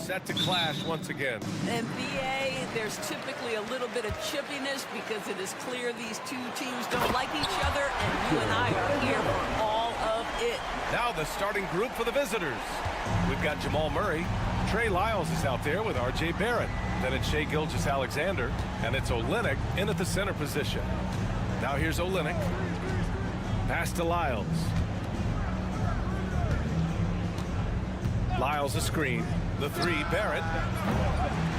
set to clash once again. And BA, there's typically a little bit of chippiness because it is clear these two teams don't like each other, and you and I are here for all of it. Now the starting group for the visitors. We've got Jamal Murray. Trey Lyles is out there with R.J. Barrett. Then it's Shai Gilgeous-Alexander, and it's Olynyk in at the center position. Now here's Olynyk. Pass to Lyles. Lyles a screen. The three, Barrett.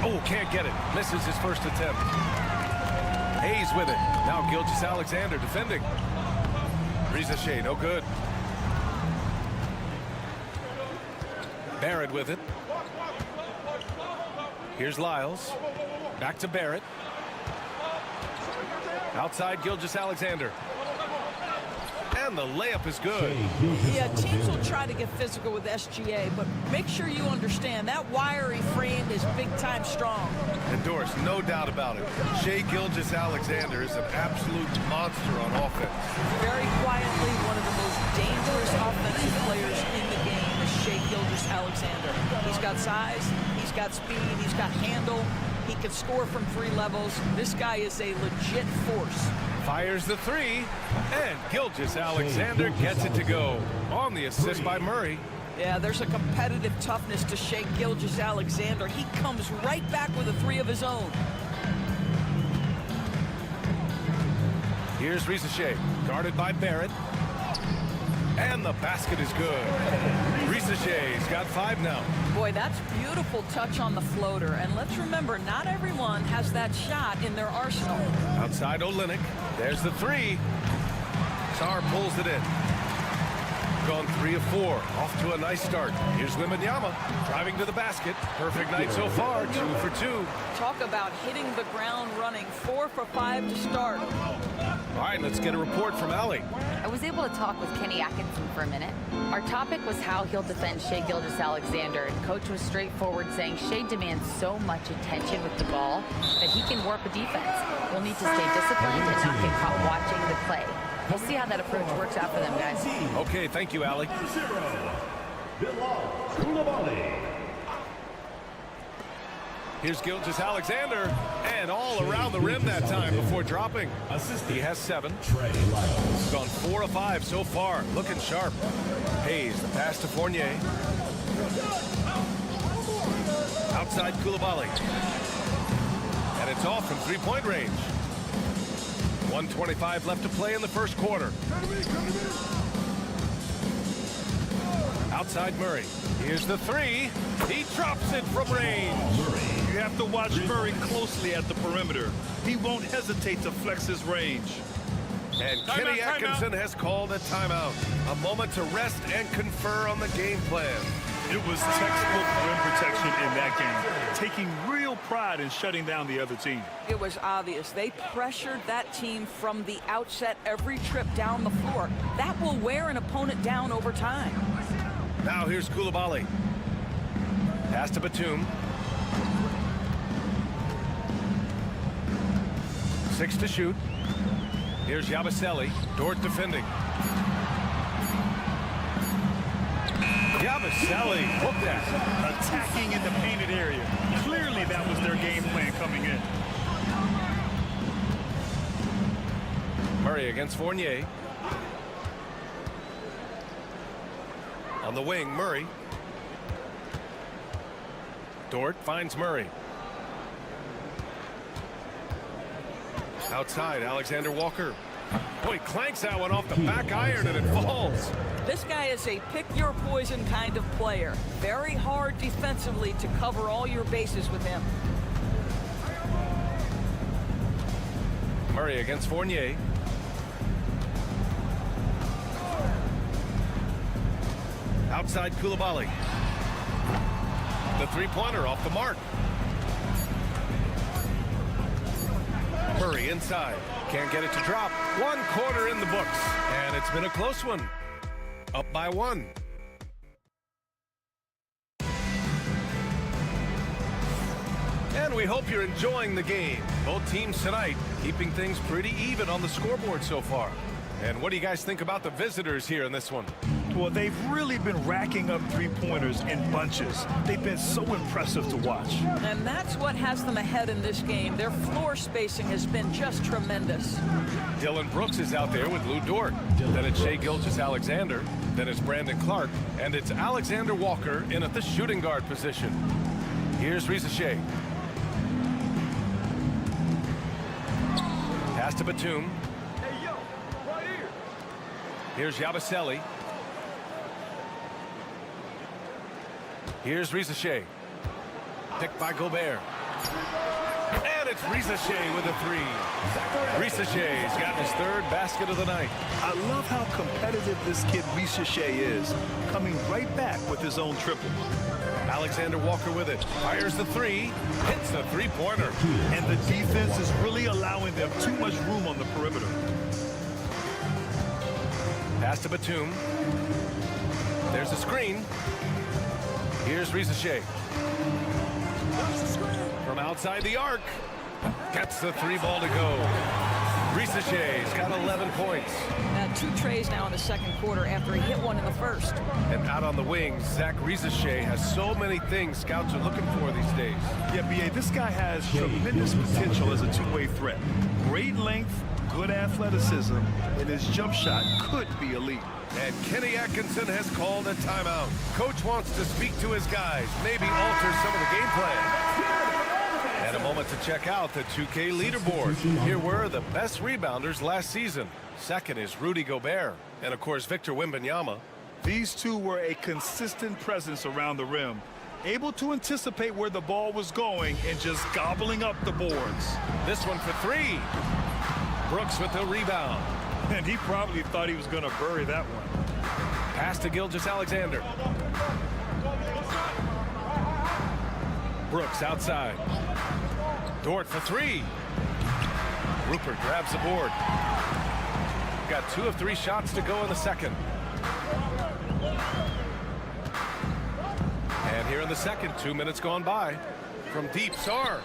Oh, can't get it. Misses his first attempt. Hayes with it. Now Gilgeous-Alexander defending. Shai, no good. Barrett with it. Here's Lyles. Back to Barrett. Outside Gilgeous-Alexander. And the layup is good. Yeah, teams will try to get physical with SGA, but make sure you understand that wiry frame is big-time strong. Endorsed, no doubt about it. Shai Gilgeous-Alexander is an absolute monster on offense. Very quietly, one of the most dangerous offensive players in the game is Shai Gilgeous-Alexander. He's got size, he's got speed, he's got handle. He can score from 3 levels. This guy is a legit force. Fires the three, and Gilgeous-Alexander gets it to go. On the assist by Murray. Yeah, there's a competitive toughness to Shai Gilgeous-Alexander. He comes right back with a 3 of his own. Here's Shai, guarded by Barrett. And the basket is good. Shai's got 5 now. Boy, that's beautiful touch on the floater. And let's remember, not everyone has that shot in their arsenal. Outside Olynyk. There's the 3. Sarr pulls it in. Gone 3 of 4. Off to a nice start. Here's Wembanyama driving to the basket. Perfect night so far. 2 for 2. Talk about hitting the ground running. 4 for 5 to start. All right, let's get a report from Allie. I was able to talk with Kenny Atkinson for a minute. Our topic was how he'll defend Shai Gilgeous-Alexander, and Coach was straightforward, saying Shai demands so much attention with the ball that he can warp a defense. We'll need to stay disciplined and not get caught watching the play. We'll see how that approach works out for them, guys. Okay, thank you, Allie. Here's Gilgeous-Alexander, and all around the rim that time before dropping. He has 7. He's gone 4 of 5 so far, looking sharp. Hayes, the pass to Fournier. Outside Coulibaly. And it's off from 3-point range. 1:25 left to play in the first quarter. Outside Murray. Here's the 3. He drops it from range. You have to watch Murray closely at the perimeter. He won't hesitate to flex his range. And Kenny Atkinson has called a timeout. A moment to rest and confer on the game plan. It was textbook rim protection in that game, taking real pride in shutting down the other team. It was obvious. They pressured that team from the outset every trip down the floor. That will wear an opponent down over time. Now here's Coulibaly. Pass to Batum. 6 to shoot. Here's Yabusele. Dort defending. Yabusele, hook that. Attacking in the painted area. Clearly that was their game plan coming in. Murray against Fournier. On the wing, Murray. Dort finds Murray. Outside, Alexander Walker. Oh, he clanks that one off the back iron and it falls. This guy is a pick-your-poison kind of player. Very hard defensively to cover all your bases with him. Murray against Fournier. Outside Coulibaly. The 3-pointer off the mark. Murray inside. Can't get it to drop. 1 quarter in the books. And it's been a close one. Up by 1. And we hope you're enjoying the game. Both teams tonight keeping things pretty even on the scoreboard so far. And what do you guys think about the visitors here in this one? Well, they've really been racking up three-pointers in bunches. They've been so impressive to watch. And that's what has them ahead in this game. Their floor spacing has been just tremendous. Dylan Brooks is out there with Lou Dort. Then it's Shai Gilgeous-Alexander. Then it's Brandon Clark. And it's Alexander Walker in at the shooting guard position. Here's Risa Shea. Pass to Batum. Hey, yo, right here. Here's Yabusele. Here's Risa Shea. Picked by Gobert. And it's Risa Shea with a three. Risa Shea's got his third basket of the night. I love how competitive this kid Risa Shea is, coming right back with his own triple. Alexander Walker with it. Fires the three. Hits the three-pointer. And the defense is really allowing them too much room on the perimeter. Pass to Batum. There's a screen. Here's Risa Shea. From outside the arc. Gets the three ball to go. Risa Shea's got 11 points. Now 2 trays now in the second quarter after he hit one in the first. And out on the wings, Zach Risa Shea has so many things scouts are looking for these days. Yeah, B.A., this guy has tremendous potential as a two-way threat. Great length, good athleticism, and his jump shot could be elite. And Kenny Atkinson has called a timeout. Coach wants to speak to his guys, maybe alter some of the game plan. And a moment to check out the 2K leaderboard. Here were the best rebounders last season. Second is Rudy Gobert. And of course, Victor Wembanyama. These two were a consistent presence around the rim, able to anticipate where the ball was going and just gobbling up the boards. This one for three. Brooks with the rebound. And he probably thought he was going to bury that one. Pass to Gilgeous-Alexander. Brooks outside. Dort for three. Rupert grabs the board. Got 2 of 3 shots to go in the second. And here in the second, 2 minutes gone by. From deep, Sarr.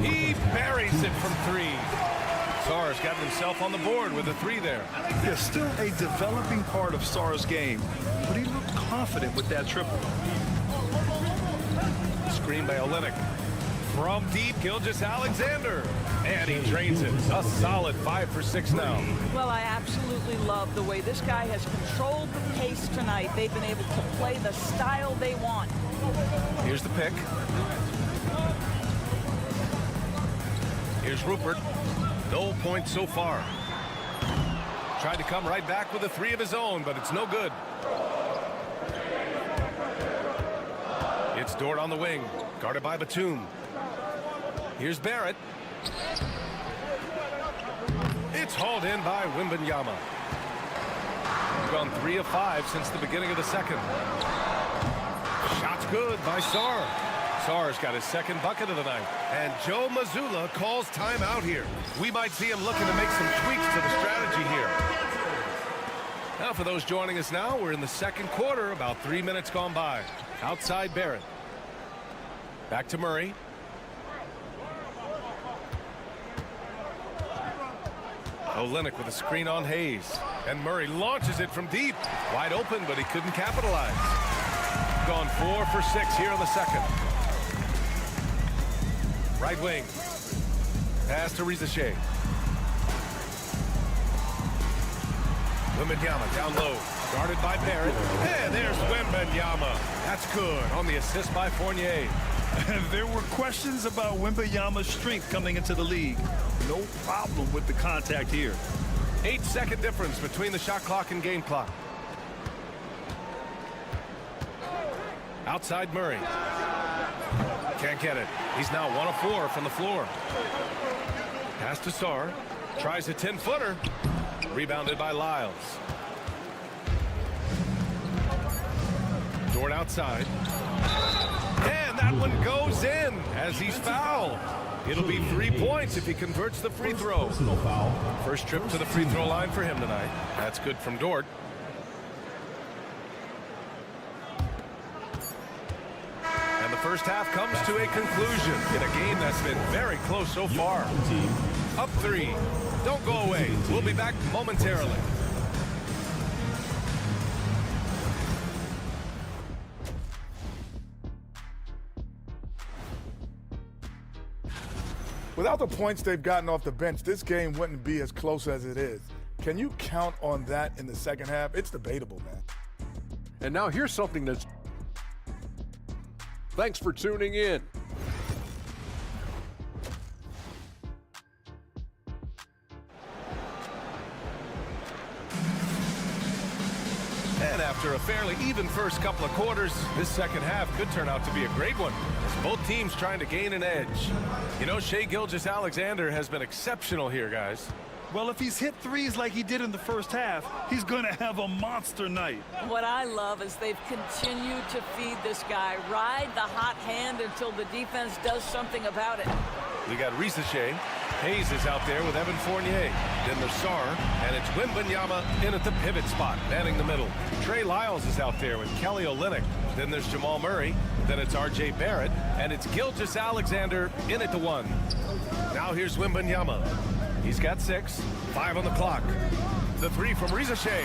He buries it from 3. Sarr's got himself on the board with a 3 there. There's still a developing part of Sarr's game, but he looked confident with that triple. Screen by Olynyk. From deep, Gilgeous-Alexander. And he drains it. A solid 5 for 6 now. Well, I absolutely love the way this guy has controlled the pace tonight. They've been able to play the style they want. Here's the pick. Here's Rupert. No points so far. Tried to come right back with a 3 of his own, but it's no good. It's Dort on the wing, guarded by Batum. Here's Barrett. It's hauled in by Wembanyama. Gone 3 of 5 since the beginning of the second. Shot's good by Sarr. Sarr's got his second bucket of the night. And Joe Mazzulla calls timeout here. We might see him looking to make some tweaks to the strategy here. Now for those joining us now, we're in the second quarter, about 3 minutes gone by. Outside Barrett. Back to Murray. Olynyk with a screen on Hayes. And Murray launches it from deep. Wide open, but he couldn't capitalize. Gone 4 for 6 here in the second. Right wing. Pass to Risa Shea. Wembanyama down low. Guarded by Barrett. And there's Wembanyama. That's good on the assist by Fournier. And there were questions about Wembanyama's strength coming into the league. No problem with the contact here. 8-second difference between the shot clock and game clock. Outside Murray. Can't get it. He's now 1 of 4 from the floor. Pass to Sarr. Tries a 10-footer. Rebounded by Lyles. Dort outside. And that one goes in as he's fouled. It'll be 3 points if he converts the free throw. First trip to the free throw line for him tonight. That's good from Dort. And the first half comes to a conclusion in a game that's been very close so far. Up 3. Don't go away. We'll be back momentarily. Without the points they've gotten off the bench, this game wouldn't be as close as it is. Can you count on that in the second half? It's debatable, man. And now here's something that's... Thanks for tuning in. And after a fairly even first couple of quarters, this second half could turn out to be a great one, as both teams trying to gain an edge. You know, Shai Gilgeous-Alexander has been exceptional here, guys. Well, if he's hit threes like he did in the first half, he's going to have a monster night. What I love is they've continued to feed this guy, ride the hot hand until the defense does something about it. We got Shai. Hayes is out there with Evan Fournier. Then there's Sarr, and it's Wembanyama in at the pivot spot, manning the middle. Trey Lyles is out there with Kelly Olynyk. Then there's Jamal Murray. Then it's R.J. Barrett, and it's Gilgeous-Alexander in at the 1. Now here's Wembanyama. He's got 6, 5 on the clock. The 3 from Shai.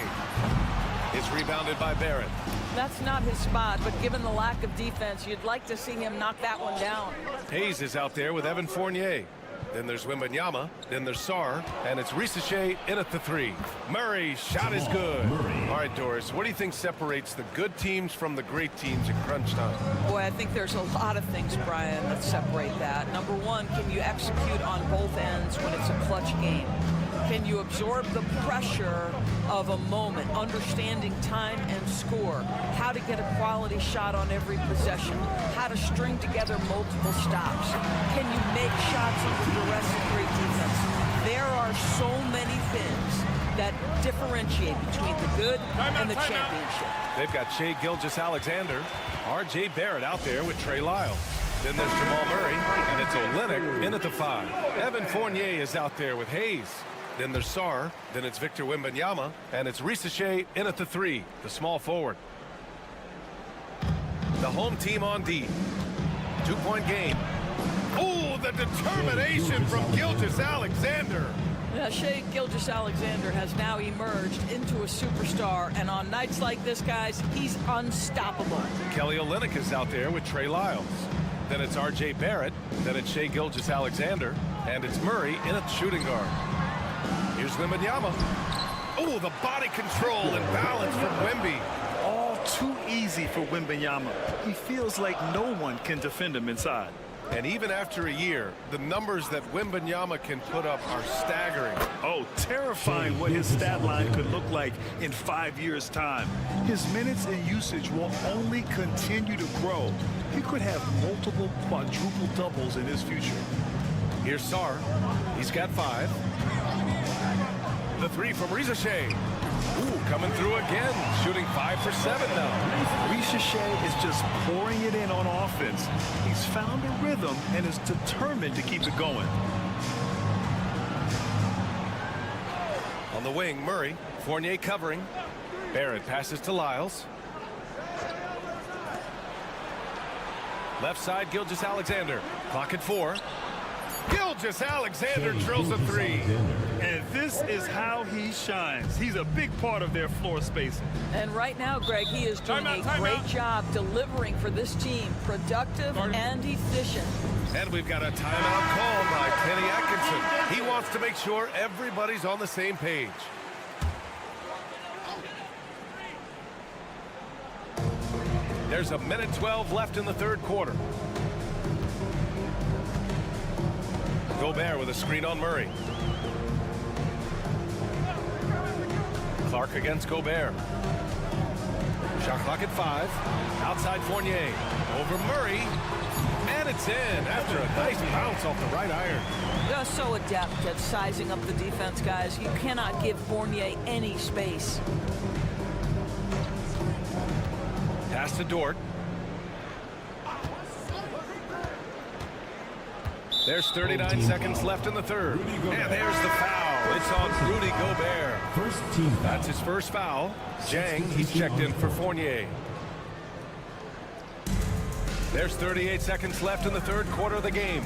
It's rebounded by Barrett. That's not his spot, but given the lack of defense, you'd like to see him knock that one down. Hayes is out there with Evan Fournier. Then there's Wembanyama. Then there's Sarr. And it's Shai in at the 3. Murray, shot is good. All right, Doris, what do you think separates the good teams from the great teams in crunch time? Boy, I think there's a lot of things, Brian, that separate that. Number one, can you execute on both ends when it's a clutch game? Can you absorb the pressure of a moment, understanding time and score, how to get a quality shot on every possession, how to string together multiple stops? Can you make shots under duress and great defense? There are so many things that differentiate between the good and the championship. They've got Shai Gilgeous-Alexander, R.J. Barrett out there with Trey Lyles. Then there's Jamal Murray, and it's Olynyk in at the 5. Evan Fournier is out there with Hayes. Then there's Sarr. Then it's Victor Wembanyama, and it's Shai in at the 3, the small forward. The home team on D. 2-point game. Oh, the determination from Gilgeous-Alexander. Yeah, Shai Gilgeous-Alexander has now emerged into a superstar, and on nights like this, guys, he's unstoppable. Kelly Olynyk is out there with Trey Lyles. Then it's R.J. Barrett. Then it's Shai Gilgeous-Alexander, and it's Murray in at the shooting guard. Here's Wembanyama. Oh, the body control and balance from Wemby. All too easy for Wembanyama. He feels like no one can defend him inside. And even after a year, the numbers that Wembanyama can put up are staggering. Oh, terrifying what his stat line could look like in 5 years' time. His minutes and usage will only continue to grow. He could have multiple quadruple doubles in his future. Here's Sarr. He's got 5. The 3 from Shai. Ooh, coming through again, shooting 5 for 7 now. Shai is just pouring it in on offense. He's found a rhythm and is determined to keep it going. On the wing, Murray. Fournier covering. Barrett passes to Lyles. Left side, Gilgeous-Alexander. Clock at 4. Gilgeous-Alexander drills a 3. And this is how he shines. He's a big part of their floor spacing. And right now, Greg, he is doing a great job delivering for this team, productive and efficient. And we've got a timeout call by Kenny Atkinson. He wants to make sure everybody's on the same page. There's a minute 12 left in the third quarter. Gobert with a screen on Murray. Clark against Gobert. Shot clock at 5. Outside Fournier. Over Murray. And it's in after a nice bounce off the right iron. They're so adept at sizing up the defense, guys. You cannot give Fournier any space. Pass to Dort. There's 39 seconds left in the third. And there's the foul. It's on Rudy Gobert. First team foul. That's his first foul. Jang, he's checked in for Fournier. There's 38 seconds left in the third quarter of the game.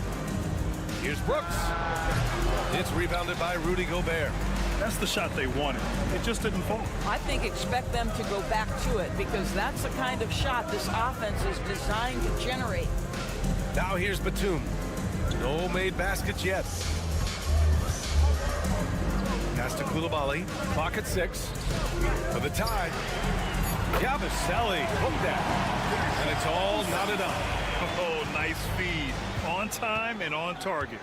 Here's Brooks. It's rebounded by Rudy Gobert. That's the shot they wanted. It just didn't fall. I think expect them to go back to it because that's the kind of shot this offense is designed to generate. Now here's Batum. No made baskets yet. Pass to Koulibaly. Clock at 6. For the tie. Yabusele hooked that. And it's all knotted up. Oh, nice feed. On time and on target.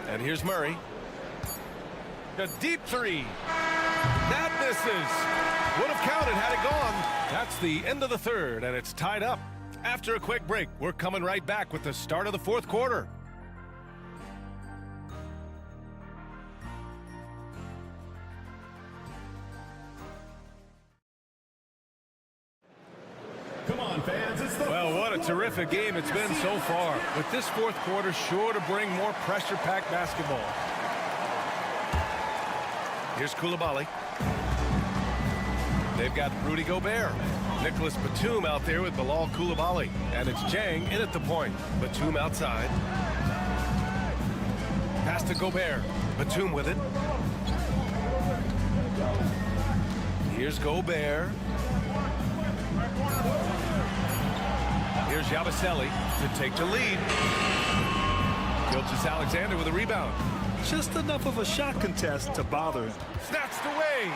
And here's Murray. A deep three. That misses. Would have counted had it gone. That's the end of the third, and it's tied up. After a quick break, we're coming right back with the start of the fourth quarter. Come on, fans. It's the Well, what a terrific game it's been so far. With this fourth quarter sure to bring more pressure-packed basketball. Here's Koulibaly. They've got Rudy Gobert. Nicholas Batum out there with Bilal Koulibaly. And it's Jang in at the point. Batum outside. Pass to Gobert. Batum with it. Here's Gobert. Here's Yabusele to take the lead. Gilgeous-Alexander with a rebound. Just enough of a shot contest to bother him. Snatched away.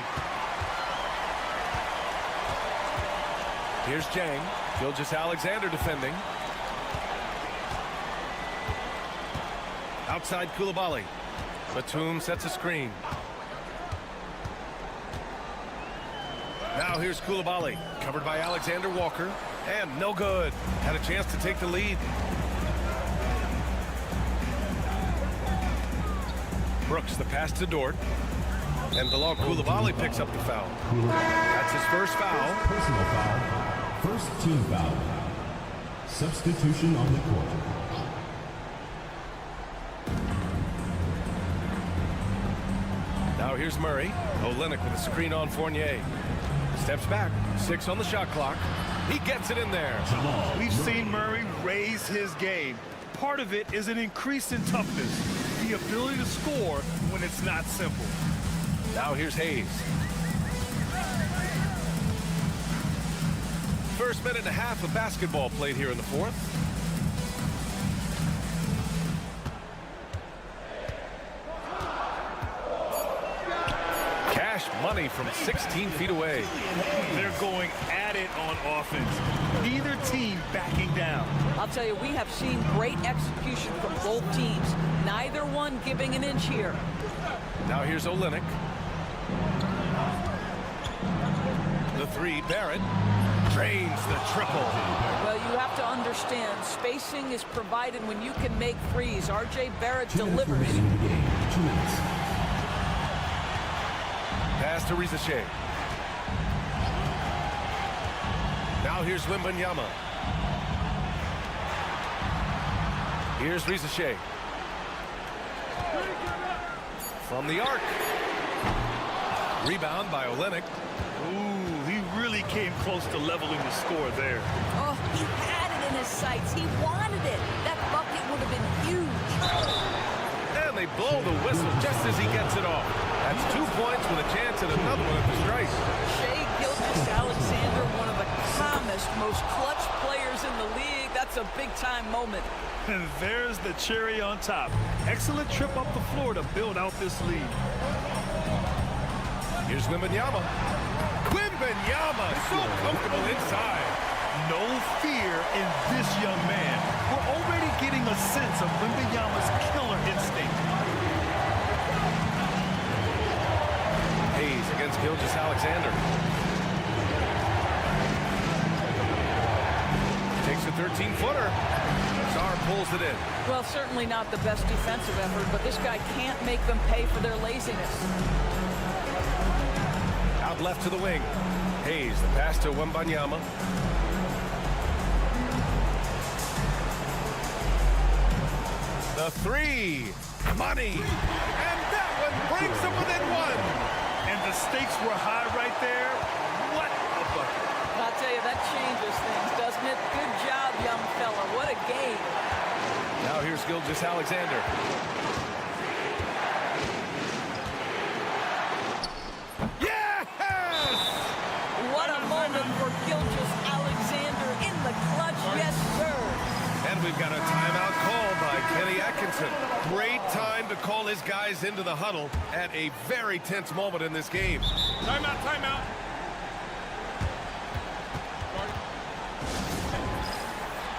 Here's Jang. Gilgeous-Alexander defending. Outside Koulibaly. Batum sets a screen. Now here's Koulibaly. Covered by Alexander Walker. And no good. Had a chance to take the lead. Brooks the pass to Dort. And Bilal Koulibaly picks up the foul. That's his first foul. personal foul. First team foul. Substitution on the court. Now here's Murray. Olynyk with a screen on Fournier. Steps back. 6 on the shot clock. He gets it in there. We've seen Murray raise his game. Part of it is an increase in toughness. The ability to score when it's not simple. Now here's Hayes. First minute and a half of basketball played here in the fourth. Cash money from 16 feet away. They're going at it on offense. Neither team backing down. I'll tell you, we have seen great execution from both teams. Neither one giving an inch here. Now here's Olynyk. The three, Barrett. Drains the triple. Well, you have to understand, spacing is provided when you can make threes. R.J. Barrett delivers. In the game. 2 minutes. Pass to Rizashe. Now here's Wembanyama. Here's Rizashe. From the arc. Rebound by Olynyk. Ooh, he really came close to leveling the score there. Oh, he had it in his sights. He wanted it. That bucket would have been huge. And they blow the whistle just as he gets it off. That's 2 points with a chance at another one at the strike. Shai Gilgeous-Alexander, one of the calmest, most clutch players in the league. That's a big-time moment. And there's the cherry on top. Excellent trip up the floor to build out this lead. Here's Wembanyama. Wembanyama, so comfortable inside. No fear in this young man. We're already getting a sense of Wembanyama's killer instinct. Hayes against Gilgeous-Alexander. Takes a 13-footer. Czar pulls it in. Well, certainly not the best defensive effort, but this guy can't make them pay for their laziness. Out left to the wing. Hayes, the pass to Wembanyama. The three. Money. And that one brings them within one. And the stakes were high right there. What a bucket. I'll tell you, that changes things, doesn't it? Good job, young fella. What a game. Now here's Gilgeous-Alexander. Yes! What a moment for Gilgeous-Alexander in the clutch. Yes, sir. Atkinson. Great time to call his guys into the huddle at a very tense moment in this game. Timeout, timeout.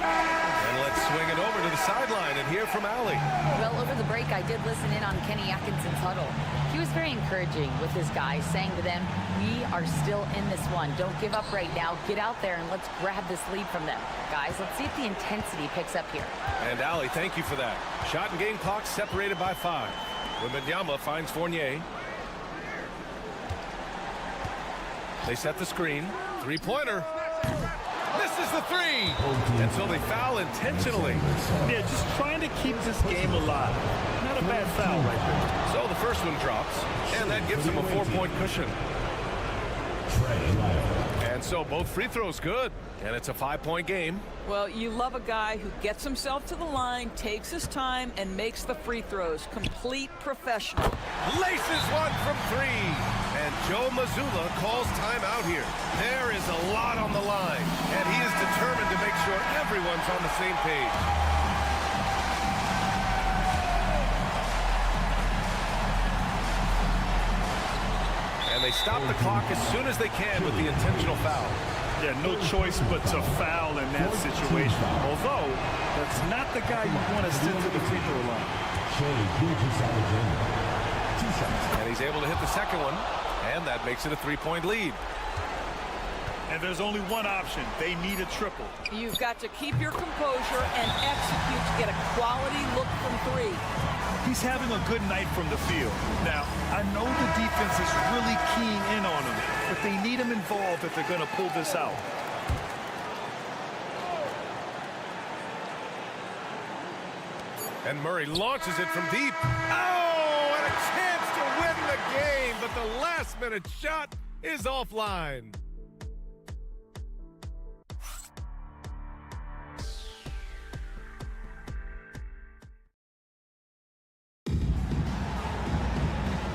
And let's swing it over to the sideline and hear from Allie. Well, over the break, I did listen in on Kenny Atkinson's huddle. He was very encouraging with his guys, saying to them, we are still in this one. Don't give up right now. Get out there and let's grab this lead from them. Guys, let's see if the intensity picks up here. And Allie, thank you for that. Shot and game clock separated by 5. Wembanyama finds Fournier. They set the screen. Three-pointer. Misses the 3. And so they foul intentionally. Yeah, just trying to keep this game alive. Not a bad foul right there. So the first one drops, and that gives them a 4-point cushion. And so both free throws good, and it's a 5-point game. Well, you love a guy who gets himself to the line, takes his time, and makes the free throws. Complete professional. Laces one from 3. And Joe Mazzulla calls timeout here. There is a lot on the line, and he is determined to make sure everyone's on the same page. And they stop the clock as soon as they can with the intentional foul. Yeah, no choice but to foul in that situation. Although, that's not the guy you want to send to the free throw line. And he's able to hit the second one, and that makes it a 3-point lead. And there's only one option. They need a triple. You've got to keep your composure and execute to get a quality look from 3. He's having a good night from the field. Now, I know the defense is really keying in on him, but they need him involved if they're going to pull this out. And Murray launches it from deep. Oh, and a chance to win the game, but the last-minute shot is offline.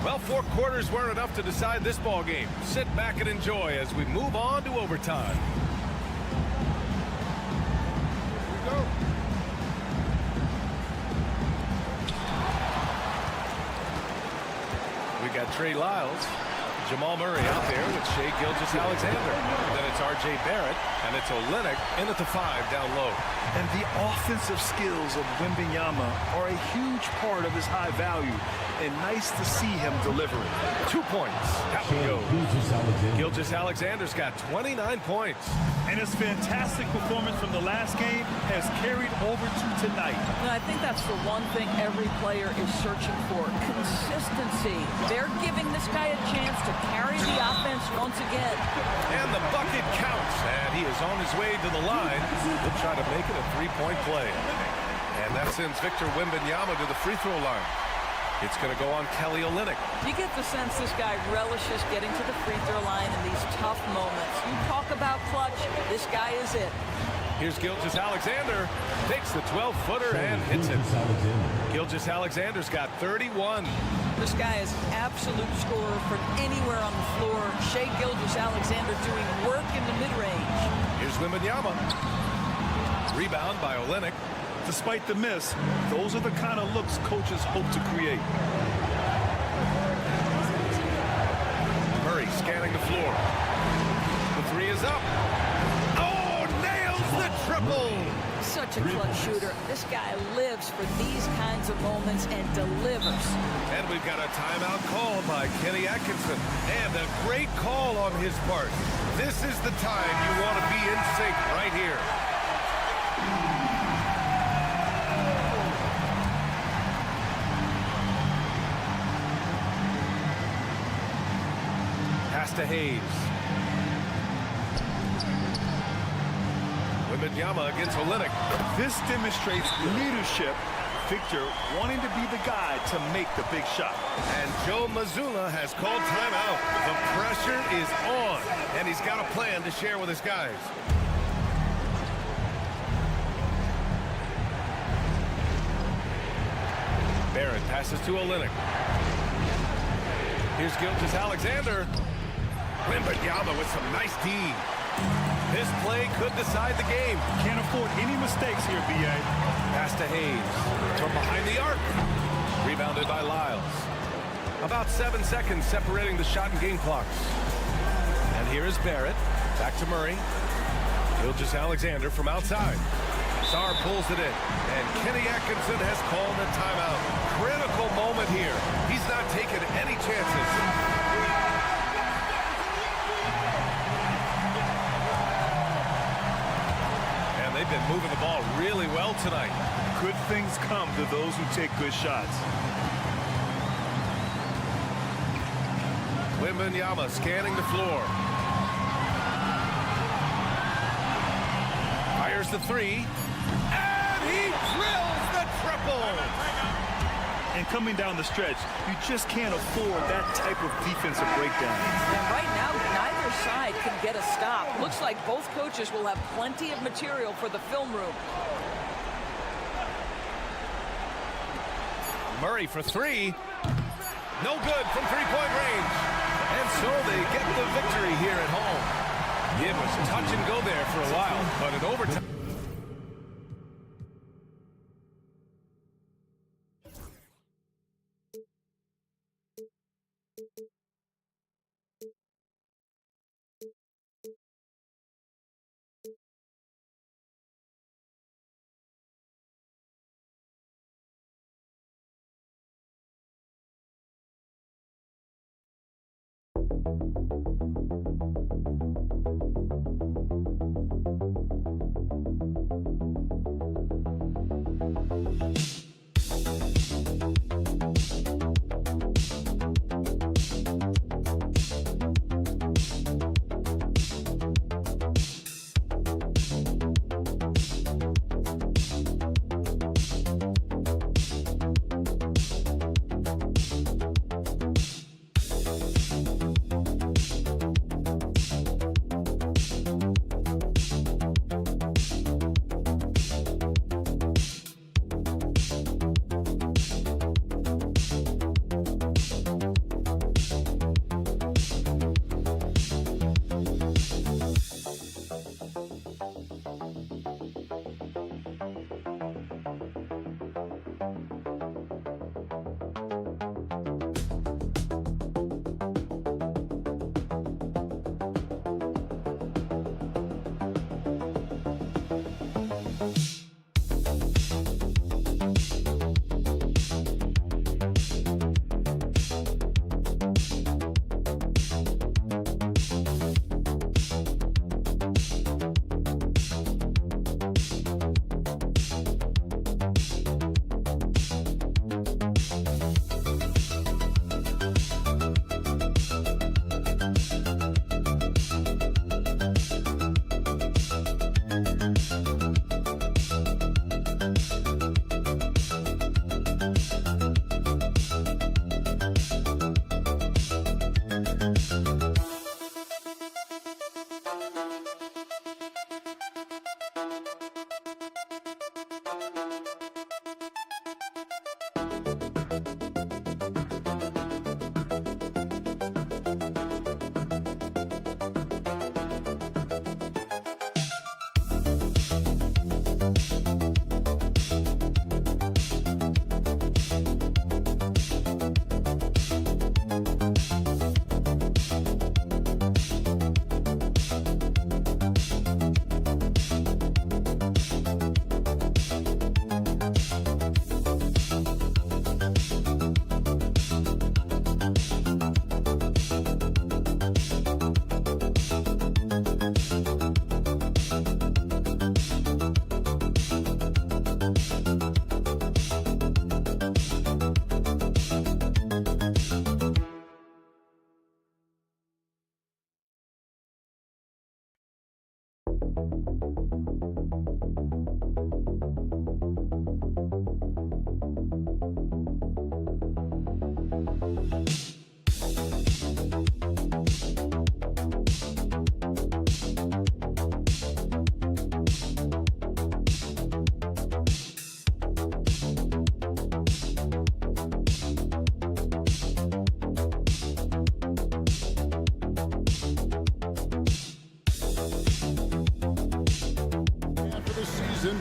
Well, 4 quarters weren't enough to decide this ball game. Sit back and enjoy as we move on to overtime. Here we go. We got Trey Lyles, Jamal Murray out there with Shai Gilgeous-Alexander. Then it's R.J. Barrett, and it's Olynyk in at the 5 down low. And the offensive skills of Wembanyama are a huge part of his high value. And nice to see him deliver it. 2 points. Out we go. Gilgeous-Alexander's got 29 points. And his fantastic performance from the last game has carried over to tonight. And I think that's the one thing every player is searching for. Consistency. They're giving this guy a chance to carry the offense once again. And the bucket counts. And he is on his way to the line. He'll try to make it a 3-point play. And that sends Victor Wembanyama to the free throw line. It's going to go on Kelly Olynyk. You get the sense this guy relishes getting to the free throw line in these tough moments. You talk about clutch, this guy is it. Here's Gilgeous-Alexander. Takes the 12-footer and hits it. Gilgeous-Alexander's got 31. This guy is an absolute scorer from anywhere on the floor. Shai Gilgeous-Alexander doing work in the mid-range. Here's Wembanyama. Rebound by Olynyk. Despite the miss, those are the kind of looks coaches hope to create. Murray scanning the floor. The 3 is up. Oh, nails the triple. Such a clutch shooter. This guy lives for these kinds of moments and delivers. And we've got a timeout call by Kenny Atkinson. And a great call on his part. This is the time you want to be in sync right here. Pass to Hayes. Wembanyama against Olynyk. This demonstrates leadership. Victor wanting to be the guy to make the big shot. And Joe Mazzulla has called timeout. The pressure is on, and he's got a plan to share with his guys. Barrett passes to Olynyk. Here's Gilgeous-Alexander. Wembanyama with some nice D. This play could decide the game. Can't afford any mistakes here, B.A. Pass to Hayes from behind the arc. Rebounded by Lyles. About 7 seconds separating the shot and game clocks. And here is Barrett. Back to Murray. Gilgeous-Alexander from outside. Sarr pulls it in. And Kenny Atkinson has called a timeout. Critical moment here. He's not taking any chances. And they've been moving the ball really well tonight. Good things come to those who take good shots. Wembanyama scanning the floor. Fires the three. And he drills the triple. And coming down the stretch, you just can't afford that type of defensive breakdown. And right now, neither side can get a stop. Looks like both coaches will have plenty of material for the film room. Murray for three. No good from three-point range. And so they get the victory here at home. It was touch and go there for a while, but in overtime.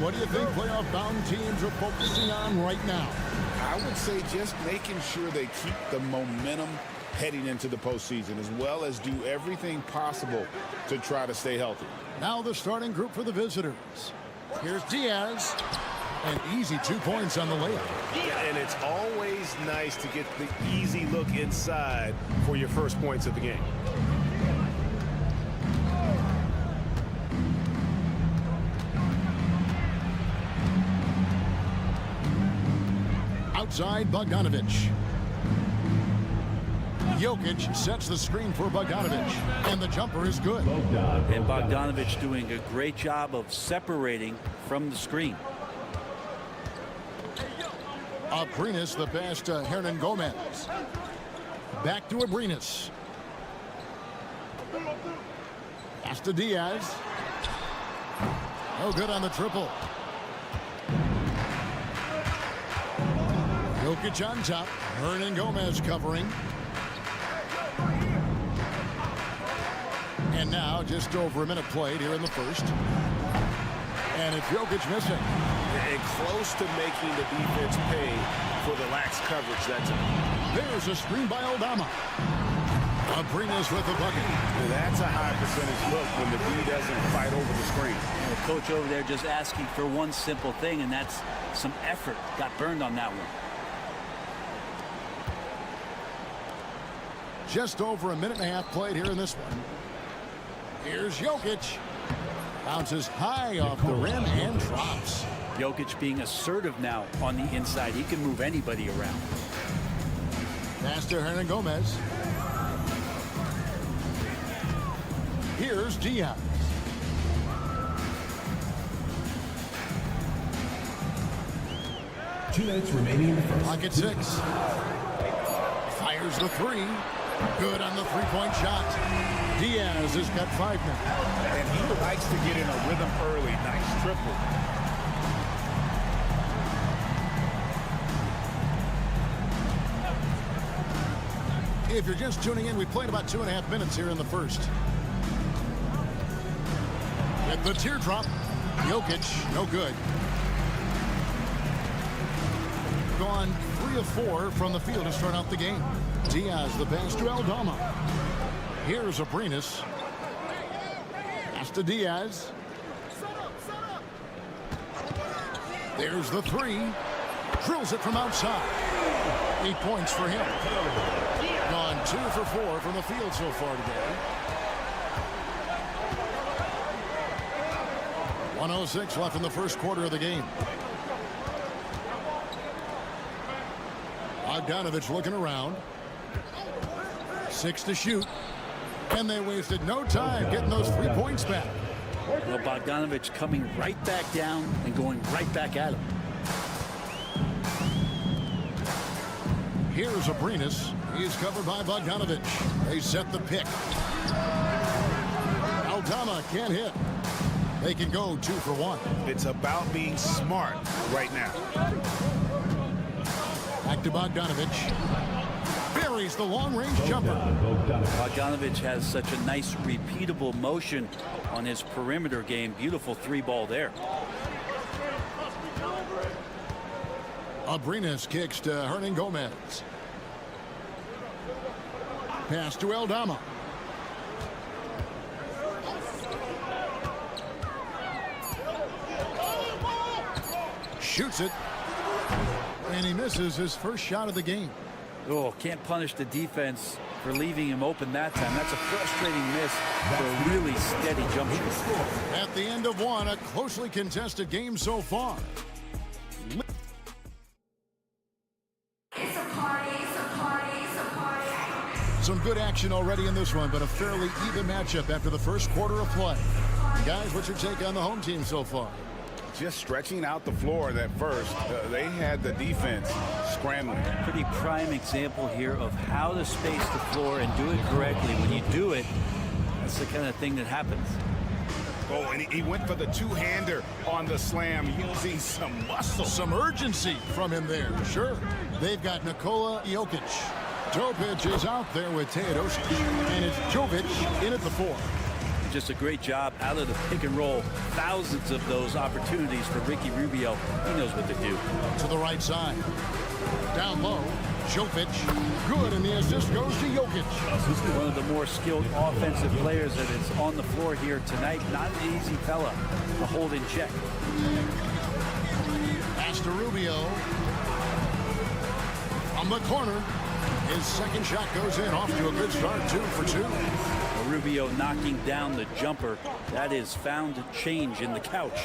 what do you think playoff-bound teams are focusing on right now? I would say just making sure they keep the momentum heading into the postseason, as well as do everything possible to try to stay healthy. Now the starting group for the visitors. Here's Diaz. An easy 2 points on the layup. And it's always nice to get the easy look inside for your first points of the game. Outside, Bogdanovic. Jokic sets the screen for Bogdanovic, and the jumper is good. And Bogdanovic doing a great job of separating from the screen. Abrinas, the pass to Hernan Gomez. Back to Abrinas. Pass to Diaz. No good on the triple. Jokic on top. Hernan Gomez covering. And now just over a minute played here in the first. And it's Jokic missing. And close to making the defense pay for the lax coverage that time. There's a screen by Aldama. Abrinas with the bucket. That's a high percentage look when the D doesn't fight over the screen. And the coach over there just asking for one simple thing, and that's some effort. Got burned on that one. Just over a minute and a half played here in this one. Here's Jokic. Bounces high off the rim and drops. Jokic being assertive now on the inside. He can move anybody around. Pass to Hernan Gomez. Here's Diaz. Two minutes remaining in the first. Clock at 6. Fires the three. Good on the three-point shot. Diaz has got 5 now. And he likes to get in a rhythm early. Nice triple. If you're just tuning in, we played about 2.5 minutes here in the first. At the teardrop, Jokic, no good. Gone 3 of 4 from the field to start out the game. Diaz, the pass to Aldama. Here's Abrinas. Pass to Diaz. There's the three. Drills it from outside. 8 points for him. Gone 2 for 4 from the field so far today. 1:06 left in the first quarter of the game. Bogdanovic looking around. 6 to shoot. And they wasted no time getting those 3 points back. Well, Bogdanovic coming right back down and going right back at him. Here's Abrinas. He's covered by Bogdanovic. They set the pick. Aldama can't hit. They can go 2 for 1. It's about being smart right now. Back to Bogdanovic. Buries the long-range jumper. Bogdanovic has such a nice repeatable motion on his perimeter game. Beautiful 3-ball there. Abrinas kicks to Hernan Gomez. Pass to Aldama. Shoots it. And he misses his first shot of the game. Oh, can't punish the defense for leaving him open that time. That's a frustrating miss for a really steady jump shot. At the end of one, a closely contested game so far. Some good action already in this one, but a fairly even matchup after the first quarter of play. Guys, what's your take on the home team so far? Just stretching out the floor that first. They had the defense scrambling. Pretty prime example here of how to space the floor and do it correctly. When you do it, that's the kind of thing that happens. Oh, and he went for the two-hander on the slam, using some muscle. Some urgency from him there. Sure. They've got Nikola Jokic. Topic is out there with Teodosic. And it's Jovic in at the 4. Just a great job out of the pick and roll. Thousands of those opportunities for Ricky Rubio. He knows what to do. To the right side. Down low. Jovic. Good, and the assist goes to Jokic. One of the more skilled offensive players that is on the floor here tonight. Not an easy fella to hold in check. Pass to Rubio. From the corner. His second shot goes in. Off to a good start. 2 for 2. Rubio knocking down the jumper. That is found to change in the couch.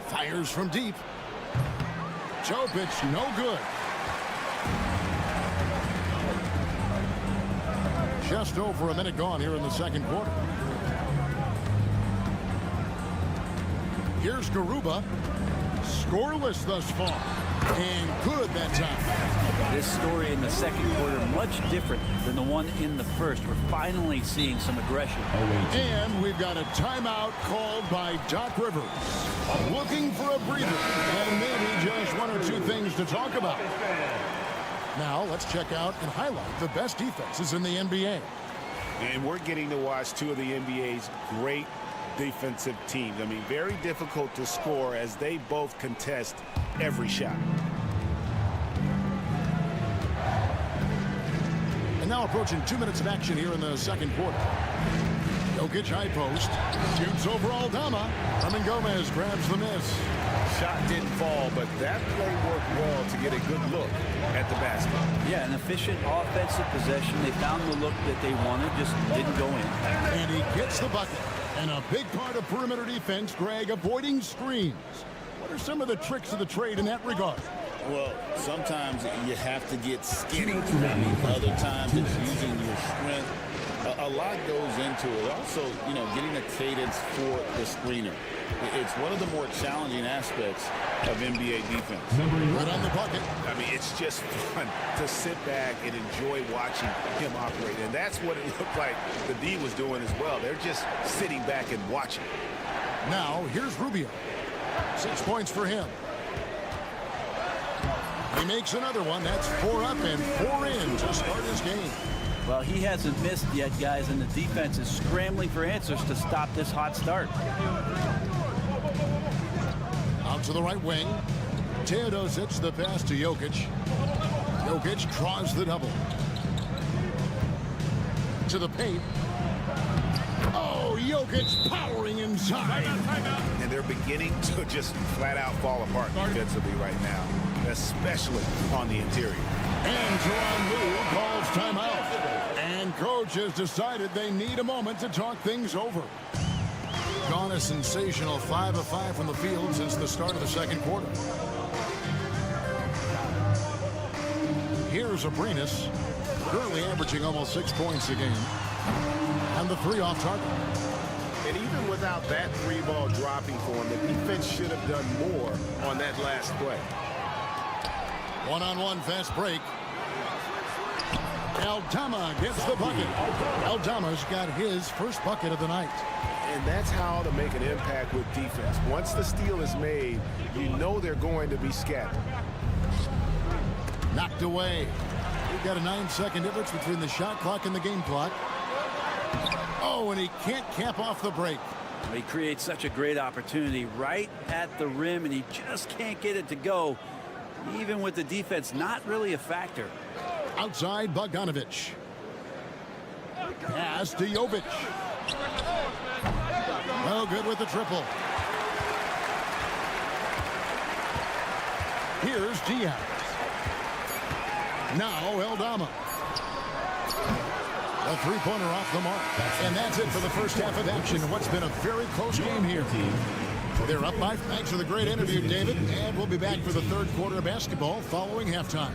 Fires from deep. Jovic, no good. Just over a minute gone here in the second quarter. Here's Garuba. Scoreless thus far. And good that time. This story in the second quarter much different than the one in the first. We're finally seeing some aggression. And we've got a timeout called by Doc Rivers. Looking for a breather and maybe just one or two things to talk about. Now let's check out and highlight the best defenses in the NBA. And we're getting to watch two of the NBA's great defensive teams. I mean, very difficult to score as they both contest every shot. And now approaching 2 minutes of action here in the second quarter. Jokic high post. Shoots over Aldama. Herman Gomez grabs the miss. Shot didn't fall, but that play worked well to get a good look at the basket. Yeah, an efficient offensive possession. They found the look that they wanted, just didn't go in. And he gets the bucket. And a big part of perimeter defense, Greg, avoiding screens. What are some of the tricks of the trade in that regard? Well, sometimes you have to get skinny. I mean, other times it's using your strength. A lot goes into it. Also, you know, getting a cadence for the screener. It's one of the more challenging aspects of NBA defense. Right on the bucket. I mean, it's just fun to sit back and enjoy watching him operate. And that's what it looked like the D was doing as well. They're just sitting back and watching. Now, here's Rubio. 6 points for him. He makes another one. That's 4 up and 4 in to start his game. Well, he hasn't missed yet, guys, and the defense is scrambling for answers to stop this hot start. Out to the right wing. Teodosic, the pass to Jokic. Jokic draws the double. To the paint. Oh, Jokic powering inside. And they're beginning to just flat out fall apart defensively right now, especially on the interior. And Teron Lue calls timeout. And coach has decided they need a moment to talk things over. Gone a sensational 5 of 5 from the field since the start of the second quarter. Here's Abrinas, currently averaging almost 6 points a game. And the 3 off target. And even without that 3 ball dropping for him, the defense should have done more on that last play. One-on-one fast break. Aldama gets the bucket. Aldama's got his first bucket of the night. And that's how to make an impact with defense. Once the steal is made, you know they're going to be scattered. Knocked away. We've got a 9-second difference between the shot clock and the game clock. Oh, and he can't cap off the break. He creates such a great opportunity right at the rim, and he just can't get it to go. Even with the defense not really a factor. Outside, Bogdanovic. Pass to Jovic. No good with the triple. Here's Diaz. Now Aldama. A three-pointer off the mark. And that's it for the first half of action in what's been a very close game here. They're up by. Thanks for the great interview, David. And we'll be back for the third quarter of basketball following halftime.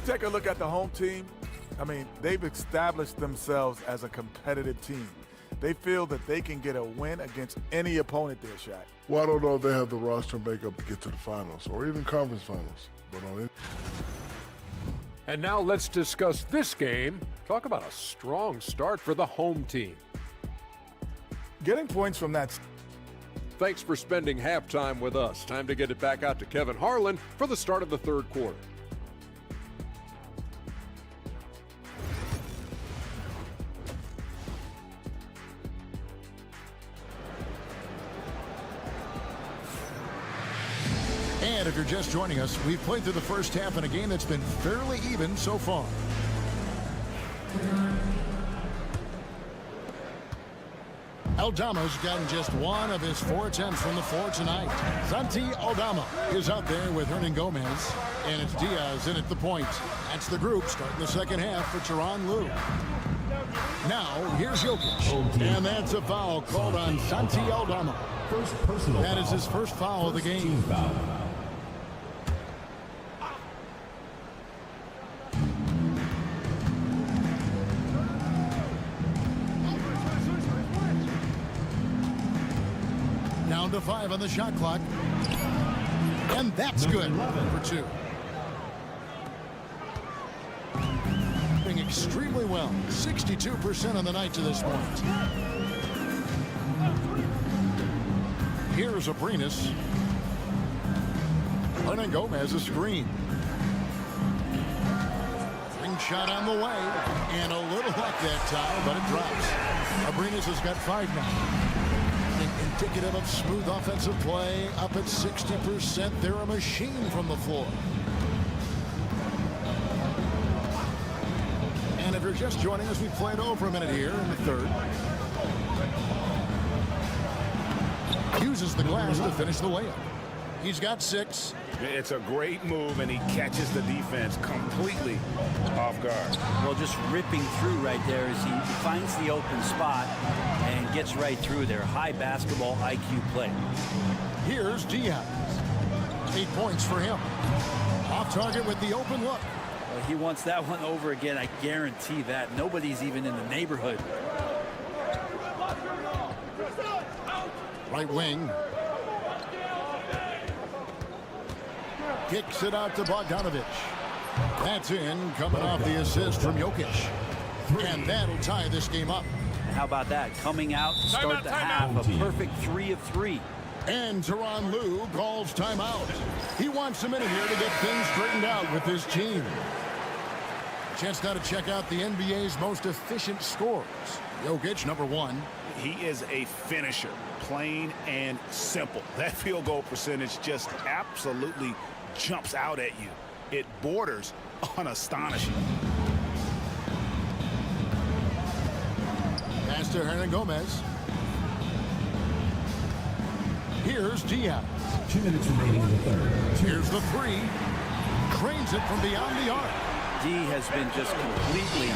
Take a look at the home team. I mean, they've established themselves as a competitive team. They feel that they can get a win against any opponent there, Shaq. Well, I don't know if they have the roster makeup to get to the finals or even conference finals. But on it. And now let's discuss this game. Talk about a strong start for the home team. Getting points from that. Thanks for spending halftime with us. Time to get it back out to Kevin Harlan for the start of the third quarter. And if you're just joining us, we've played through the first half in a game that's been fairly even so far. Aldama's gotten just one of his 4 attempts from the floor tonight. Santi Aldama is out there with Hernan Gomez, and it's Diaz in at the point. That's the group starting the second half for Tyronn Lue. Now, here's Jokic, and that's a foul called on Santi Aldama. That is his first foul of the game. Down to 5 on the shot clock. And that's good for 2. Doing extremely well. 62% on the night to this point. Here's Abrinas. Hernan Gomez a screen. Ring shot on the way. And a little luck that time, but it drops. Abrinas has got 5 now. Indicative of smooth offensive play, up at 60%. They're a machine from the floor. And if you're just joining us, we played over a minute here in the third. Uses the glass to finish the layup. He's got 6. It's a great move, and he catches the defense completely off guard. Well, just ripping through right there as he finds the open spot and gets right through there. High basketball IQ play. Here's Diaz. 8 points for him. Off target with the open look. Well, he wants that one over again. I guarantee that. Nobody's even in the neighborhood. Right wing. Kicks it out to Bogdanovic. That's in, coming off the assist from Jokic. And that'll tie this game up. How about that? Coming out to start the half, a perfect 3 of 3. And Tyronn Lue calls timeout. He wants a minute here to get things straightened out with his team. Chance now to check out the NBA's most efficient scorers. Jokic, number 1. He is a finisher, plain and simple. That field goal percentage just absolutely jumps out at you. It borders on astonishing. Pass to Hernan Gomez. Here's Diaz. 2 minutes remaining in the third. Here's the 3. Cranes it from beyond the arc. D has been just completely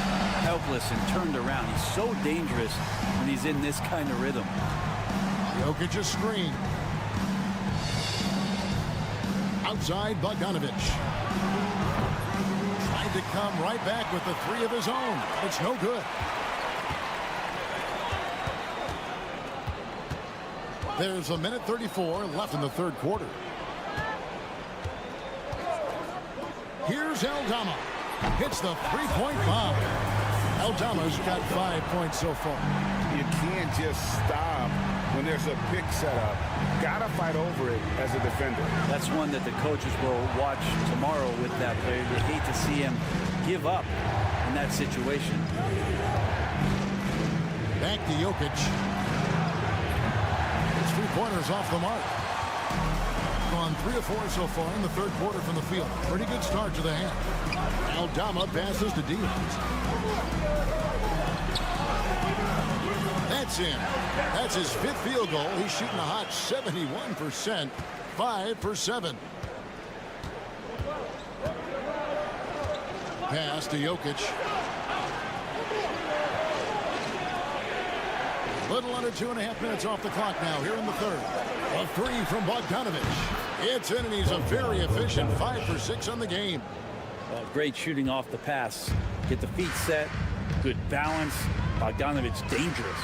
helpless and turned around. He's so dangerous when he's in this kind of rhythm. Jokic a screen. Outside Bogdanovic. Tried to come right back with the 3 of his own. It's no good. There's a minute 34 left in the third quarter. Here's Aldama. Hits the 3-point bomb. Aldama's got 5 points so far. You can't just stop when there's a pick set up. Gotta fight over it as a defender. That's one that the coaches will watch tomorrow with that player. They hate to see him give up in that situation. Back to Jokic. His 3-pointers off the mark. On 3 of 4 so far in the third quarter from the field. Pretty good start to the half. Aldama passes to Diaz. That's in. That's his 5th field goal. He's shooting a hot 71%. 5 for 7. Pass to Jokic. A little under 2.5 minutes off the clock now here in the third. A 3 from Bogdanovic. It's in, and he's a very efficient 5 for 6 on the game. Well, great shooting off the pass. Get the feet set. Good balance. Bogdanovic's dangerous.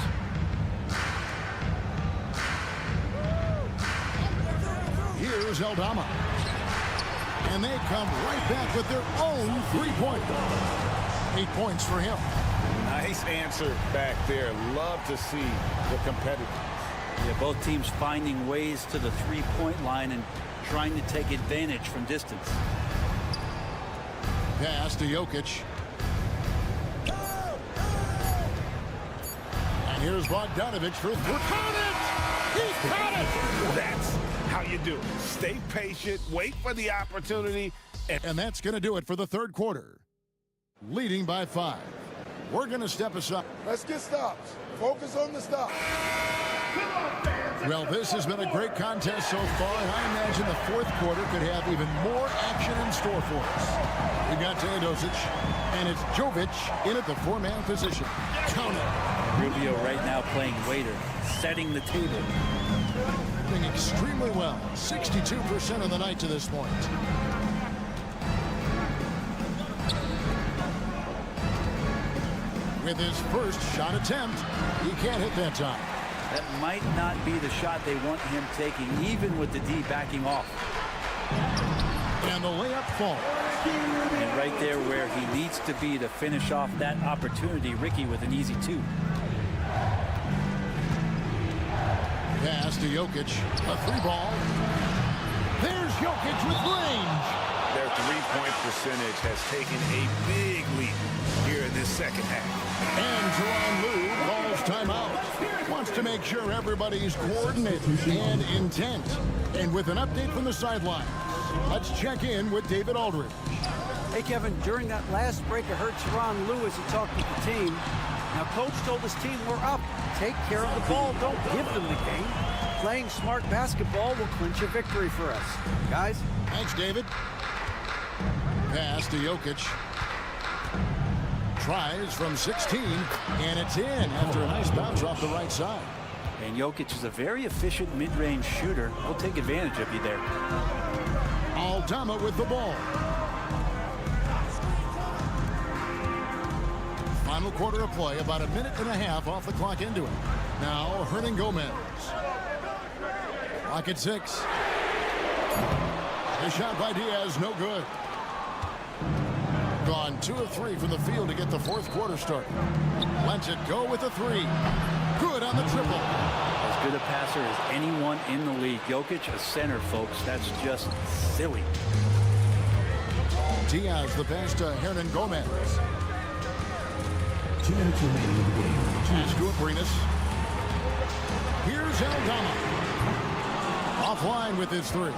Here's Aldama. And they come right back with their own 3-pointer. 8 points for him. Nice Nice answer back there. Love to see the competitors. Yeah, both teams finding ways to the three-point line and trying to take advantage from distance. Pass to Jokic. And here's Bogdanovic for three. Caught it! He caught it! That's how you do it. Stay patient, wait for the opportunity. And that's going to do it for the third quarter. Leading by 5. We're going to step aside. Let's get stops. Focus on the stops. Well, this has been a great contest so far, and I imagine the fourth quarter could have even more action in store for us. We've got Teodosic, and it's Jovic in at the 4-man position. Count it. Rubio right now playing waiter, setting the table. Doing extremely well. 62% of the night to this point. With his first shot attempt, he can't hit that time. That might not be the shot they want him taking, even with the D backing off. And the layup falls. And right there where he needs to be to finish off that opportunity, Ricky with an easy 2. Pass to Jokic. A 3-ball. There's Jokic with range. Their three-point percentage has taken a big leap here in this second half. And Teron Lue calls timeout. Wants to make sure everybody's coordinated and intent. And with an update from the sideline, let's check in with David Aldridge. Hey, Kevin, during that last break, I heard Teron Lue as he talked with the team. Now, Coach told his team, we're up. Take care of the ball. Don't give them the game. Playing smart basketball will clinch a victory for us. Guys? Thanks, David. Pass to Jokic. Tries from 16, and it's in after a nice bounce off the right side. And Jokic is a very efficient mid-range shooter. He'll take advantage of you there. Aldama with the ball. Final quarter of play, about a minute and a half off the clock into it. Now, Hernan Gomez. Clock at 6. The shot by Diaz, no good. Gone 2 of 3 from the field to get the fourth quarter started. Lets it go with a 3. Good on the triple. As good a passer as anyone in the league. Jokic, a center, folks. That's just silly. Diaz, the pass to Hernan Gomez. 2 minutes remaining in the game. Pass to Abrinas. Here's Aldama. Offline with his 3.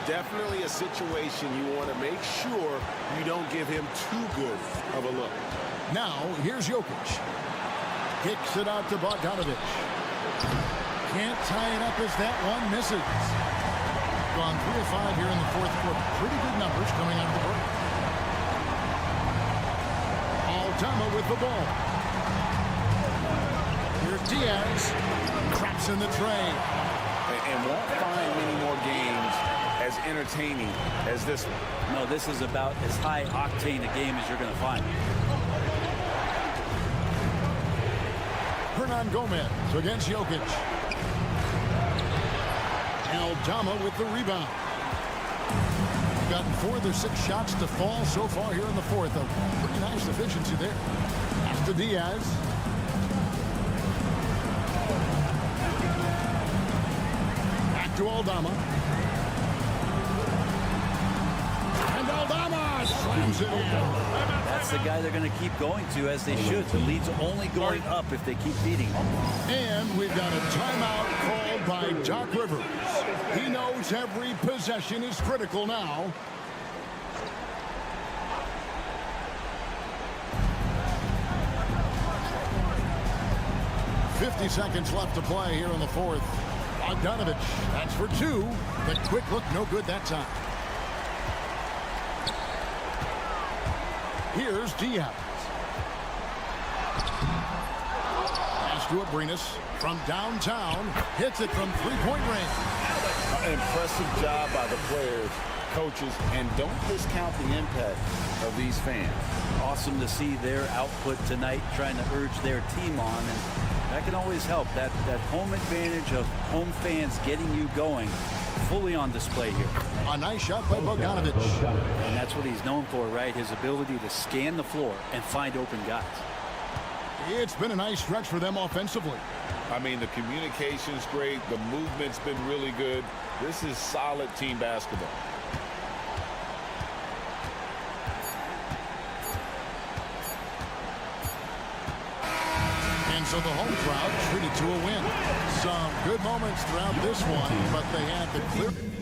Definitely a situation you want to make sure you don't give him too good of a look. Now, here's Jokic. Kicks it out to Bogdanovic. Can't tie it up as that one misses. Gone 3 of 5 here in the fourth quarter. Pretty good numbers coming out of the break. Aldama with the ball. Here's Diaz. Craps in the tray. And won't find many more games as entertaining as this one. No, this is about as high octane a game as you're going to find. Hernan Gomez against Jokic. Aldama with the rebound. Gotten 4 of their 6 shots to fall so far here in the fourth. A pretty nice efficiency there. After Diaz. Back to Aldama. And Aldama slams it in. That's the guy they're going to keep going to, as they should. The lead's only going up if they keep feeding him. And we've got a timeout called by Doc Rivers. He knows every possession is critical now. .50 seconds left to play here in the fourth. Bogdanovic, that's for 2. The quick look, no good that time. Here's Diaz. Pass to Abrinas from downtown. Hits it from 3-point range. An impressive job by the players, coaches, and don't discount the impact of these fans. Awesome to see their output tonight, trying to urge their team on, and that can always help. That home advantage of home fans getting you going, fully on display here. A nice shot by Bogdanovic. And that's what he's known for, right? His ability to scan the floor and find open guys. It's been a nice stretch for them offensively. I mean, the communication's great. The movement's been really good. This is solid team basketball. And so the home crowd treated to a win. Some good moments throughout this one, but they had the clear...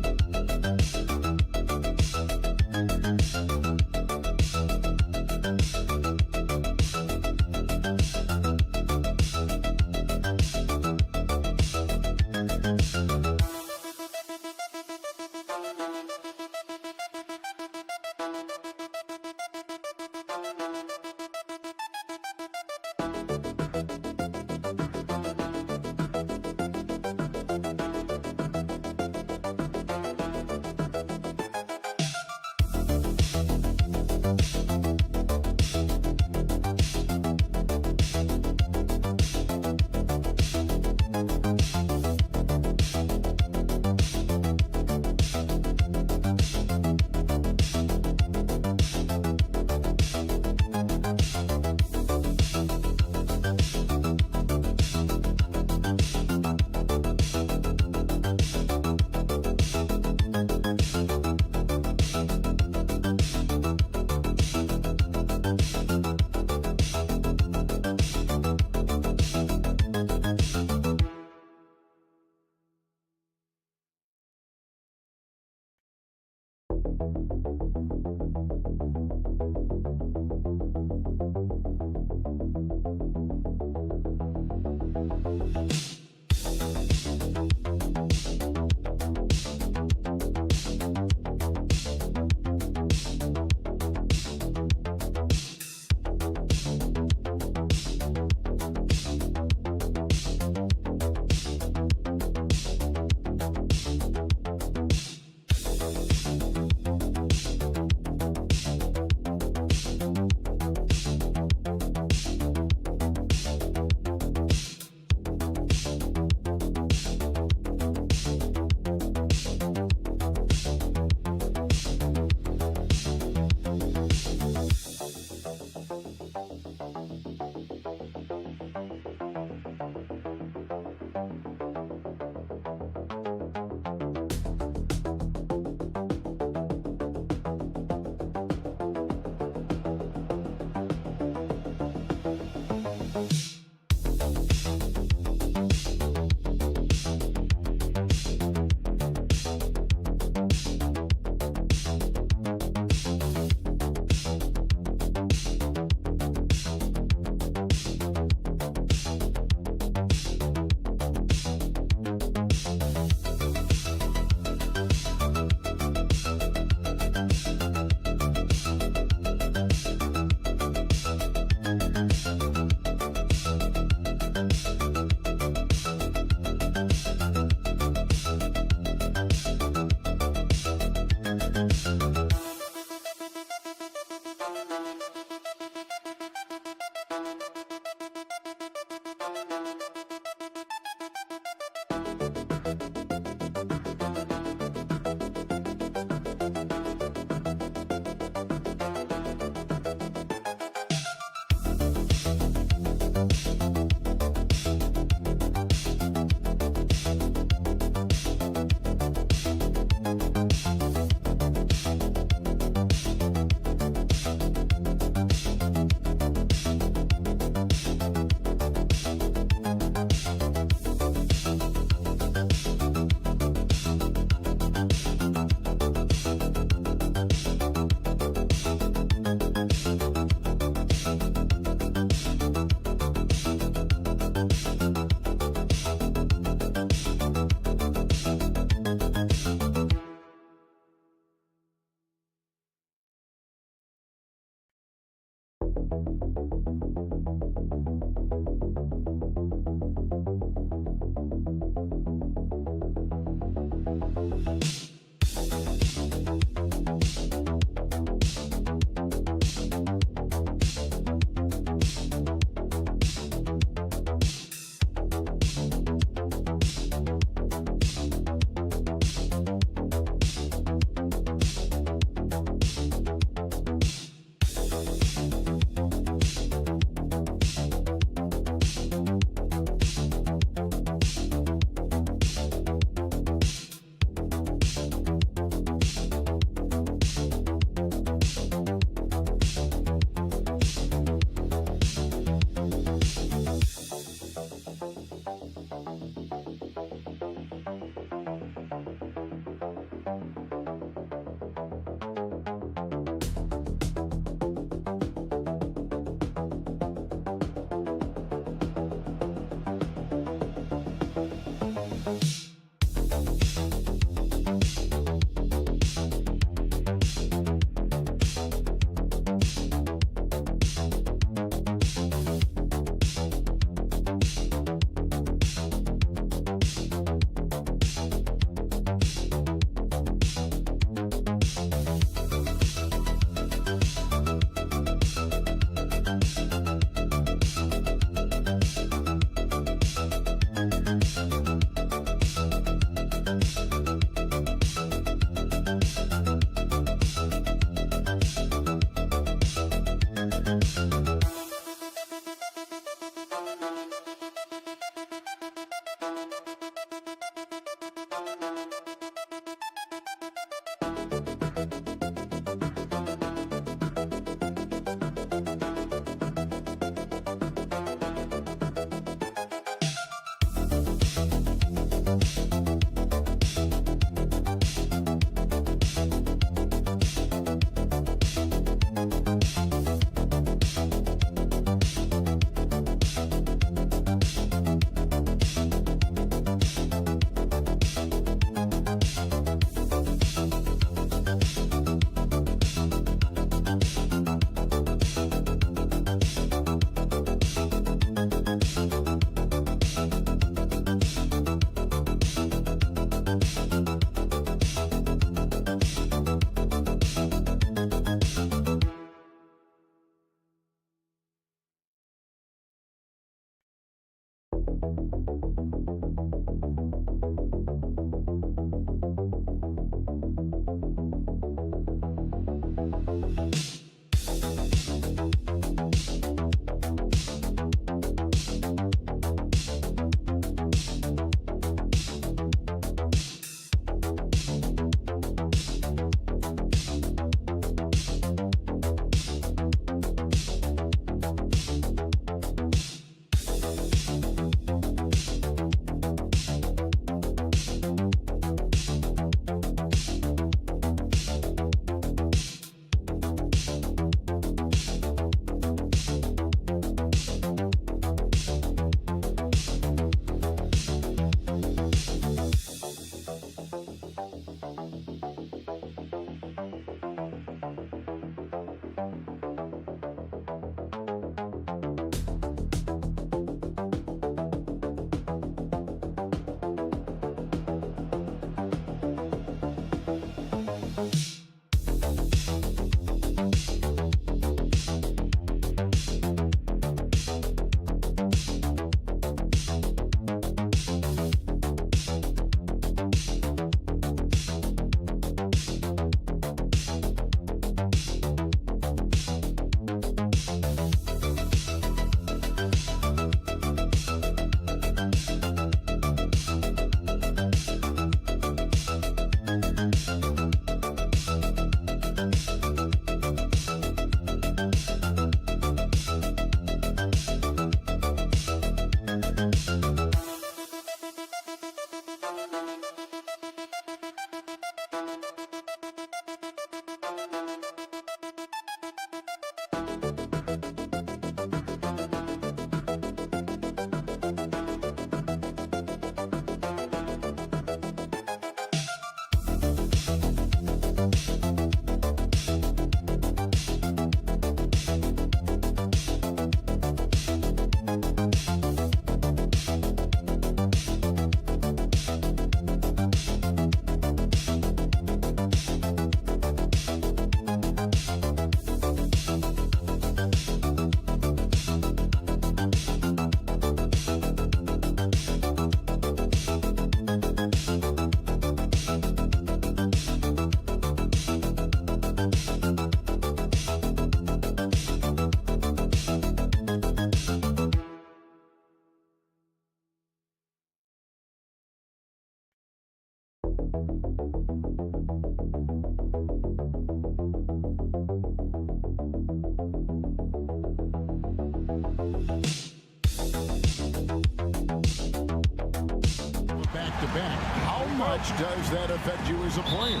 Back-to-back. How much does that affect you as a player?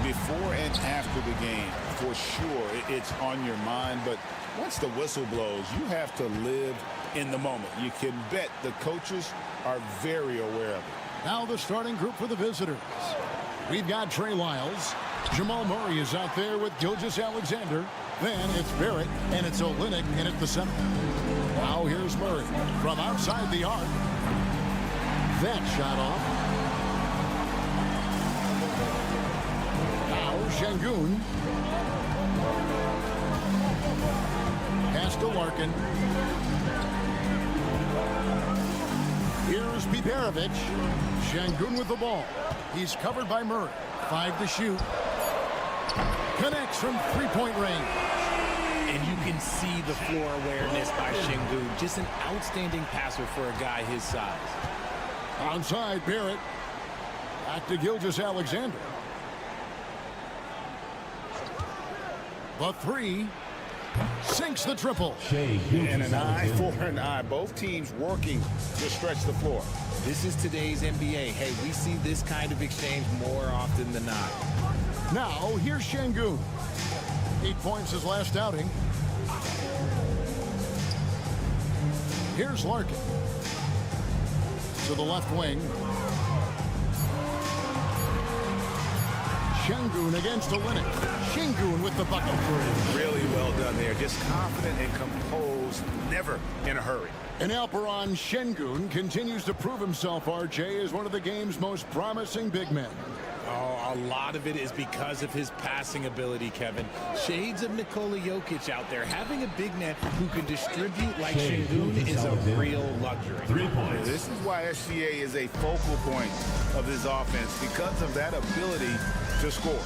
Before and after the game, for sure, it's on your mind. But once the whistle blows, you have to live in the moment. You can bet the coaches are very aware of it. Now the starting group for the visitors. We've got Trey Lyles. Jamal Murray is out there with Gilgeous-Alexander. Then it's Barrett, and it's Olynyk in at the center. Now here's Murray from outside the arc. That shot off. Now Şengün. Pass to Larkin. Here's Biberovic. Şengün with the ball. He's covered by Murray. 5 to shoot. Connects from three-point range. And you can see the floor awareness by Şengün. Just an outstanding passer for a guy his size. Onside, Barrett. Back to Gilgeous-Alexander. The three. Sinks the triple. And an eye for an eye. Both teams working to stretch the floor. This is today's NBA. Hey, we see this kind of exchange more often than not. Now, here's Şengün. 8 points his last outing. Here's Larkin. To the left wing. Şengün against Olynyk. Şengün with the bucket. Really well done there. Just confident and composed, never in a hurry. And Alperon Şengün continues to prove himself, RJ, as one of the game's most promising big men. Oh, a lot of it is because of his passing ability, Kevin. Shades of Nikola Jokic out there. Having a big man who can distribute like Şengün is a real luxury. 3 points. This is why SGA is a focal point of his offense, because of that ability to score.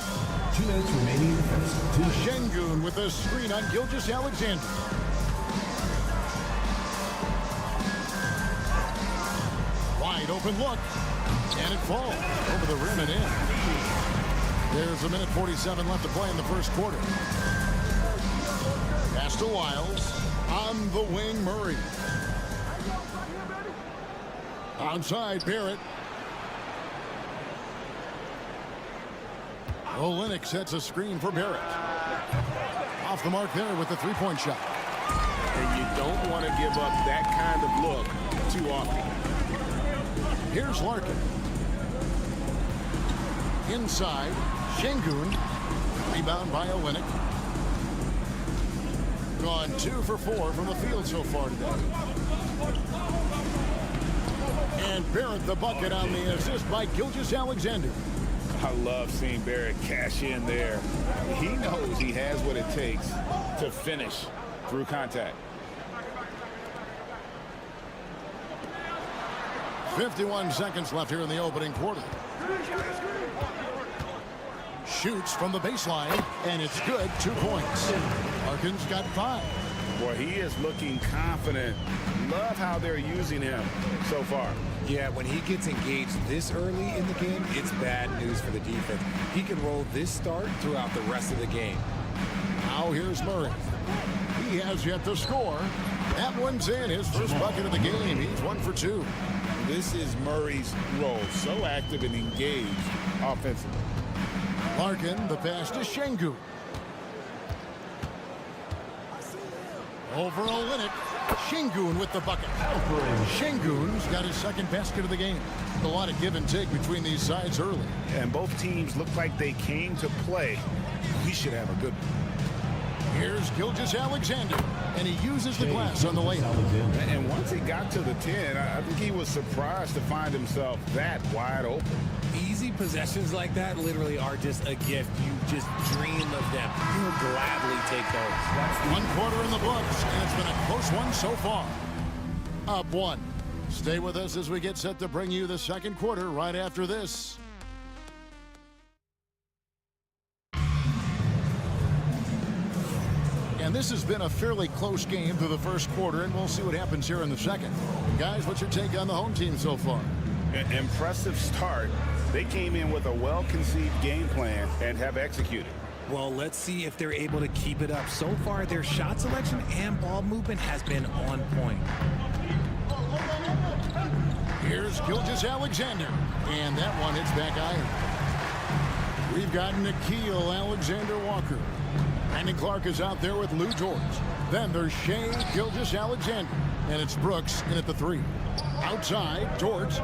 2 minutes remaining in the first. Şengün with a screen on Gilgeous-Alexander. Wide open look. And it falls over the rim and in. There's 1:47 left to play in the first quarter. Pass to Lyles. On the wing, Murray. Onside, Barrett. Olynyk sets a screen for Barrett. Off the mark there with the three-point shot. And you don't want to give up that kind of look too often. Here's Larkin. Inside, Şengün. Rebound by Olynyk. Gone 2 for 4 from the field so far today. And Barrett the bucket on the assist by Gilgeous-Alexander. I love seeing Barrett cash in there. He knows he has what it takes to finish through contact. 51 seconds left here in the opening quarter. Shoots from the baseline, and it's good. 2 points. Larkin's got 5. Boy, he is looking confident. Love how they're using him so far. Yeah, when he gets engaged this early in the game, it's bad news for the defense. He can roll this start throughout the rest of the game. Now here's Murray. He has yet to score. That one's in. His first bucket of the game. He's 1 for 2. This is Murray's role. So active and engaged offensively. Larkin, the pass to Şengün. Over Olynyk. Şengün with the bucket. Şengün's got his second basket of the game. A lot of give and take between these sides early. And both teams look like they came to play. We should have a good one. Here's Gilgeous-Alexander, and he uses the glass on the layup. And once he got to the 10, I think he was surprised to find himself that wide open. Easy possessions like that literally are just a gift. You just dream of them. You'll gladly take those. That's 1 quarter in the books, and it's been a close one so far. Up 1. Stay with us as we get set to bring you the second quarter right after this. And this has been a fairly close game through the first quarter, and we'll see what happens here in the second. Guys, what's your take on the home team so far? An impressive start. They came in with a well-conceived game plan and have executed. Well, let's see if they're able to keep it up. So far, their shot selection and ball movement has been on point. Here's Gilgeous-Alexander, and that one hits back iron. We've got Nickeil Alexander-Walker. Brandon Clark is out there with Lou George. Then there's Shai Gilgeous-Alexander, and it's Brooks in at the 3. Outside, George.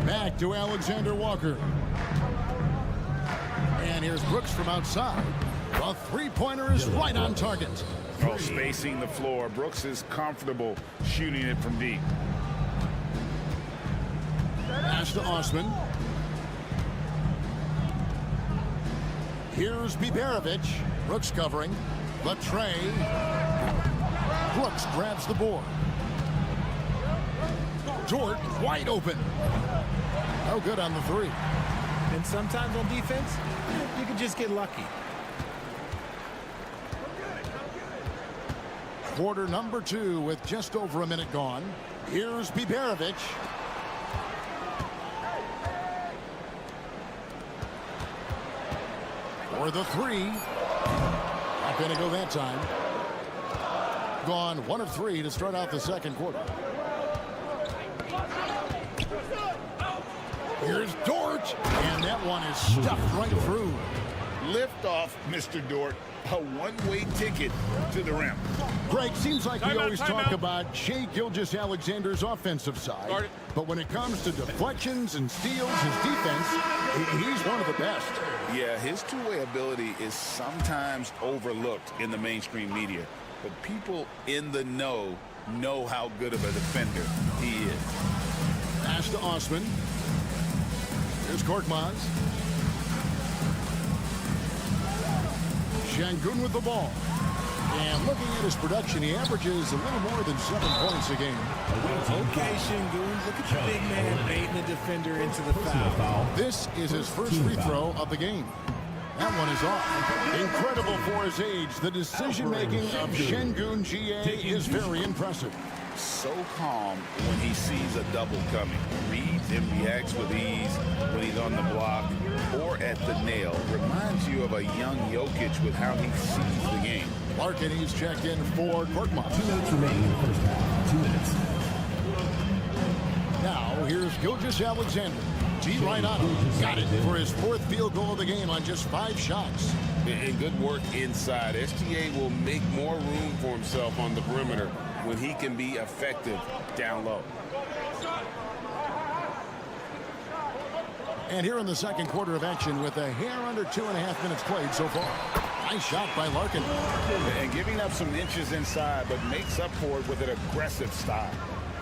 Back to Alexander-Walker. And here's Brooks from outside. A three-pointer is right on target. Oh, spacing the floor. Brooks is comfortable shooting it from deep. Pass to Osman. Here's Biberovic. Brooks covering. Latre. Brooks grabs the board. George wide open. No good on the 3. And sometimes on defense, you can just get lucky. Quarter number 2 with just over a minute gone. Here's Biberovic. For the 3. Not going to go that time. Gone 1 of 3 to start out the second quarter. Here's Dort, and that one is stuffed right through. Lift off, Mr. Dort. A one-way ticket to the rim. Greg, seems like we always talk about Shai Gilgeous-Alexander's offensive side, but when it comes to deflections and steals, his defense, he's one of the best. Yeah, his two-way ability is sometimes overlooked in the mainstream media, but people in the know how good of a defender he is. Pass to Osman. Here's Korkmaz. Şengün with the ball. And looking at his production, he averages a little more than 7 points a game. Okay, Şengün, look at the big man baiting the defender into the foul. This is his first free throw of the game. That one is off. Incredible for his age. The decision-making of Şengün GA is very impressive. So calm when he sees a double coming. Reads and reacts with ease when he's on the block or at the nail. Reminds you of a young Jokic with how he sees the game. Larkin, he's checked in for Korkmaz. 2 minutes remaining in the first half. 2 minutes. Now, here's Gilgeous-Alexander. G right on him. Got it for his 4th field goal of the game on just 5 shots. And good work inside. SGA will make more room for himself on the perimeter when he can be effective down low. And here in the second quarter of action with a hair under 2.5 minutes played so far. Nice shot by Larkin. And giving up some inches inside, but makes up for it with an aggressive style.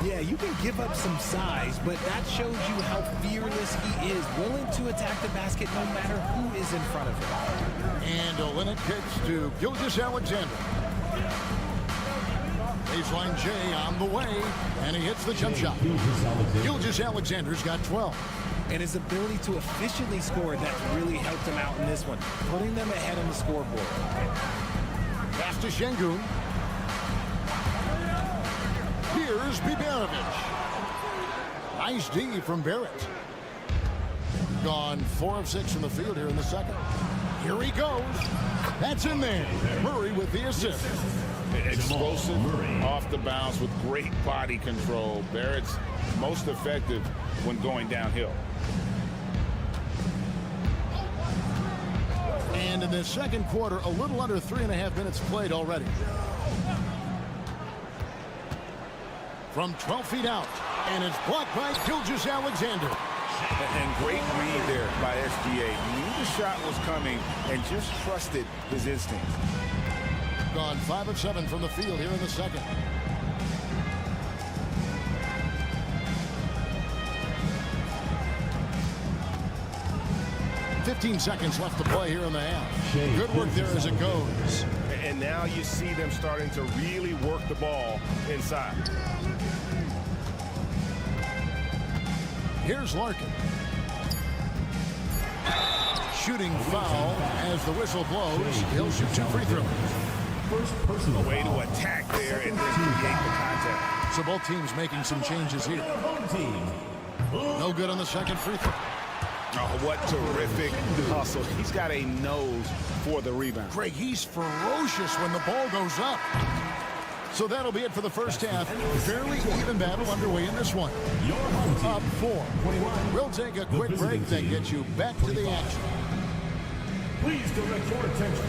Yeah, you can give up some size, but that shows you how fearless he is, willing to attack the basket no matter who is in front of him. And Olynyk kicks to Gilgeous-Alexander. Baseline J on the way, and he hits the jump shot. Gilgeous-Alexander's got 12. And his ability to efficiently score, that's really helped him out in this one, putting them ahead on the scoreboard. Pass to Şengün. Here's Biberovic. Nice D from Barrett. Gone 4 of 6 from the field here in the second. Here he goes. That's in there. Murray with the assist. Explosive off the bounce with great body control. Barrett's most effective when going downhill. And in this second quarter, a little under 3.5 minutes played already. From 12 feet out, and it's blocked by Gilgeous-Alexander. And great read there by SGA. He knew the shot was coming and just trusted his instincts. Gone 5 of 7 from the field here in the second. $15 seconds left to play here in the half. Good work there as it goes. And now you see them starting to really work the ball inside. Here's Larkin. Shooting foul as the whistle blows. He'll shoot 2 free throws. First personal way to attack there and then create the contact. So both teams making some changes here. No good on the second free throw. Oh, what terrific hustle. He's got a nose for the rebound. Greg, he's ferocious when the ball goes up. So that'll be it for the first half. Fairly even battle underway in this one. Up 4. We'll take a quick break, then get you back to the action. Please direct your attention.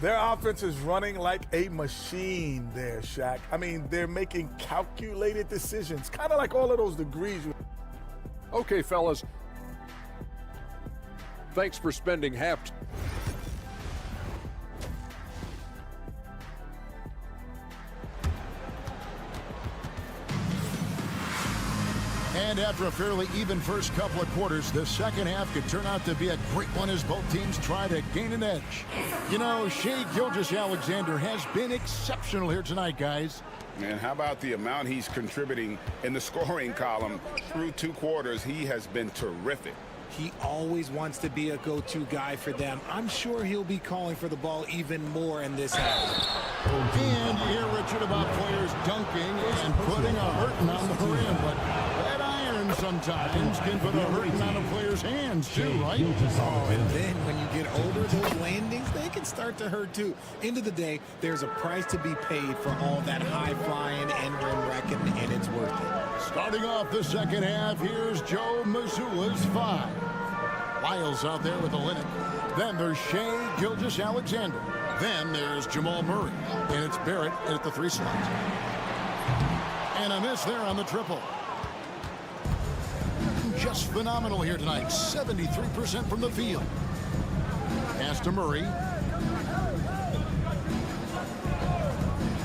Their offense is running like a machine there, Shaq. I mean, they're making calculated decisions, kind of like all of those degrees. Okay, fellas. Thanks for spending half. And after a fairly even first couple of quarters, the second half could turn out to be a great one as both teams try to gain an edge. You know, Shai Gilgeous-Alexander has been exceptional here tonight, guys. Man, how about the amount he's contributing in the scoring column through 2 quarters? He has been terrific. He always wants to be a go-to guy for them. I'm sure he'll be calling for the ball even more in this half. And you hear Richard about players dunking and putting a hurting on the rim, but that iron sometimes can put a hurting on a player's hands too, right? Oh, and then when you get older, those landings, they can start to hurt too. End of the day, there's a price to be paid for all that high-flying and rim wrecking, and it's worth it. Starting off the second half, here's Joe Mazzulla's 5. Lyles out there with Olynyk. Then there's Shai Gilgeous-Alexander. Then there's Jamal Murray. And it's Barrett at the 3 slot. And a miss there on the triple. Just phenomenal here tonight. 73% from the field. Pass to Murray.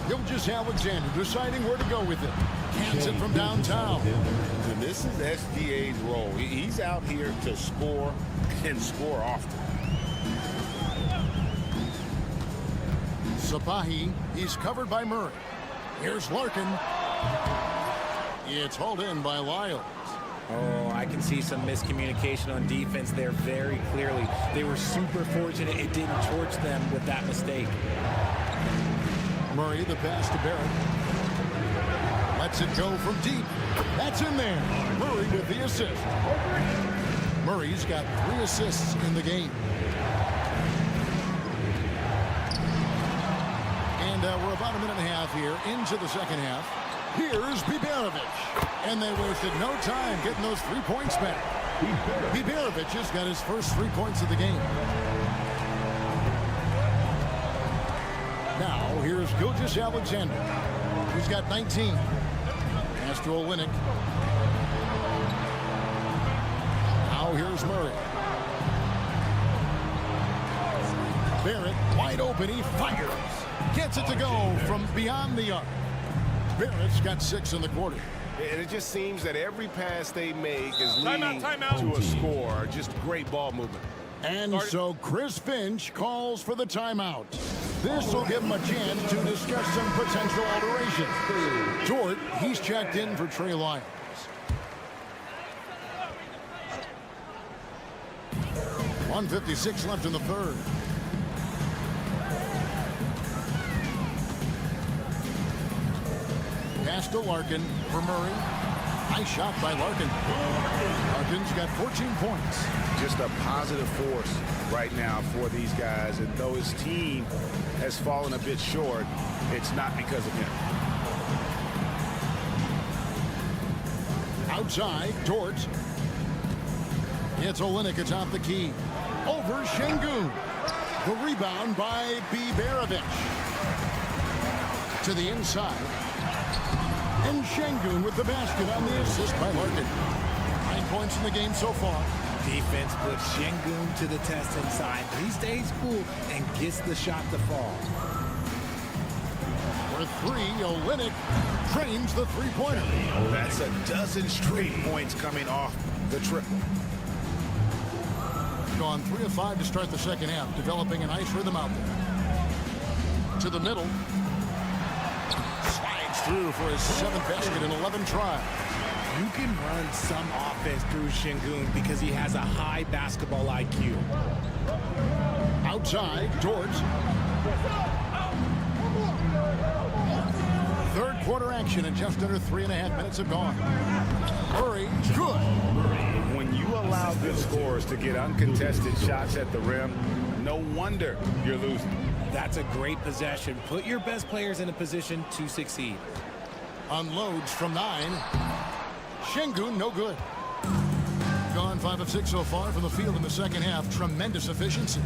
Gilgeous-Alexander deciding where to go with it. Cans it from downtown. And this is SGA's role. He's out here to score and score often. Sapahi, he's covered by Murray. Here's Larkin. It's hauled in by Lyles. Oh, I can see some miscommunication on defense there very clearly. They were super fortunate it didn't torch them with that mistake. Murray, the pass to Barrett. Lets it go from deep. That's in there. Murray with the assist. Murray's got 3 assists in the game. And we're about a minute and a half here into the second half. Here's Biberovic. And they wasted no time getting those 3 points back. Biberovic has got his first 3 points of the game. Now, here's Gilgeous-Alexander. He's got 19. Pass to Olynyk. Here's Murray. Barrett wide open. He fires. Gets it to go from beyond the arc. Barrett's got 6 in the quarter. And it just seems that every pass they make is leading to a score. Just great ball movement. And so Chris Finch calls for the timeout. This will give him a chance to discuss some potential alterations. Dort, he's checked in for Trey Lyles. .156 left in the third. Pass to Larkin for Murray. Nice shot by Larkin. Larkin's got 14 points. Just a positive force right now for these guys. And though his team has fallen a bit short, it's not because of him. Outside, Dort. It's Olynyk atop the key. Over Şengün. The rebound by Biberovic. To the inside. And Şengün with the basket on the assist by Larkin. 9 points in the game so far. Defense puts Şengün to the test inside. He stays cool and gets the shot to fall. For 3, Olynyk trains the three-pointer. That's a dozen straight points coming off the triple. Gone 3 of 5 to start the second half, developing a nice rhythm out there. To the middle. Slides through for his 7th basket in 11 tries. You can run some offense through Şengün because he has a high basketball IQ. Outside, Dort. Third quarter action and just under 3.5 minutes have gone. Murray, good. When you allow good scorers to get uncontested shots at the rim, no wonder you're losing. That's a great possession. Put your best players in a position to succeed. Unloads from 9. Şengün, no good. Gone 5 of 6 so far from the field in the second half. Tremendous efficiency.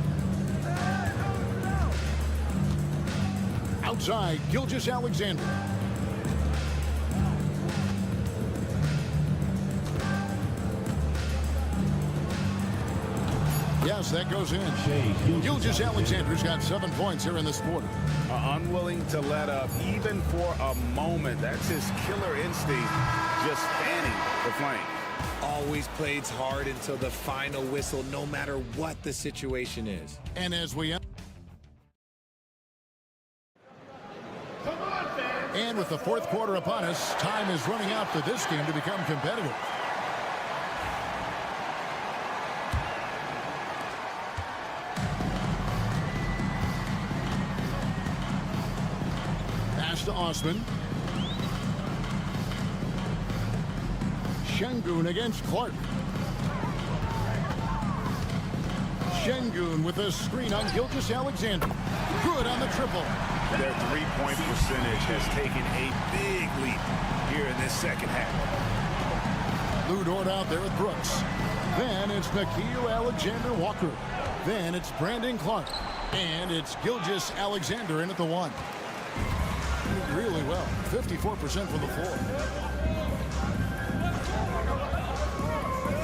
Outside, Gilgeous-Alexander. Yes, that goes in. Gilgeous-Alexander's got 7 points here in this quarter. Unwilling to let up even for a moment. That's his killer instinct, just fanning the flame. Always plays hard until the final whistle, no matter what the situation is. And as we and with the fourth quarter upon us, time is running out for this game to become competitive. Pass to Osman. Şengün against Clark. Şengün with a screen on Gilgeous-Alexander. Good on the triple. Their three-point percentage has taken a big leap here in this second half. Lou Dort out there with Brooks. Then it's Nickeil Alexander-Walker. Then it's Brandon Clark. And it's Gilgeous-Alexander in at the 1. Really well. 54% from the floor.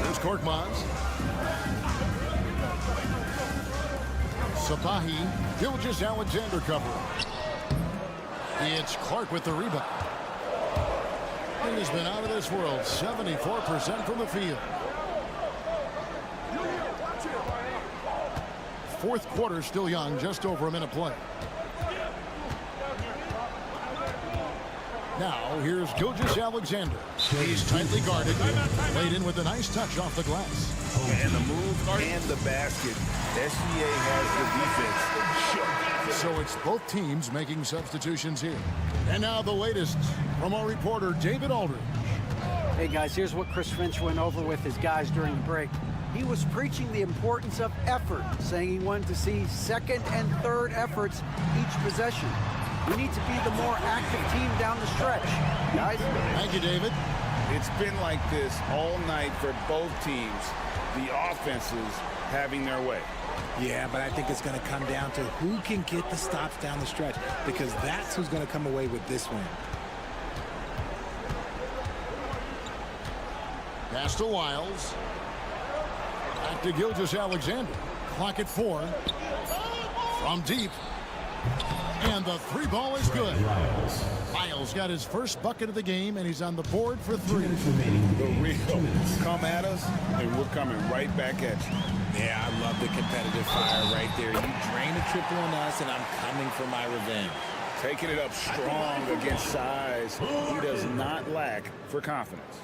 Here's Korkmaz. Sapahi. Gilgeous-Alexander covering. It's Clark with the rebound. He has been out of this world. 74% from the field. Fourth quarter still young, just over a minute play. Now here's Gilgeous-Alexander. He's tightly guarded, laid in with a nice touch off the glass. And the move and the basket. SGA has the defense. So it's both teams making substitutions here. And now the latest from our reporter, David Aldridge. Hey guys, here's what Chris Finch went over with his guys during the break. He was preaching the importance of effort, saying he wanted to see second and third efforts each possession. We need to be the more active team down the stretch. Guys? Thank you, David. It's been like this all night for both teams. The offenses having their way. Yeah, but I think it's going to come down to who can get the stops down the stretch, because that's who's going to come away with this win. Pass to Wiles. to Gilgeous-Alexander. Clock at 4. From deep. And the 3 ball is good. Lyles got his first bucket of the game, and he's on the board for 3. The real come at us, and we're coming right back at you. Yeah, I love the competitive fire right there. You drain a triple on us, and I'm coming for my revenge. Taking it up strong against size. He does not lack for confidence.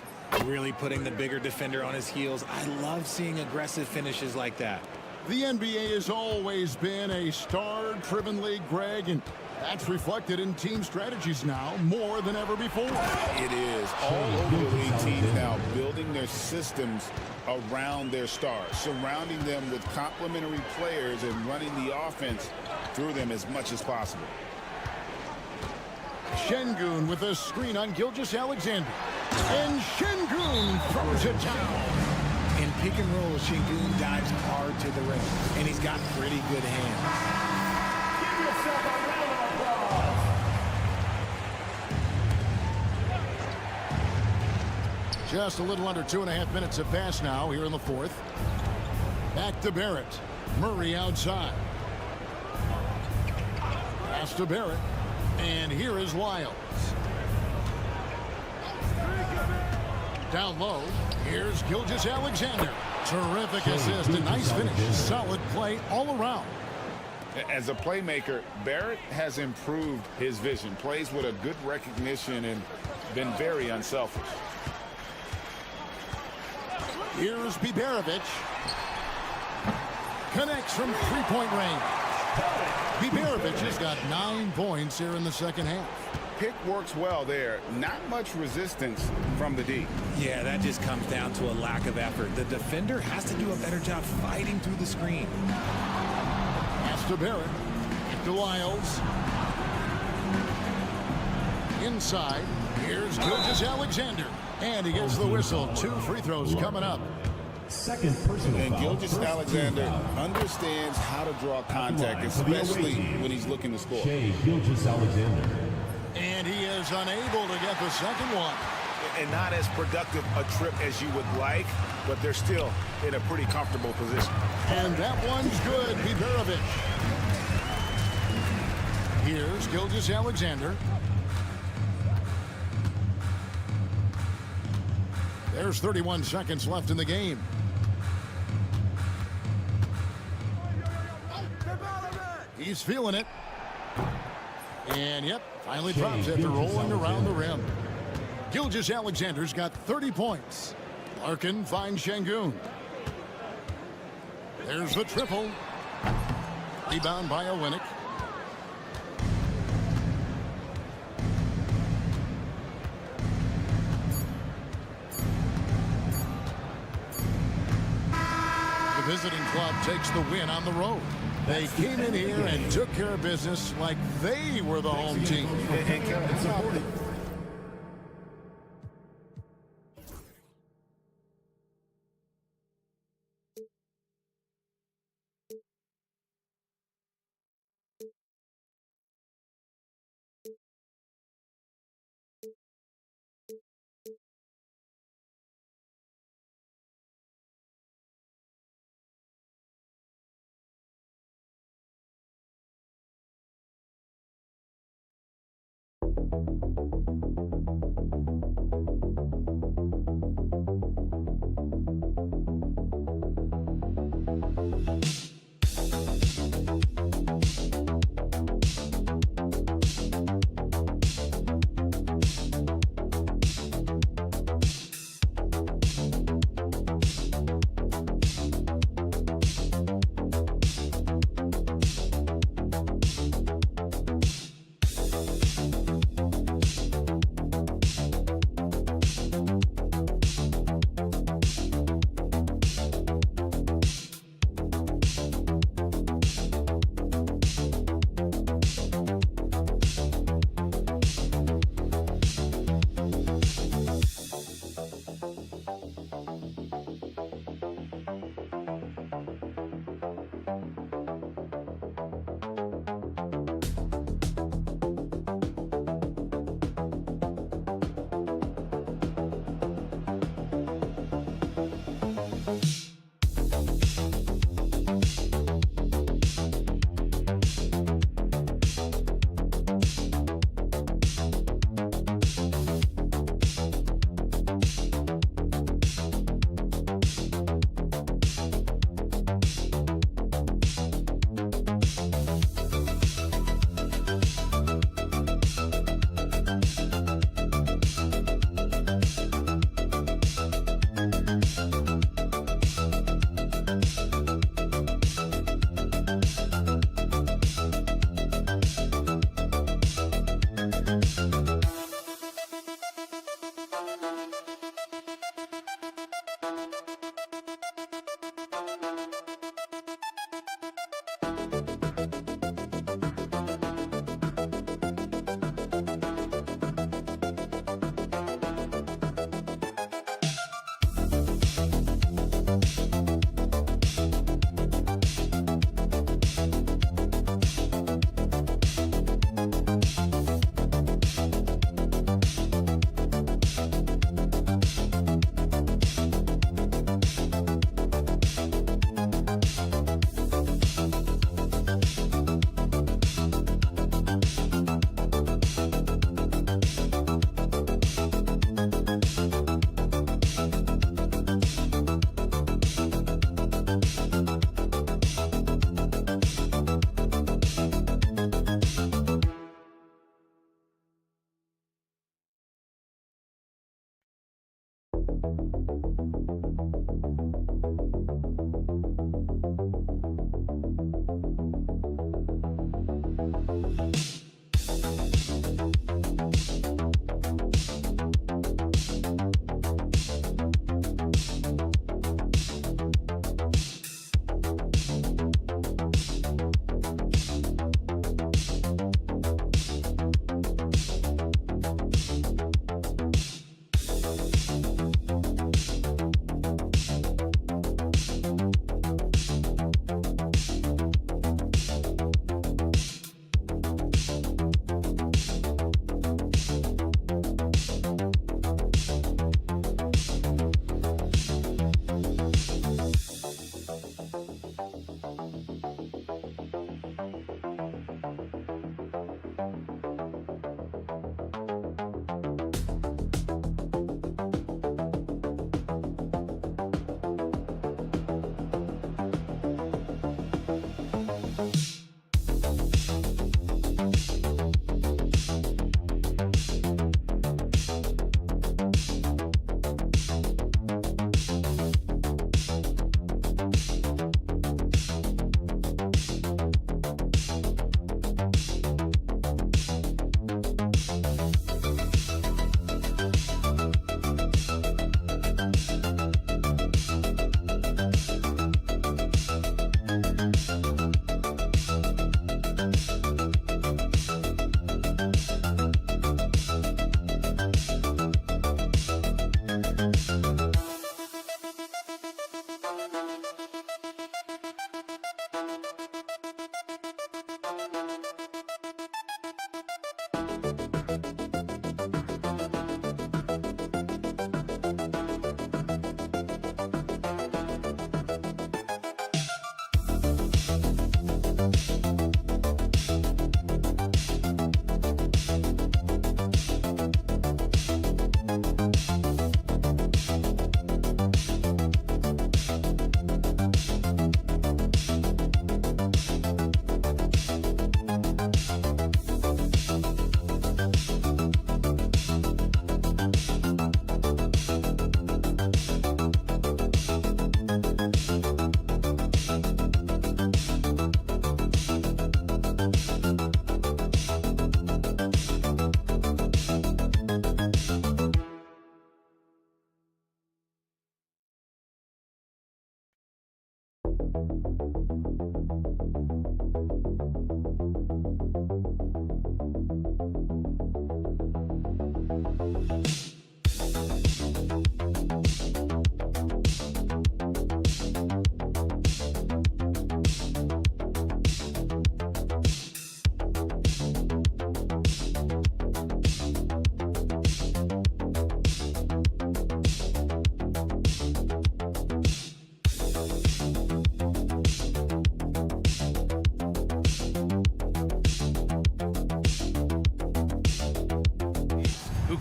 Really putting the bigger defender on his heels. I love seeing aggressive finishes like that. The NBA has always been a star-driven league, Greg, and that's reflected in team strategies now more than ever before. It is. All over the league, teams now building their systems around their stars, surrounding them with complementary players and running the offense through them as much as possible. Şengün with a screen on Gilgeous-Alexander. And Şengün throws it down. In pick and roll, Şengün dives hard to the rim, and he's got pretty good hands. Give yourself a round of applause. Just a little under 2.5 minutes have passed now here in the 4th. Back to Barrett. Murray outside. Pass to Barrett. And here is Lyles. Down low, here's Gilgeous-Alexander. Terrific assist, a nice finish. Solid play all around. As a playmaker, Barrett has improved his vision. Plays with a good recognition and been very unselfish. Here's Biberovic. Connects from three-point range. Biberovic has got 9 points here in the second half. Pick works well there. Not much resistance from the D. Yeah, that just comes down to a lack of effort. The defender has to do a better job fighting through the screen. Pass to Barrett. To Lyles. Inside. Here's Gilgeous-Alexander. And he gets the whistle. 2 free throws coming up. Second personal And foul. Gilgeous-Alexander understands how to draw contact, especially when he's looking to score. Gilgeous-Alexander. And he is unable to get the second one. And not as productive a trip as you would like, but they're still in a pretty comfortable position. And that one's good, Biberovic. Here's Gilgeous-Alexander. There's 31 seconds left in the game. He's feeling it. And yep, finally drops after rolling around the rim. Gilgeous-Alexander's got 30 points. Larkin finds Şengün. There's the triple. Rebound by Olynyk. The visiting club takes the win on the road. They came in here and took care of business like they were the home team. And Kevin, it's important.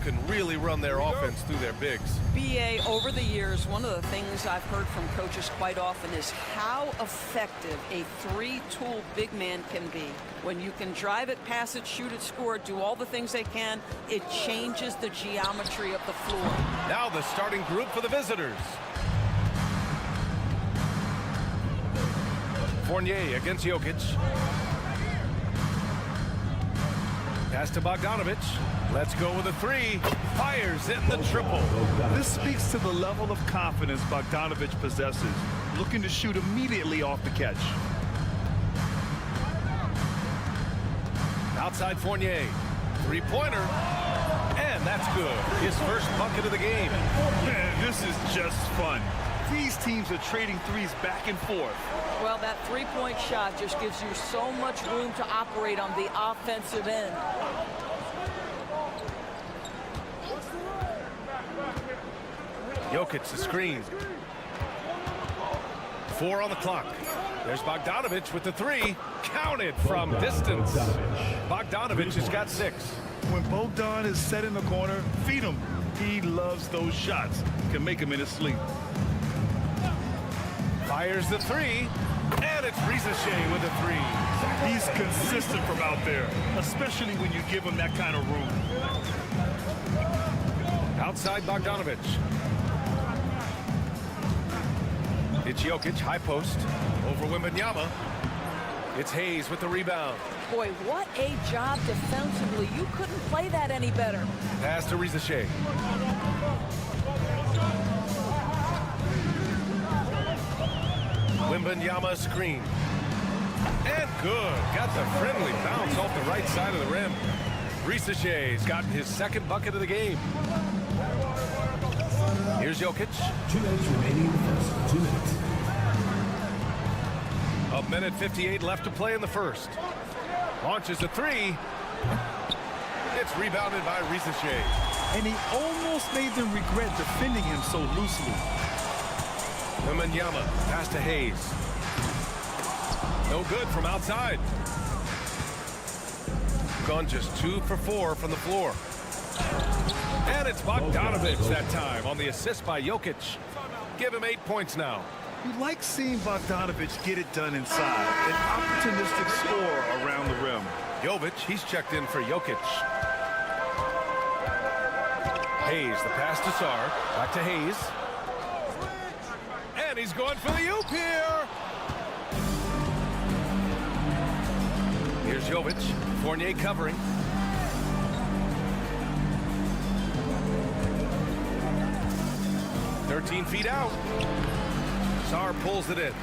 can really run their offense through their bigs. BA, over the years, one of the things I've heard from coaches quite often is how effective a three-tool big man can be. When you can drive it, pass it, shoot it, score it, do all the things they can, it changes the geometry of the floor. Now the starting group for the visitors. Fournier against Jokic. Pass to Bogdanovic. Let's go with a three. Fires in the triple. This speaks to the level of confidence Bogdanovic possesses, looking to shoot immediately off the catch. Outside Fournier. Three-pointer. And that's good. His first bucket of the game. Man, this is just fun. These teams are trading threes back and forth. Well, that three-point shot just gives you so much room to operate on the offensive end. Jokic, the screen. 4 on the clock. There's Bogdanovic with the three. Counted from distance. Bogdanovic has got 6. When Bogdan is set in the corner, feed him. He loves those shots. Can make him in his sleep. Fires the three. And it's Rizachet with a 3. He's consistent from out there, especially when you give him that kind of room. Outside Bogdanovic. It's Jokic, high post, over Wembanyama. It's Hayes with the rebound. Boy, what a job defensively. You couldn't play that any better. Pass to Rizachet. Wembanyama screen. And good. Got the friendly bounce off the right side of the rim. Rizachet's gotten his second bucket of the game. Here's Jokic. 2 minutes remaining in the first. 2 minutes. A minute 58 left to play in the first. Launches a three. It's rebounded by Rizachet. And he almost made them regret defending him so loosely. Wembanyama, pass to Hayes. No good from outside. Gone just 2 for 4 from the floor. And it's Bogdanovic that time on the assist by Jokic. Give him 8 points now. You like seeing Bogdanovic get it done inside. An opportunistic score around the rim. Jovic, he's checked in for Jokic. Hayes, the pass to Sarr. Back to Hayes. And he's going for the oop here. Here's Jovic. Fournier covering. "13 feet out. Sarr pulls it in.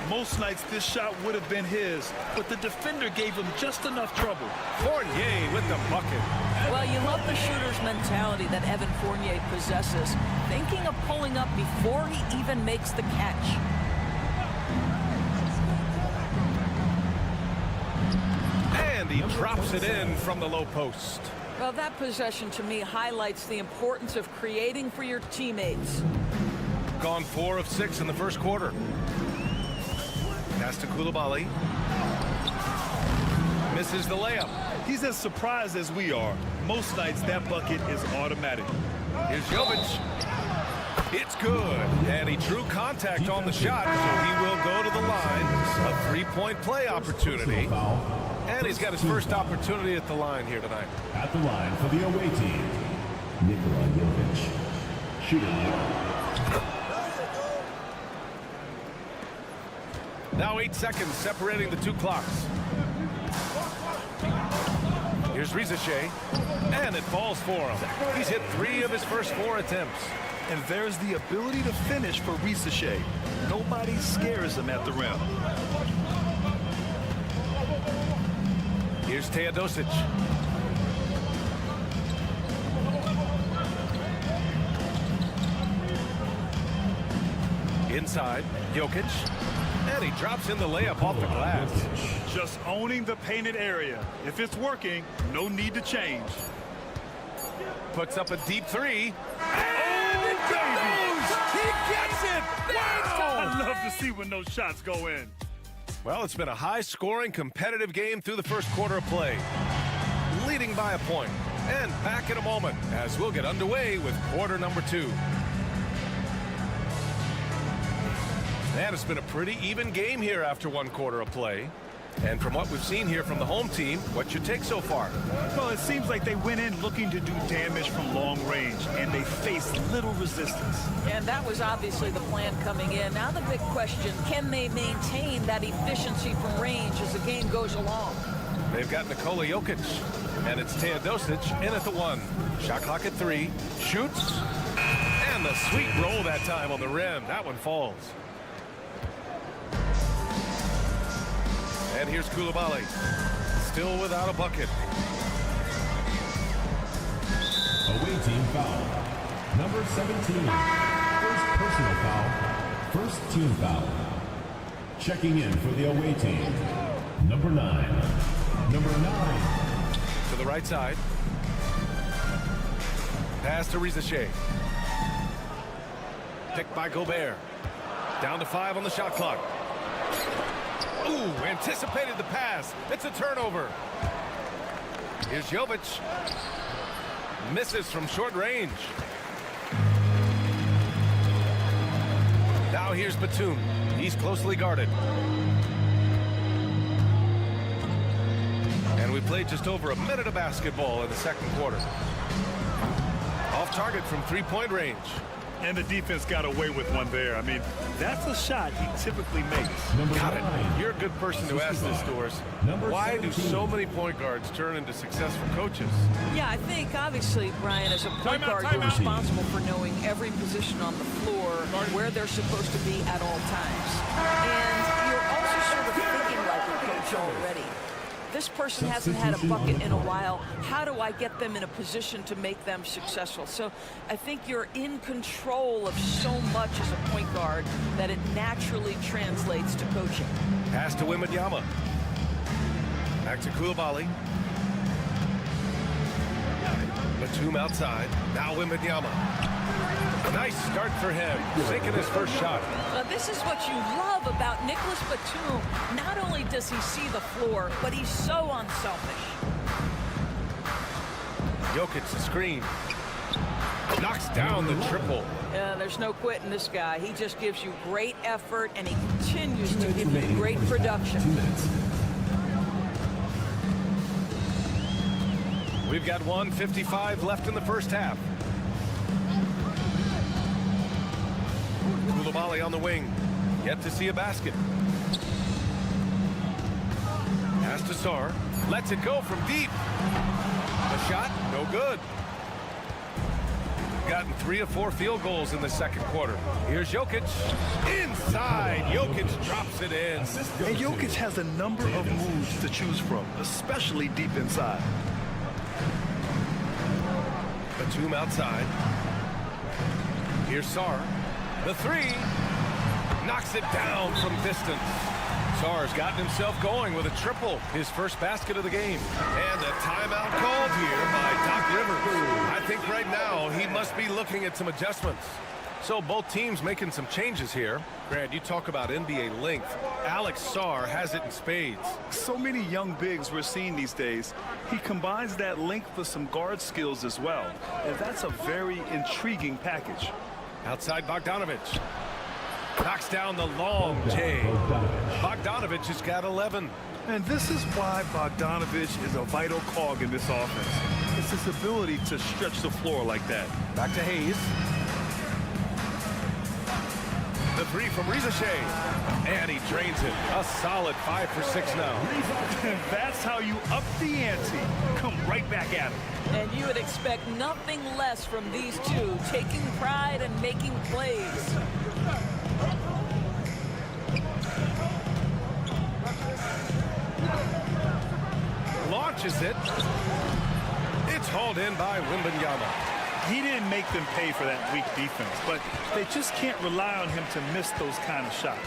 Most nights this shot would have been his, but the defender gave him just enough trouble. Fournier with the bucket. Well, you love the shooter's mentality that Evan Fournier possesses, thinking of pulling up before he even makes the catch. And he drops it in from the low post. Well, that possession to me highlights the importance of creating for your teammates. Gone 4 of 6 in the first quarter. Pass to Coulibaly. Misses the layup. He's as surprised as we are. Most nights that bucket is automatic. Here's Jovic. It's good. And he drew contact on the shot, so he will go to the line. A three-point play opportunity. And he's got his first opportunity at the line here tonight. At the line for the away team, Nikola Jovic. Shooting. Now 8 seconds separating the 2 clocks. Here's Rizachet, and it falls for him. He's hit 3 of his first 4 attempts. And there's the ability to finish for Rizachet. Nobody scares him at the rim. Here's Teodosic. Inside, Jokic. And he drops in the layup off the glass. Just owning the painted area. If it's working, no need to change. Puts up a deep 3. And it goes! He gets it! Wow! I love to see when those shots go in. Well, it's been a high-scoring, competitive game through the first quarter of play. Leading by a point. And back in a moment as we'll get underway with quarter number 2. And it's been a pretty even game here after 1 quarter of play. And from what we've seen here from the home team, what's your take so far? Well, it seems like they went in looking to do damage from long range, and they faced little resistance. And that was obviously the plan coming in. Now the big question, can they maintain that efficiency from range as the game goes along? They've got Nikola Jokic, and it's Teodosic in at the 1. Shot clock at 3. Shoots. And the sweet roll that time on the rim. That one falls. And here's Koulibaly. Still without a bucket. Away team foul. Number 17. First personal foul. First team foul. Checking in for the away team. Number 9. Number 9. To the right side. Pass to Rizachet. Picked by Gobert. Down to 5 on the shot clock. Ooh, anticipated the pass. It's a turnover. Here's Jovic. Misses from short range. Now here's Batum. He's closely guarded. And we played just over a minute of basketball in the second quarter. Off target from three-point range. And the defense got away with one there. I mean, that's a shot he typically makes. Got it. You're a good person to ask this, Doris. Why do so many point guards turn into successful coaches? Yeah, I think, obviously, Brian, as a point guard, you're responsible for knowing every position on the floor, where they're supposed to be at all times. And you're also sort of thinking like a coach already. This person hasn't had a bucket in a while. How do I get them in a position to make them successful? So I think you're in control of so much as a point guard that it naturally translates to coaching. Pass to Wembanyama. Back to Koulibaly. Batum outside. Now Wembanyama. Nice start for him. Sinking his first shot. This is what you love about Nicholas Batum. Not only does he see the floor, but he's so unselfish. Jokic the screen. Knocks down the triple. There's no quitting this guy. He just gives you great effort, and he continues to give you great production. We've got 1:55 left in the first half. Koulibaly on the wing. Yet to see a basket. Pass to Sarr. Lets it go from deep. The shot, no good. Gotten 3 of 4 field goals in the second quarter. Here's Jokic. Inside. Jokic drops it in. And Jokic has a number of moves to choose from, especially deep inside. Batum outside. Here's Sarr. The 3. Knocks it down from distance. Sarr's gotten himself going with a triple. His first basket of the game. And a timeout called here by Doc Rivers. I think right now he must be looking at some adjustments. So both teams making some changes here. Grant, you talk about NBA length. Alex Sarr has it in spades. So many young bigs we're seeing these days. He combines that length with some guard skills as well. And that's a very intriguing package. Outside Bogdanovic. Knocks down the long J. Bogdanovic has got 11. And this is why Bogdanovic is a vital cog in this offense. It's his ability to stretch the floor like that. Back to Hayes. The 3 from Rizachet. And he drains it. A solid 5 for 6 now. That's how you up the ante. Come right back at him. And you would expect nothing less from these two, taking pride and making plays. Launches it. It's hauled in by Wembanyama. He didn't make them pay for that weak defense, but they just can't rely on him to miss those kind of shots.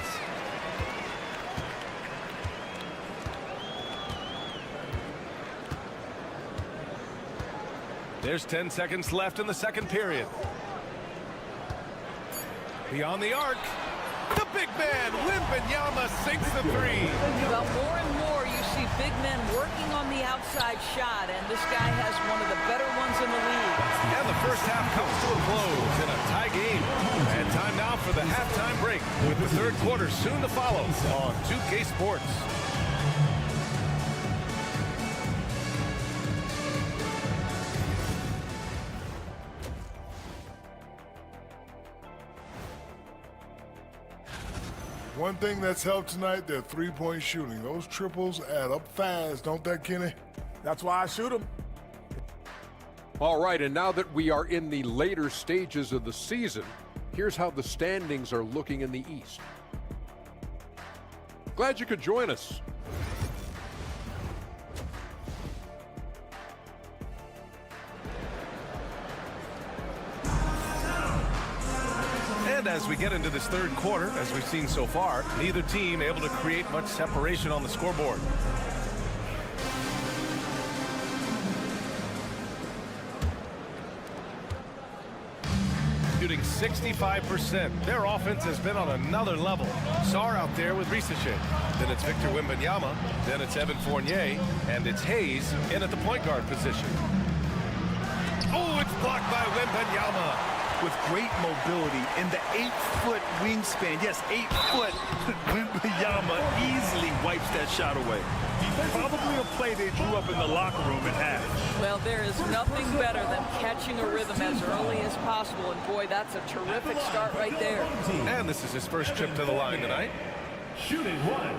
There's 10 seconds left in the second period. Beyond the arc. The big man, Wembanyama, sinks the 3. Well, more and more you see big men working on the outside shot, and this guy has one of the better ones in the league. And the first half comes to a close in a tie game. And time now for the halftime break, with the third quarter soon to follow on 2K Sports. One thing that's helped tonight, their three-point shooting. Those triples add up fast, don't that, Kenny? That's why I shoot them. All right, and now that we are in the later stages of the season, here's how the standings are looking in the East. Glad you could join us. And as we get into this third quarter, as we've seen so far, neither team able to create much separation on the scoreboard. Shooting 65%. Their offense has been on another level. Sarr out there with Risache. Then it's Victor Wembanyama. Then it's Evan Fournier. And it's Hayes in at the point guard position. Oh, it's blocked by Wembanyama. With great mobility in the 8-foot wingspan. Yes, 8 foot. Wembanyama easily wipes that shot away. Probably a play they drew up in the locker room at half. Well, there is nothing better than catching a rhythm as early as possible. And boy, that's a terrific start right there. And this is his first trip to the line tonight. Shooting one.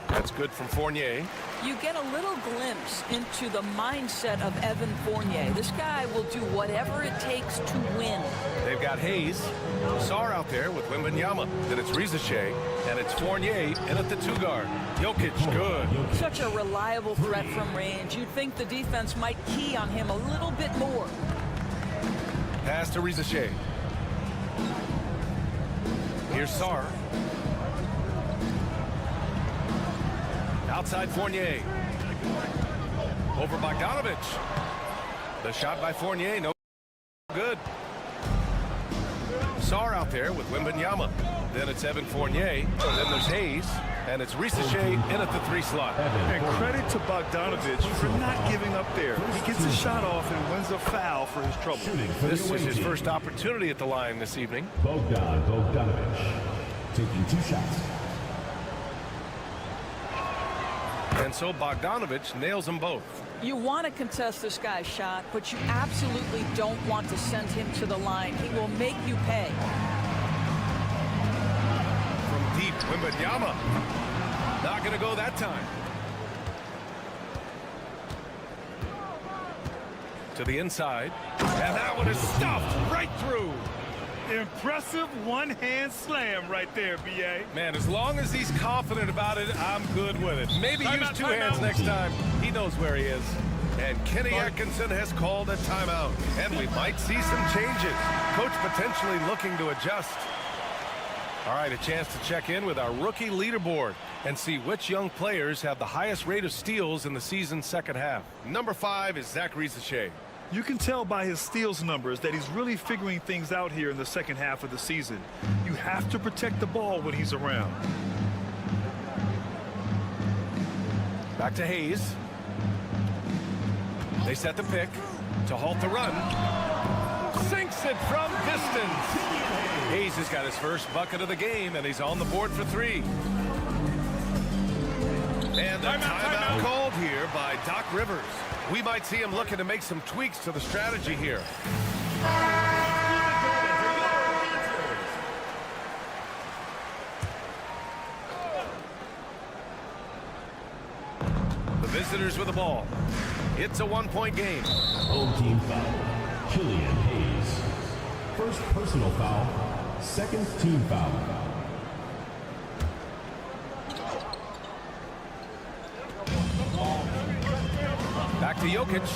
That's good from Fournier. You get a little glimpse into the mindset of Evan Fournier. This guy will do whatever it takes to win. They've got Hayes. Sarr out there with Wembanyama. Then it's Risache. And it's Fournier in at the two-guard. Jokic, good. Such a reliable threat from range. You'd think the defense might key on him a little bit more. Pass to Risache. Here's Sarr. Outside Fournier. Over Bogdanovic. The shot by Fournier, no good. Sarr out there with Wembanyama. Then it's Evan Fournier. Then there's Hayes. And it's Risache in at the three slot. And credit to Bogdanovic for not giving up there. He gets a shot off and wins a foul for his trouble. This is his first opportunity at the line this evening. Bogdanovic taking 2 shots. And so Bogdanovic nails them both. You want to contest this guy's shot, but you absolutely don't want to send him to the line. He will make you pay. From deep, Wembanyama. Not going to go that time. To the inside. And that one is stuffed right through. Impressive one-hand slam right there, B.A. Man, as long as he's confident about it, I'm good with it. Maybe use 2 hands next time. He knows where he is. And Kenny Atkinson has called a timeout. And we might see some changes. Coach potentially looking to adjust. All right, a chance to check in with our rookie leaderboard and see which young players have the highest rate of steals in the season's second half. Number 5 is Zach Risache. You can tell by his steals numbers that he's really figuring things out here in the second half of the season. You have to protect the ball when he's around. Back to Hayes. They set the pick to halt the run. Sinks it from distance. Hayes has got his first bucket of the game, and he's on the board for 3. And a timeout called here by Doc Rivers. We might see him looking to make some tweaks to the strategy here. The visitors with the ball. It's a 1-point game. Home team foul. Killian Hayes. First personal foul. Second team foul. Back to Jokic.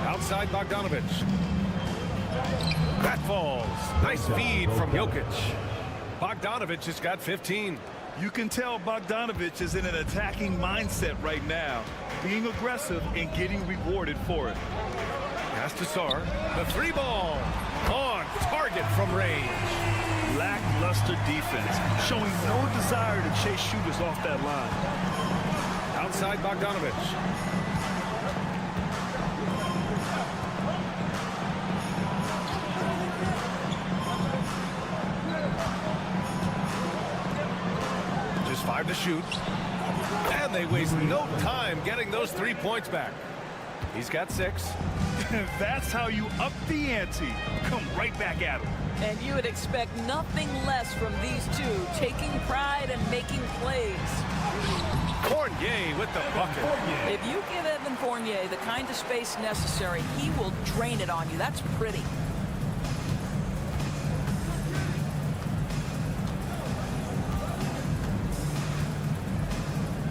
Outside Bogdanovic. That falls. Nice feed from Jokic. Bogdanovic has got 15. You can tell Bogdanovic is in an attacking mindset right now, being aggressive and getting rewarded for it. Pass to Sarr. The 3-ball. On target from range. Lackluster defense, showing no desire to chase shooters off that line. Outside Bogdanovic. Just 5 to shoot. And they waste no time getting those 3 points back. He's got 6. That's how you up the ante. Come right back at him. And you would expect nothing less from these two, taking pride and making plays. Fournier with the bucket. If you give Evan Fournier the kind of space necessary, he will drain it on you. That's pretty.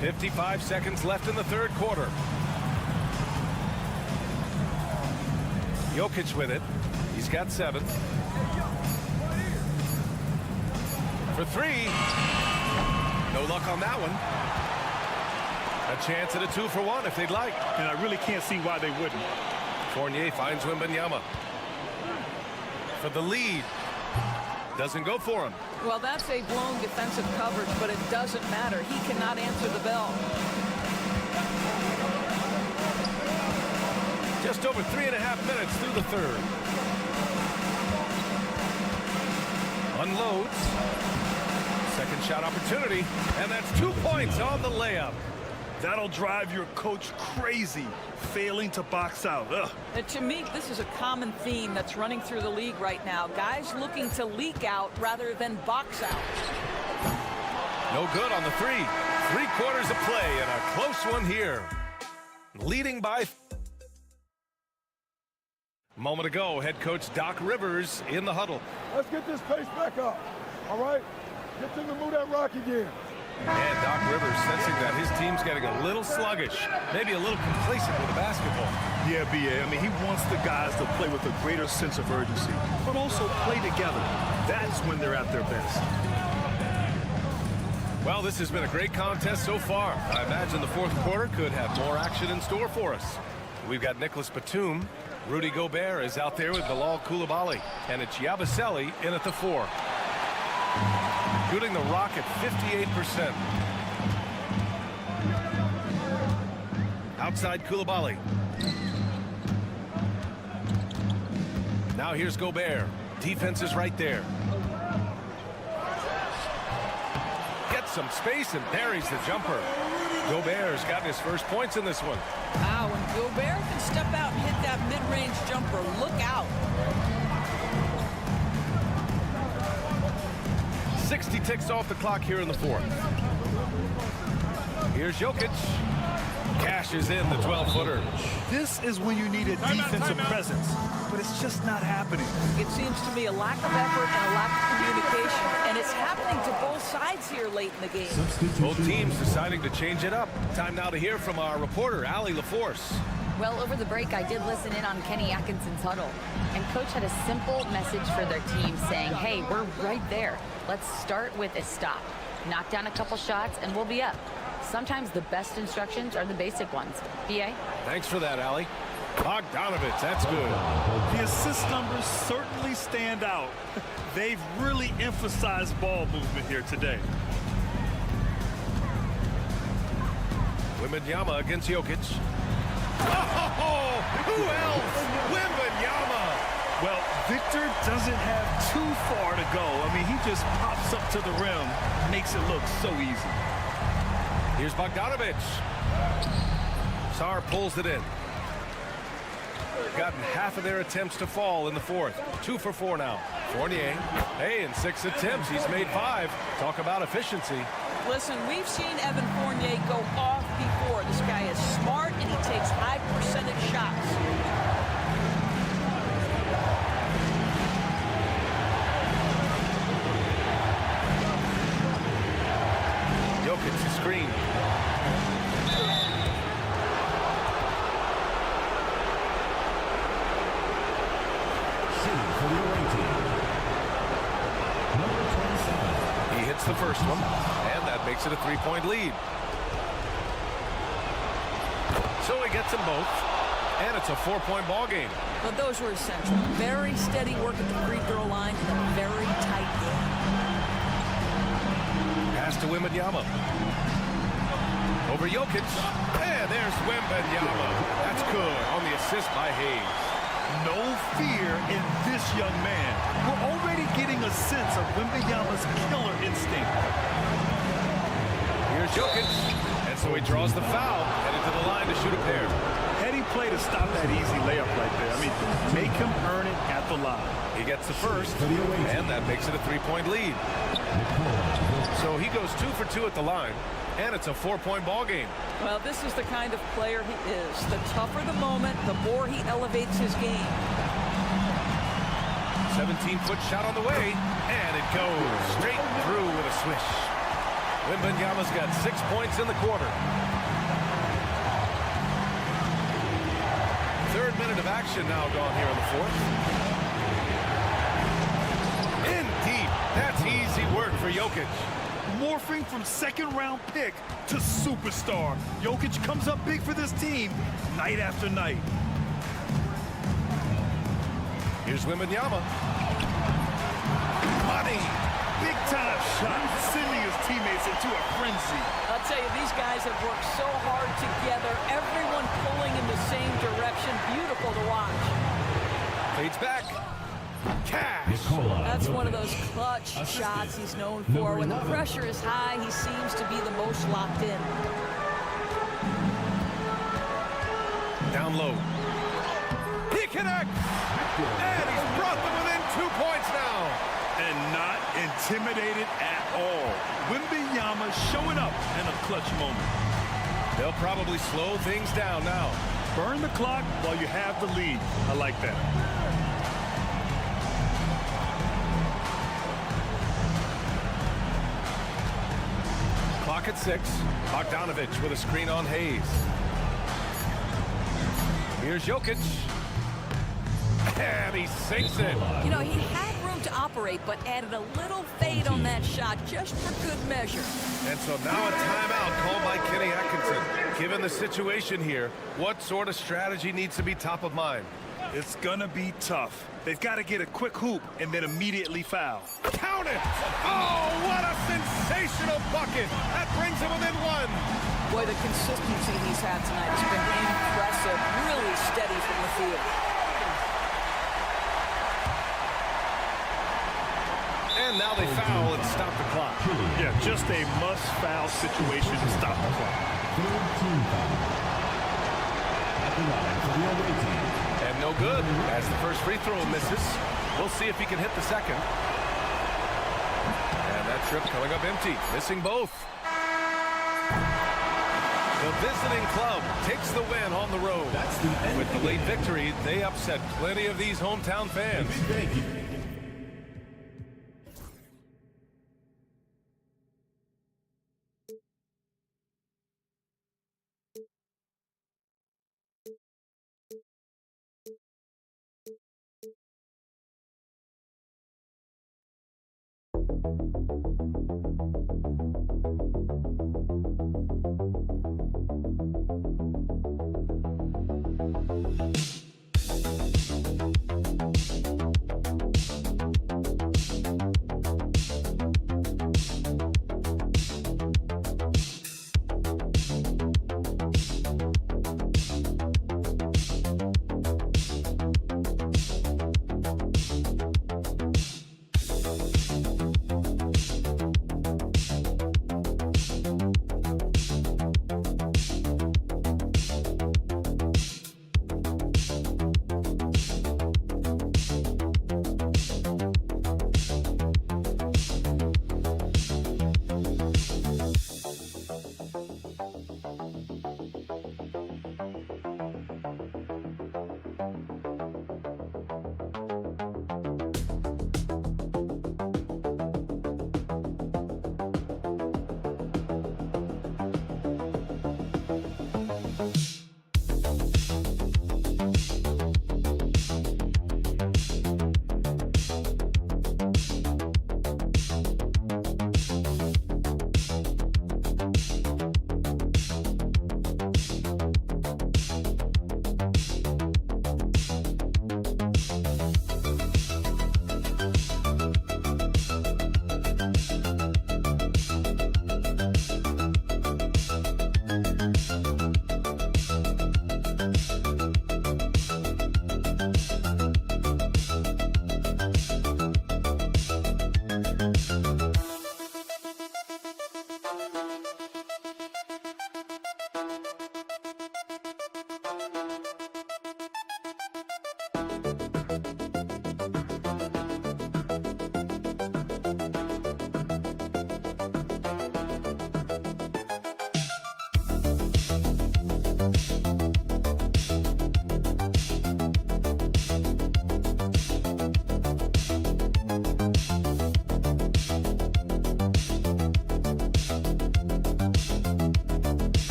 .55 seconds left in the third quarter. Jokic with it. He's got 7. For 3. No luck on that one. A chance at a 2-for-1 if they'd like. And I really can't see why they wouldn't. Fournier finds Wembanyama. For the lead. Doesn't go for him. Well, that's a blown defensive coverage, but it doesn't matter. He cannot answer the bell. Just over 3.5 minutes through the third. Unloads. Second shot opportunity, and that's 2 points on the layup. That'll drive your coach crazy, failing to box out. And to me, this is a common theme that's running through the league right now. Guys looking to leak out rather than box out. No good on the 3. 3 quarters of play and a close one here. Leading by... Moment ago, head coach Doc Rivers in the huddle. Let's get this pace back up, all right? Get them to move that rock again. And Doc Rivers sensing that his team's getting a little sluggish, maybe a little complacent with the basketball. Yeah, B.A. I mean, he wants the guys to play with a greater sense of urgency, but also play together. That's when they're at their best. Well, this has been a great contest so far. I imagine the fourth quarter could have more action in store for us. We've got Nicholas Batum. Rudy Gobert is out there with Bilal Coulibaly. And it's Yabusele in at the 4. Shooting the rock at 58%. Outside Coulibaly. Now here's Gobert. Defense is right there. Gets some space and buries the jumper. Gobert's gotten his first points in this one. Wow, when Gobert can step out and hit that mid-range jumper, look out. 60 ticks off the clock here in the fourth. Here's Jokic. Cashes in the 12-footer. This is when you need a defensive presence, but it's just not happening. It seems to me a lack of effort and a lack of communication, and it's happening to both sides here late in the game. Both teams deciding to change it up. Time now to hear from our reporter, Allie LaForce. Well, over the break, I did listen in on Kenny Atkinson's huddle, and Coach had a simple message for their team saying, hey, we're right there. Let's start with a stop. Knock down a couple shots, and we'll be up. Sometimes the best instructions are the basic ones. B.A.? Thanks for that, Allie. Bogdanovich, that's good. The assist numbers certainly stand out. They've really emphasized ball movement here today. Wembanyama against Jokic. Oh, who else? Wembanyama. Well, Victor doesn't have too far to go. I mean, he just pops up to the rim, makes it look so easy. Here's Bogdanovich. Sarr pulls it in. Gotten half of their attempts to fall in the fourth. 2 for 4 now. Fournier. Hey, in 6 attempts, he's made 5. Talk about efficiency. Listen, we've seen Evan Fournier go off before. This guy is smart, and he takes high percentage shots. Jokic screen. Shooting for the away team. Number 27. He hits the first one, and that makes it a 3-point lead. So he gets them both, and it's a 4-point ball game. But those were essential. Very steady work at the free throw line and a very tight game. Pass to Wembanyama. Over Jokic. And there's Wembanyama. That's good on the assist by Hayes. No fear in this young man. We're already getting a sense of Wembanyama's killer instinct. Here's Jokic. And so he draws the foul, headed to the line to shoot a pair. Heady play to stop that easy layup right there. I mean, make him earn it at the line. He gets the first, and that makes it a 3-point lead. So he goes 2 for 2 at the line, and it's a 4-point ball game. Well, this is the kind of player he is. The tougher the moment, the more he elevates his game. 17-foot shot on the way, and it goes straight through with a swish. Wembanyama's got 6 points in the quarter. Third minute of action now gone here in the fourth. In deep. That's easy work for Jokic. Morphing from second-round pick to superstar. Jokic comes up big for this team night after night. Here's Wembanyama. Money. Big-time shot, sending his teammates into a frenzy. I'll tell you, these guys have worked so hard together. Everyone pulling in the same direction. Beautiful to watch. Fades back. Cash. That's one of those clutch shots he's known for. When the pressure is high, he seems to be the most locked in. Down low. He connects. And he's brought them within 2 points now. And not intimidated at all. Wembanyama showing up in a clutch moment. They'll probably slow things down now. Burn the clock while you have the lead. I like that. Clock at 6. Bogdanovich with a screen on Hayes. Here's Jokic. And he sinks it. You know, he had room to operate, but added a little fade on that shot just for good measure. And so now a timeout called by Kenny Atkinson. Given the situation here, what sort of strategy needs to be top of mind? It's gonna be tough. They've got to get a quick hoop and then immediately foul. Count it! Oh, what a sensational bucket! That brings him within 1. Boy, the consistency he's had tonight has been impressive. Really steady from the field. And now they foul and stop the clock. Yeah, just a must-foul situation to stop the clock. And no good, as the first free throw misses. We'll see if he can hit the second. And that trip coming up empty, missing both. The visiting club takes the win on the road. With the late victory, they upset plenty of these hometown fans.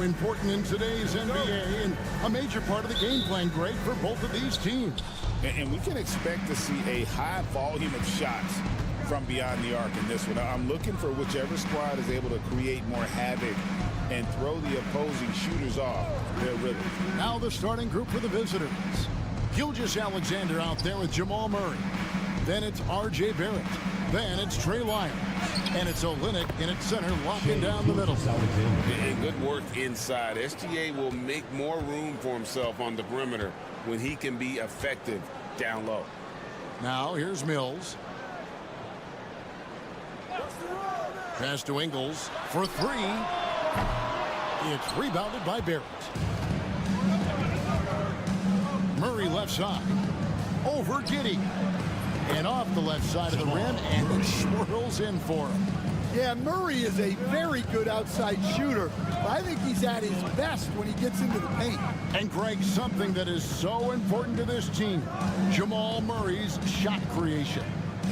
Important in today's NBA and a major part of the game plan, Greg, for both of these teams. And we can expect to see a high volume of shots from beyond the arc in this one. I'm looking for whichever squad is able to create more havoc and throw the opposing shooters off their rhythm. Now the starting group for the visitors. Gilgeous-Alexander out there with Jamal Murray. Then it's R.J. Barrett. Then it's Trey Lyles. And it's Olynyk in its center, locking down the middle. And good work inside. SGA will make more room for himself on the perimeter when he can be effective down low. Now here's Mills. Pass to Ingles for three. It's rebounded by Barrett. Murray left side. Over Giddey. And off the left side of the rim, and it swirls in for him. Yeah, Murray is a very good outside shooter. I think he's at his best when he gets into the paint. And Greg, something that is so important to this team, Jamal Murray's shot creation.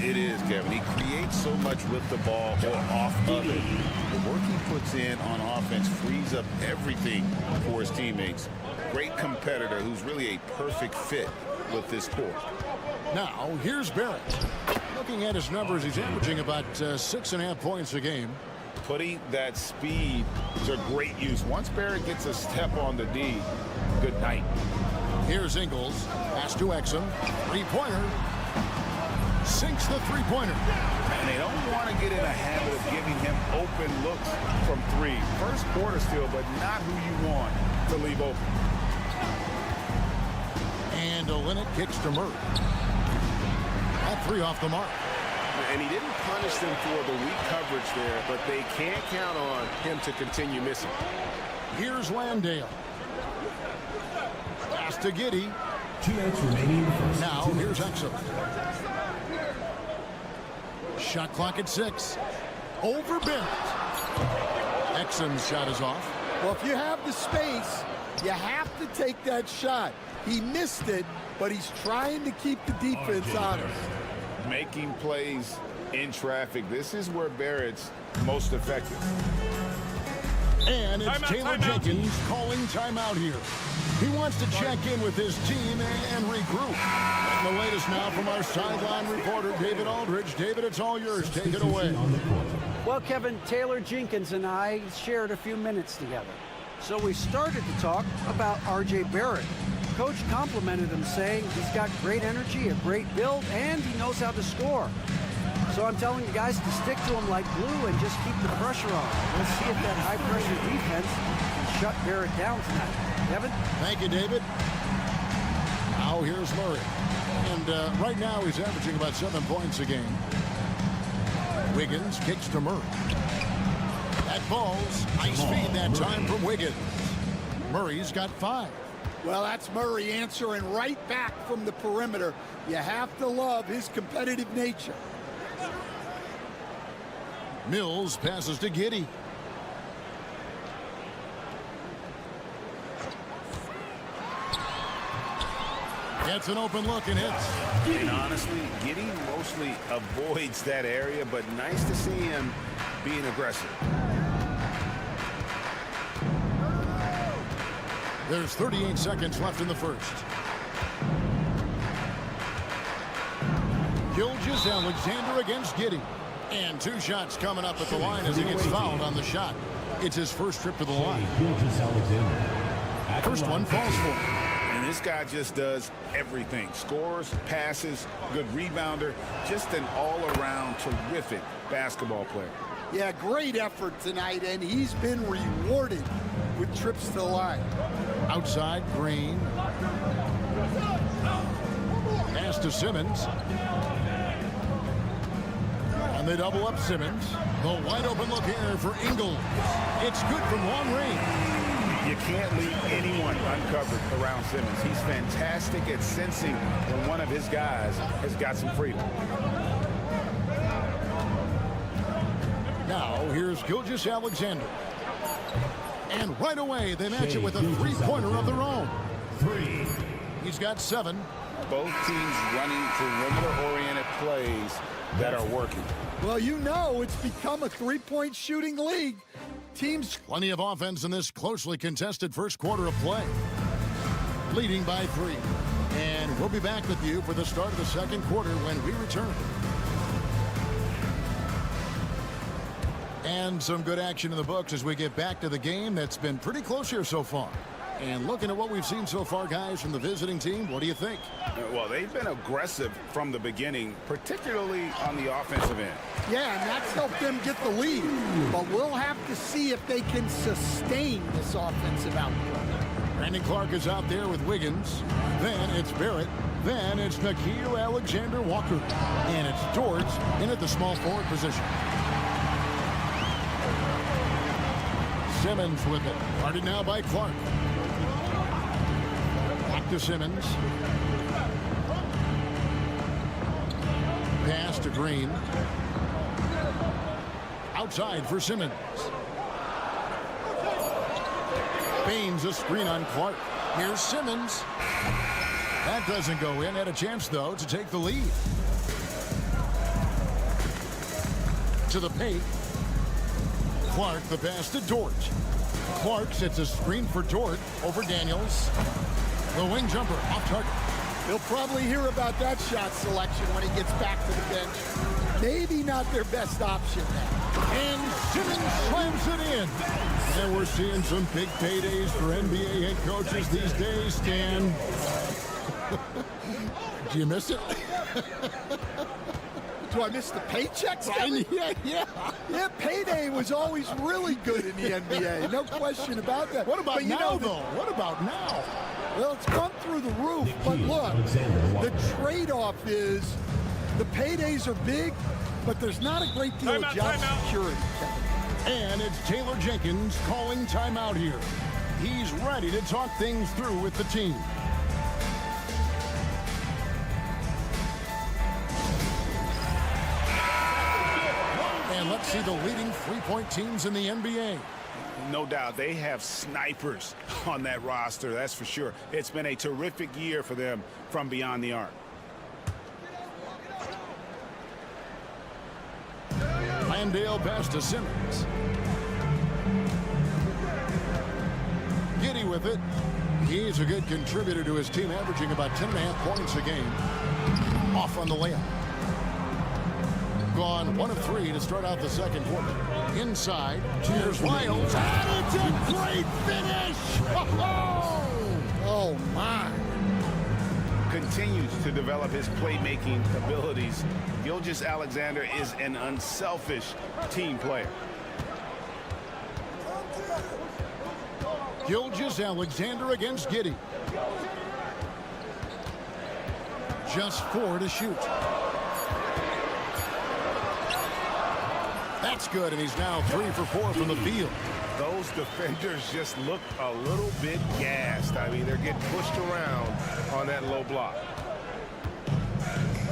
It is, Kevin. He creates so much with the ball or off of it. The work he puts in on offense frees up everything for his teammates. Great competitor who's really a perfect fit with this core. Now, here's Barrett. Looking at his numbers, he's averaging about 6.5 points a game. Putting that speed to great use. Once Barrett gets a step on the D, good night. Here's Ingles. Pass to Exum. Three-pointer. Sinks the three-pointer. And they don't want to get in a habit of giving him open looks from three. First quarter still, but not who you want to leave open. And Olynyk kicks to Murray. That three off the mark. And he didn't punish them for the weak coverage there, but they can't count on him to continue missing. Here's Landale. Pass to Giddey. 2 minutes remaining in the first. Now here's Exum. Shot clock at 6. Over Barrett. Exum's shot is off. Well, if you have the space, you have to take that shot. He missed it, but he's trying to keep the defense honest. Making plays in traffic. This is where Barrett's most effective. And it's Taylor Jenkins calling timeout here. He wants to check in with his team and regroup. And the latest now from our sideline reporter, David Aldridge. David, it's all yours. Take it away. Well, Kevin, Taylor Jenkins and I shared a few minutes together. So we started to talk about R.J. Barrett. Coach complimented him, saying he's got great energy, a great build, and he knows how to score. So I'm telling you guys to stick to him like glue and just keep the pressure on. Let's see if that high-pressure defense can shut Barrett down tonight. Kevin? Thank you, David. Now here's Murray. And right now he's averaging about 7 points a game. Wiggins kicks to Murray. That ball's ice feed that time from Wiggins. Murray's got 5. Well, that's Murray answering right back from the perimeter. You have to love his competitive nature. Mills passes to Giddey. Gets an open look and hits. And honestly, Giddey mostly avoids that area, but nice to see him being aggressive. There's 38 seconds left in the first. Gilgeous-Alexander against Giddey. And 2 shots coming up at the line as he gets fouled on the shot. It's his first trip to the line. First one falls for him. And this guy just does everything. Scores, passes, good rebounder. Just an all-around terrific basketball player. Yeah, great effort tonight, and he's been rewarded with trips to the line. Outside, Green. Pass to Simmons. And they double up Simmons. The wide open look here for Ingles. It's good from long range. You can't leave anyone uncovered around Simmons. He's fantastic at sensing when one of his guys has got some freedom. Now here's Gilgeous-Alexander. And right away they match it with a three-pointer of their own. 3. He's got 7. Both teams running perimeter-oriented plays that are working. Well, you know it's become a three-point shooting league. Teams... Plenty of offense in this closely contested first quarter of play. Leading by 3. And we'll be back with you for the start of the second quarter when we return. And some good action in the books as we get back to the game that's been pretty close here so far. And looking at what we've seen so far, guys, from the visiting team, what do you think? Well, they've been aggressive from the beginning, particularly on the offensive end. Yeah, and that's helped them get the lead. But we'll have to see if they can sustain this offensive output. Brandon Clark is out there with Wiggins. Then it's Barrett. Then it's Nickeil Alexander-Walker. And it's George in at the small forward position. Simmons with it. Guarded now by Clark. Back to Simmons. Pass to Green. Outside for Simmons. Baines a screen on Clark. Here's Simmons. That doesn't go in. Had a chance, though, to take the lead. To the paint. Clark, the pass to Dort. Clark sets a screen for Dort over Daniels. The wing jumper off target. He'll probably hear about that shot selection when he gets back to the bench. Maybe not their best option now. And Simmons slams it in. And we're seeing some big paydays for NBA head coaches these days, Stan. Do you miss it? Do I miss the paychecks? Yeah, payday was always really good in the NBA. No question about that. What about now, though? What about now? Well, it's gone through the roof. But look, the trade-off is the paydays are big, but there's not a great deal of job security. And it's Taylor Jenkins calling timeout here. He's ready to talk things through with the team. And let's see the leading three-point teams in the NBA. No doubt they have snipers on that roster, that's for sure. It's been a terrific year for them from beyond the arc. Landale pass to Simmons. Giddey with it. He's a good contributor to his team, averaging about 10.5 points a game. Off on the layup. Gone 1 of 3 to start out the second quarter. Inside, here's Lyles. And it's a great finish! Oh, my. Continues to develop his playmaking abilities. Gilgeous-Alexander is an unselfish team player. Gilgeous-Alexander against Giddey. Just 4 to shoot. That's good, and he's now 3 for 4 from the field. Those defenders just look a little bit gassed. I mean, they're getting pushed around on that low block.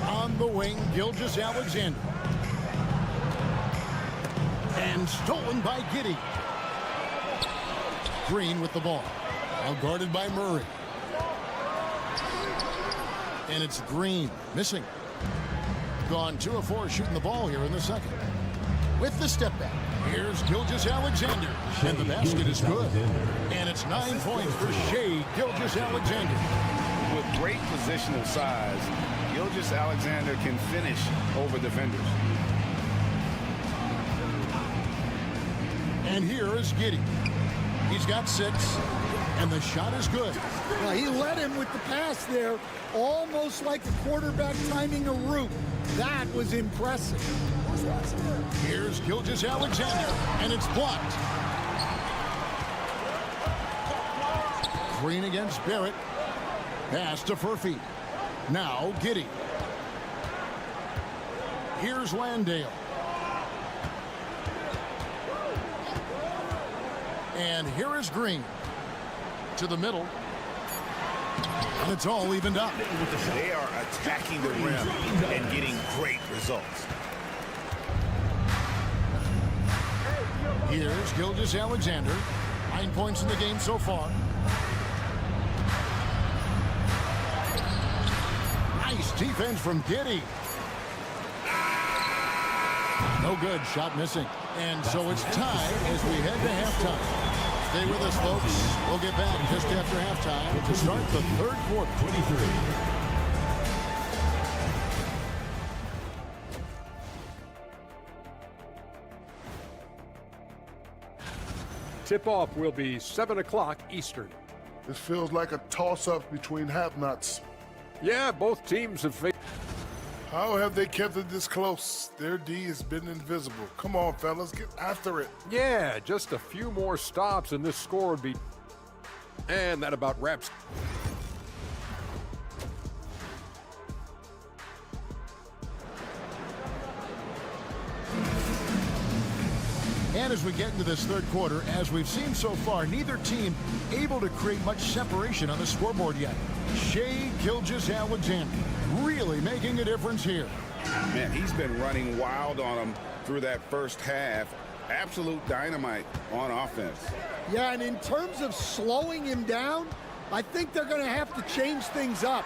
On the wing, Gilgeous-Alexander. And stolen by Giddey. Green with the ball. Now guarded by Murray. And it's Green missing. Gone 2 of 4 shooting the ball here in the second. With the step back. Here's Gilgeous-Alexander. And the basket is good. And it's 9 points for Shai Gilgeous-Alexander. With great positional size, Gilgeous-Alexander can finish over defenders. And here is Giddey. He's got 6, and the shot is good. Now, he led him with the pass there, almost like a quarterback timing a route. That was impressive. Here's Gilgeous-Alexander, and it's blocked. Green against Barrett. Pass to Furphy. Now Giddey. Here's Landale. And here is Green. To the middle. And it's all evened up. They are attacking the rim and getting great results. Here's Gilgeous-Alexander. 9 points in the game so far. Nice defense from Giddey. No good. Shot missing. And so it's tied as we head to halftime. Stay with us, folks. We'll get back just after halftime to start the third quarter. 23. Tip-off will be 7 o'clock Eastern. This feels like a toss-up between half-nuts. Yeah, both teams have faced. How have they kept it this close? Their D has been invisible. Come on, fellas, get after it. Yeah, just a few more stops and this score would be... And that about wraps. And as we get into this third quarter, as we've seen so far, neither team able to create much separation on the scoreboard yet. Shai Gilgeous-Alexander really making a difference here. Man, he's been running wild on them through that first half. Absolute dynamite on offense. Yeah, and in terms of slowing him down, I think they're going to have to change things up.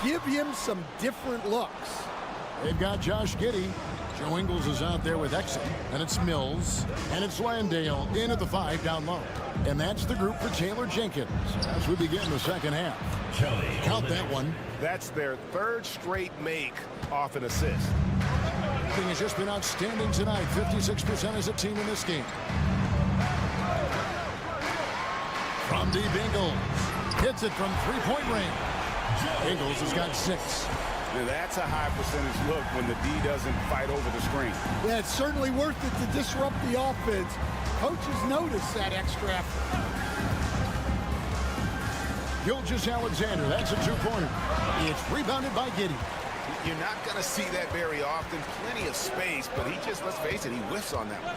Give him some different looks. They've got Josh Giddey. Joe Ingles is out there with Exum, and it's Mills, and it's Landale in at the 5 down low. And that's the group for Taylor Jenkins as we begin the second half. Count that one. That's their 3rd straight make off an assist. Thing has just been outstanding tonight. 56% as a team in this game. From deep, Ingles hits it from 3-point range. Ingles has got 6. Now that's a high percentage look when the D doesn't fight over the screen. Yeah, it's certainly worth it to disrupt the offense. Coaches notice that extra effort. Gilgeous-Alexander, that's a 2-pointer. It's rebounded by Giddey. You're not going to see that very often. Plenty of space, but he just, let's face it, he whiffs on that one.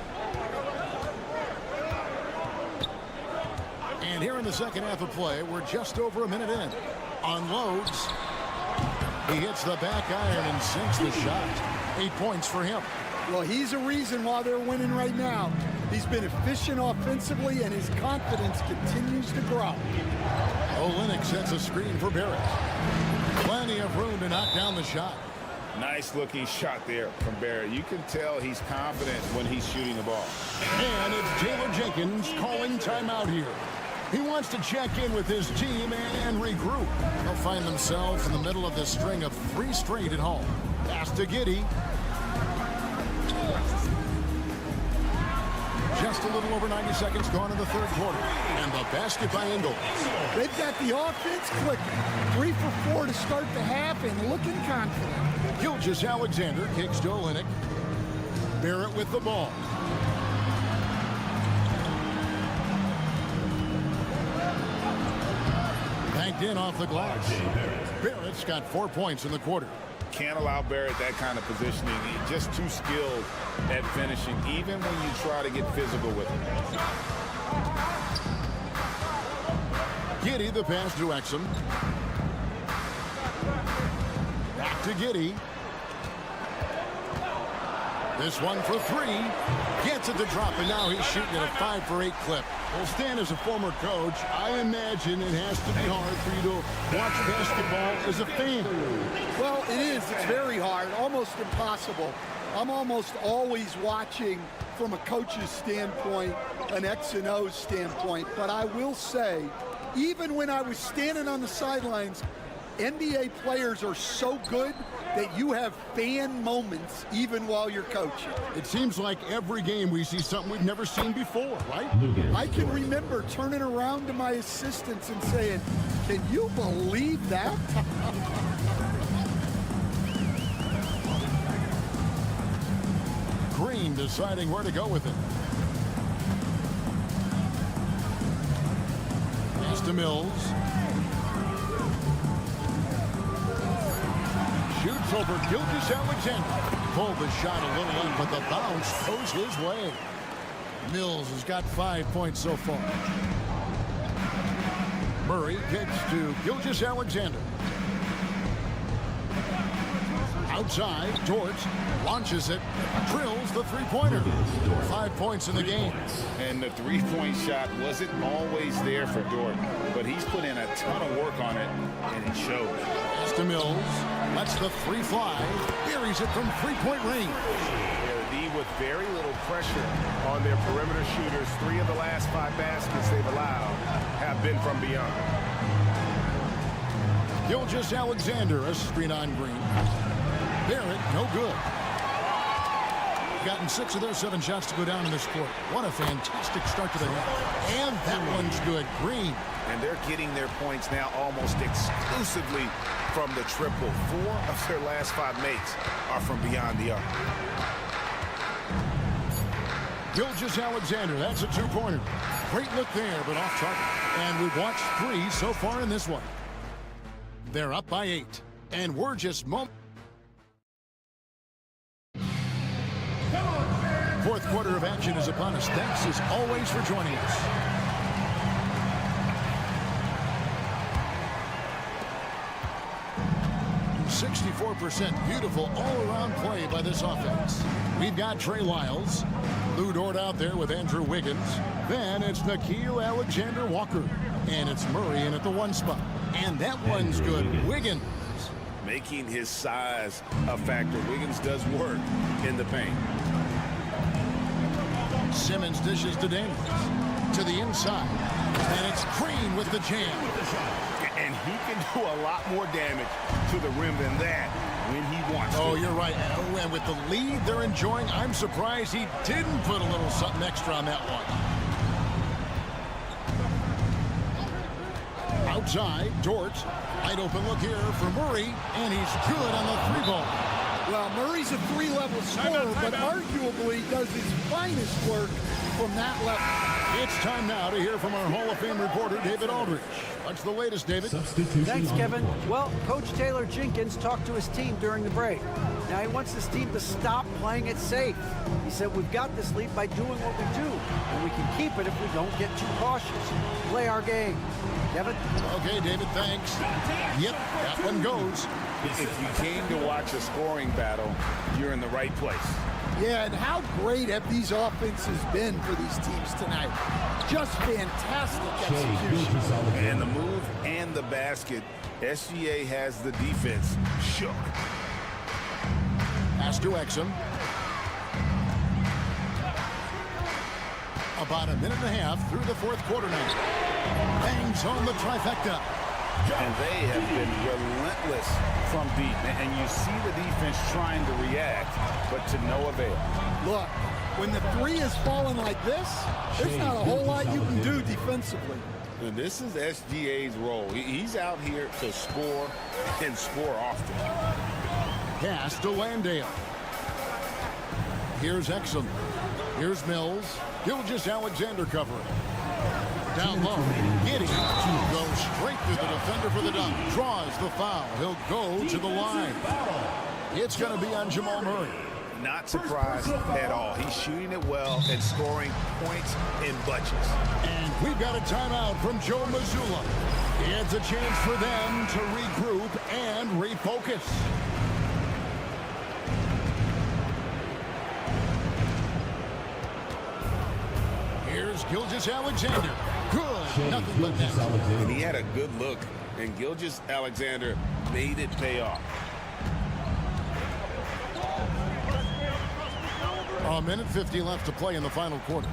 And here in the second half of play, we're just over a minute in. Unloads. He hits the back iron and sinks the shot. 8 points for him. Well, he's a reason why they're winning right now. He's been efficient offensively, and his confidence continues to grow. Olynyk sets a screen for Barrett. Plenty of room to knock down the shot. Nice looking shot there from Barrett. You can tell he's confident when he's shooting the ball. And it's Taylor Jenkins calling timeout here. He wants to check in with his team and regroup. They'll find themselves in the middle of this string of 3 straight at home. Pass to Giddey. Just a little over 90 seconds gone in the 3rd quarter. And the basket by Ingles. They've got the offense clicking. 3 for 4 to start the half and looking confident. Gilgeous-Alexander kicks to Olynyk. Barrett with the ball. Banked in off the glass. Barrett's got 4 points in the quarter. Can't allow Barrett that kind of positioning. He's just too skilled at finishing, even when you try to get physical with him. Giddey, the pass to Exum. Back to Giddey. This one for 3. Gets it to drop, and now he's shooting at a 5 for 8 clip. Well, Stan, as a former coach, I imagine it has to be hard for you to watch basketball as a fan. Well, it is. It's very hard, almost impossible. I'm almost always watching from a coach's standpoint, an X and O standpoint. But I will say, even when I was standing on the sidelines, NBA players are so good that you have fan moments even while you're coaching. It seems like every game we see something we've never seen before, right? I can remember turning around to my assistants and saying, can you believe that? Green deciding where to go with it. Pass to Mills. Shoots over Gilgeous-Alexander. Pulled the shot a little in, but the bounce goes his way. Mills has got 5 points so far. Murray kicks to Gilgeous-Alexander. Outside, Dort launches it, drills the 3-pointer. 5 points in the game. And the 3-point shot wasn't always there for Dort, but he's put in a ton of work on it, and it shows. Pass to Mills. Lets the 3 fly. Buries it from 3-point range. The D with very little pressure on their perimeter shooters. 3 of the last 5 baskets they've allowed have been from beyond. Gilgeous-Alexander, a screen on Green. Barrett, no good. Gotten 6 of their 7 shots to go down in this quarter. What a fantastic start to the half. And that one's good. Green. And they're getting their points now almost exclusively from the triple. 4 of their last 5 makes are from beyond the arc. Gilgeous-Alexander, that's a 2-pointer. Great look there, but off target. And we've watched 3 so far in this one. They're up by 8. And we're just Fourth quarter of action is upon us. Thanks as always for joining us. .64% beautiful all-around play by this offense. We've got Trey Lyles. Lou Dort out there with Andrew Wiggins. Then it's Nickeil Alexander-Walker. And it's Murray in at the 1 spot. And that one's good. Wiggins. making his size a factor. Wiggins does work in the paint. Simmons dishes to Daniels. To the inside. And it's Green with the jam. And he can do a lot more damage to the rim than that when he wants to. Oh, you're right. And with the lead they're enjoying, I'm surprised he didn't put a little something extra on that one. Outside, Dort. Wide open look here for Murray, and he's good on the three ball. Well, Murray's a three-level scorer, but arguably does his finest work from that level. It's time now to hear from our Hall of Fame reporter, David Aldridge. What's the latest, David? Thanks, Kevin. Well, Coach Taylor Jenkins talked to his team during the break. Now, he wants his team to stop playing it safe. He said, we've got this lead by doing what we do, and we can keep it if we don't get too cautious. Play our game. Kevin? Okay, David, thanks. Yep, that one goes. If you came to watch a scoring battle, you're in the right place. Yeah, and how great have these offenses been for these teams tonight? Just fantastic execution. And the move and the basket, SGA has the defense shook. Pass to Exum. About a minute and a half through the fourth quarter now. Bangs on the trifecta. And they have been relentless from deep. And you see the defense trying to react, but to no avail. Look, when the three is falling like this, there's not a whole lot you can do defensively. And this is SGA's role. He's out here to score and score often. Pass to Landale. Here's Exum. Here's Mills. Gilgeous-Alexander covering. Down low. Giddey goes straight through the defender for the dunk. Draws the foul. He'll go to the line. It's going to be on Jamal Murray. Not surprised at all. He's shooting it well and scoring points in bunches. And we've got a timeout from Joe Mazzulla. It's a chance for them to regroup and refocus. Here's Gilgeous-Alexander. Good. Nothing but net. And he had a good look, and Gilgeous-Alexander made it pay off. A minute 50 left to play in the final quarter.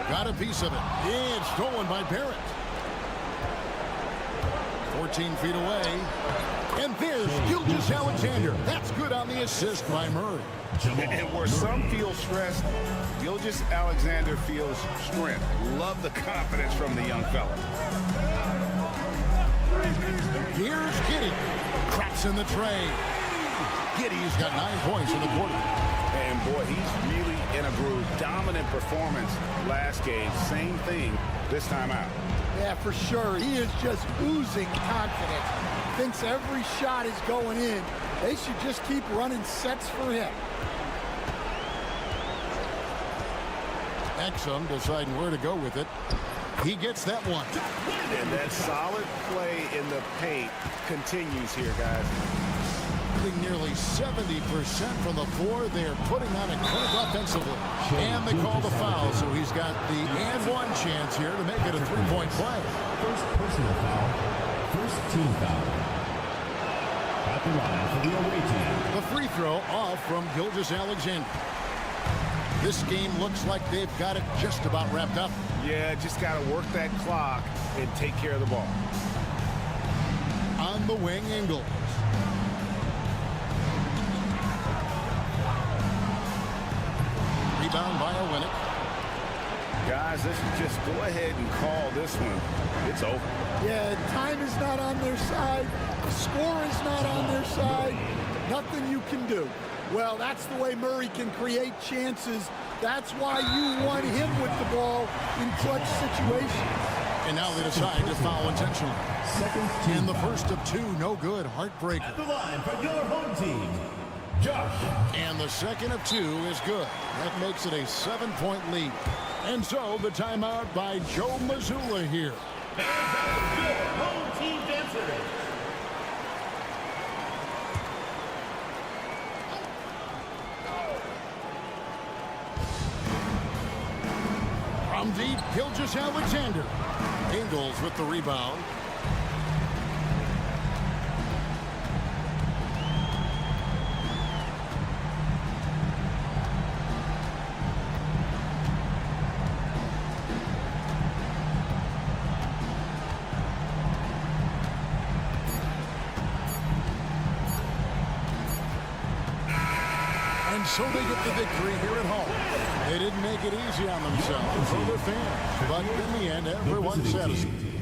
Got a piece of it. It's stolen by Barrett. 14 feet away. And there's Gilgeous-Alexander. That's good on the assist by Murray. And where some feel stressed, Gilgeous-Alexander feels strength. Love the confidence from the young fella. Here's Giddey. Cracks in the tray. Giddey's got 9 points in the quarter. And boy, he's really in a groove. Dominant performance last game. Same thing this time out. Yeah, for sure. He is just oozing confidence. Thinks every shot is going in. They should just keep running sets for him. Exum deciding where to go with it. He gets that one. And that solid play in the paint continues here, guys. Nearly 70% from the floor. They're putting on a clinic offensively. And they call the foul, so he's got the and one chance here to make it a three-point play. First personal foul. First team foul. At the line for the away team. The free throw off from Gilgeous-Alexander. This game looks like they've got it just about wrapped up. Yeah, just got to work that clock and take care of the ball. On the wing, Ingles. Rebound by Olynyk. Guys, let's just go ahead and call this one. It's over. Yeah, time is not on their side. The score is not on their side. Nothing you can do. Well, that's the way Murray can create chances. That's why you want him with the ball in clutch situations. And now they decide to foul intentionally. And the first of two, no good. Heartbreaker. At the line for your home team, Josh. And the second of two is good. That makes it a 7-point lead. And so the timeout by Joe Mazzulla here. Home team dancer. From deep, Gilgeous-Alexander. Ingles with the rebound. And so they get the victory here at home. They didn't make it easy on themselves or their fans, but in the end, everyone's satisfied.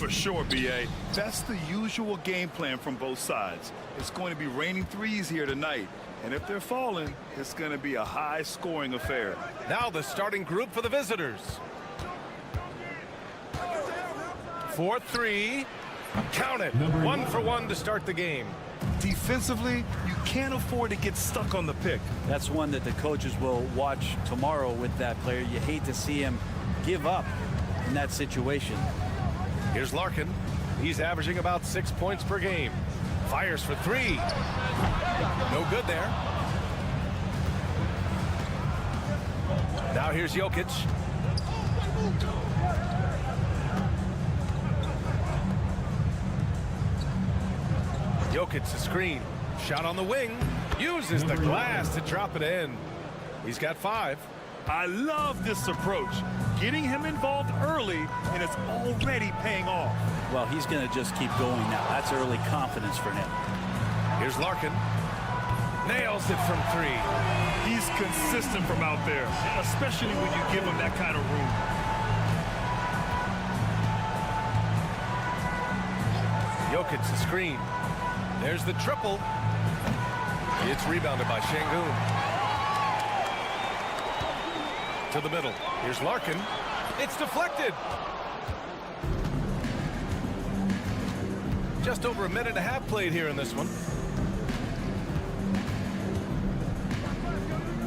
For sure, B.A. That's the usual game plan from both sides. It's going to be raining threes here tonight. And if they're falling, it's going to be a high-scoring affair. Now the starting group for the visitors. 4-3. Count it. 1 for 1 to start the game. Defensively, you can't afford to get stuck on the pick. That's one that the coaches will watch tomorrow with that player. You hate to see him give up in that situation. Here's Larkin. He's averaging about 6 points per game. Fires for 3. No good there. Now here's Jokic. Jokic the screen. Shot on the wing. Uses the glass to drop it in. He's got 5. I love this approach. Getting him involved early, and it's already paying off. Well, he's going to just keep going now. That's early confidence for him. Here's Larkin. Nails it from 3. He's consistent from out there, especially when you give him that kind of room. Jokic the screen. There's the triple. It's rebounded by Şengün. To the middle. Here's Larkin. It's deflected. Just over a minute and a half played here in this one.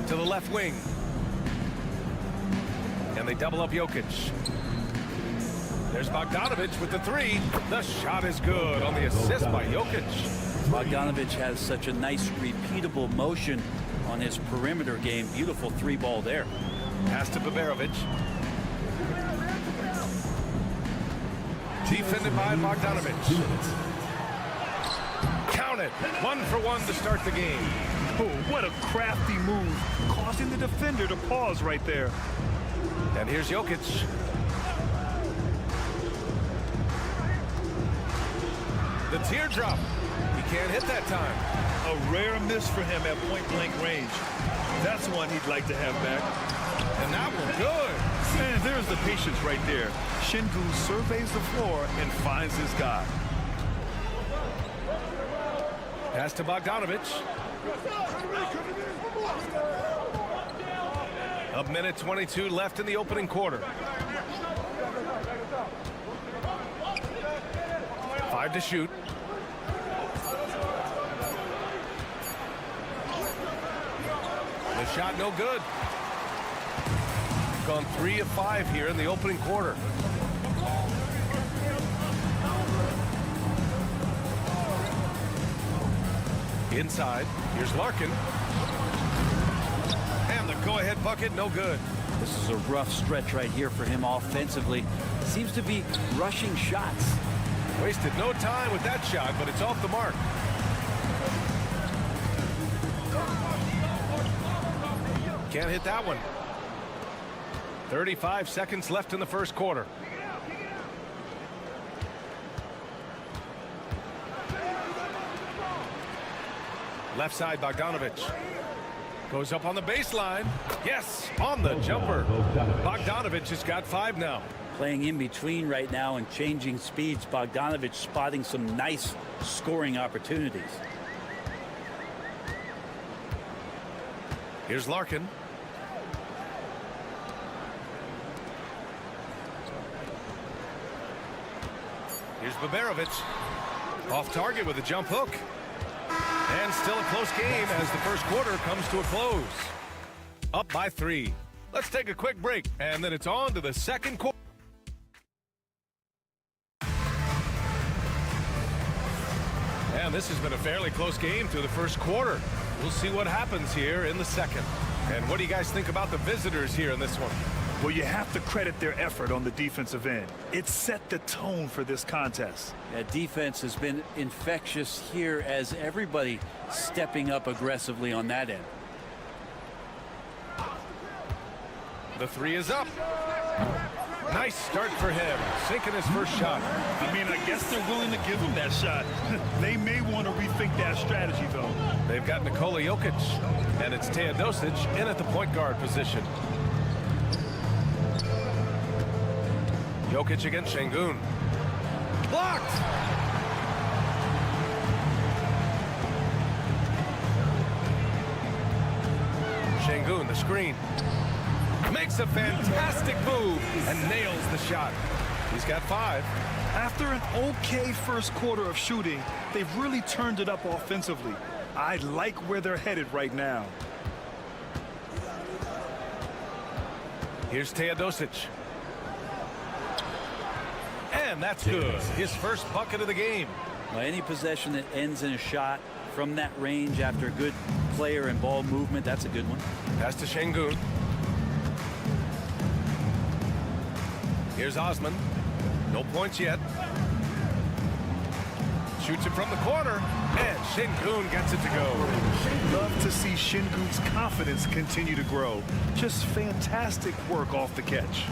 To the left wing. And they double up Jokic. There's Bogdanović with the 3. The shot is good on the assist by Jokic. Bogdanović has such a nice repeatable motion on his perimeter game. Beautiful 3-ball there. Pass to Baberovic. Defended by Bogdanović. Count it. 1 for 1 to start the game. Oh, what a crafty move, causing the defender to pause right there. And here's Jokic. The teardrop. He can't hit that time. A rare miss for him at point-blank range. That's one he'd like to have back. And that one good. And there's the patience right there. Şengün surveys the floor and finds his guy. Pass to Bogdanović. A minute 22 left in the opening quarter. 5 to shoot. The shot no good. Gone 3 of 5 here in the opening quarter. Inside, here's Larkin. And the go-ahead bucket, no good. This is a rough stretch right here for him offensively. Seems to be rushing shots. Wasted no time with that shot, but it's off the mark. Can't hit that one. 35 seconds left in the first quarter. Left side, Bogdanović. Goes up on the baseline. Yes, on the jumper. Bogdanović has got 5 now. Playing in between right now and changing speeds. Bogdanović spotting some nice scoring opportunities. Here's Larkin. Here's Baberovic. Off target with a jump hook. And still a close game as the first quarter comes to a close. Up by 3. Let's take a quick break, and then it's on to the second quarter. And this has been a fairly close game through the first quarter. We'll see what happens here in the second. And what do you guys think about the visitors here in this one? Well, you have to credit their effort on the defensive end. It set the tone for this contest. Yeah, defense has been infectious here as everybody stepping up aggressively on that end. The 3 is up. Nice start for him, sinking his first shot. I mean, I guess they're willing to give him that shot. They may want to rethink that strategy, though. They've got Nikola Jokic, and it's Teodosic in at the point guard position. Jokic against Şengün. Blocked. Şengün, the screen. Makes a fantastic move and nails the shot. He's got 5. After an okay first quarter of shooting, they've really turned it up offensively. I like where they're headed right now. Here's Teodosic. And that's good. His first bucket of the game. Well, any possession that ends in a shot from that range after a good player and ball movement, that's a good one. Pass to Şengün. Here's Osman. No points yet. Shoots it from the corner, and Şengün gets it to go. Love to see Şengün's confidence continue to grow. Just fantastic work off the catch.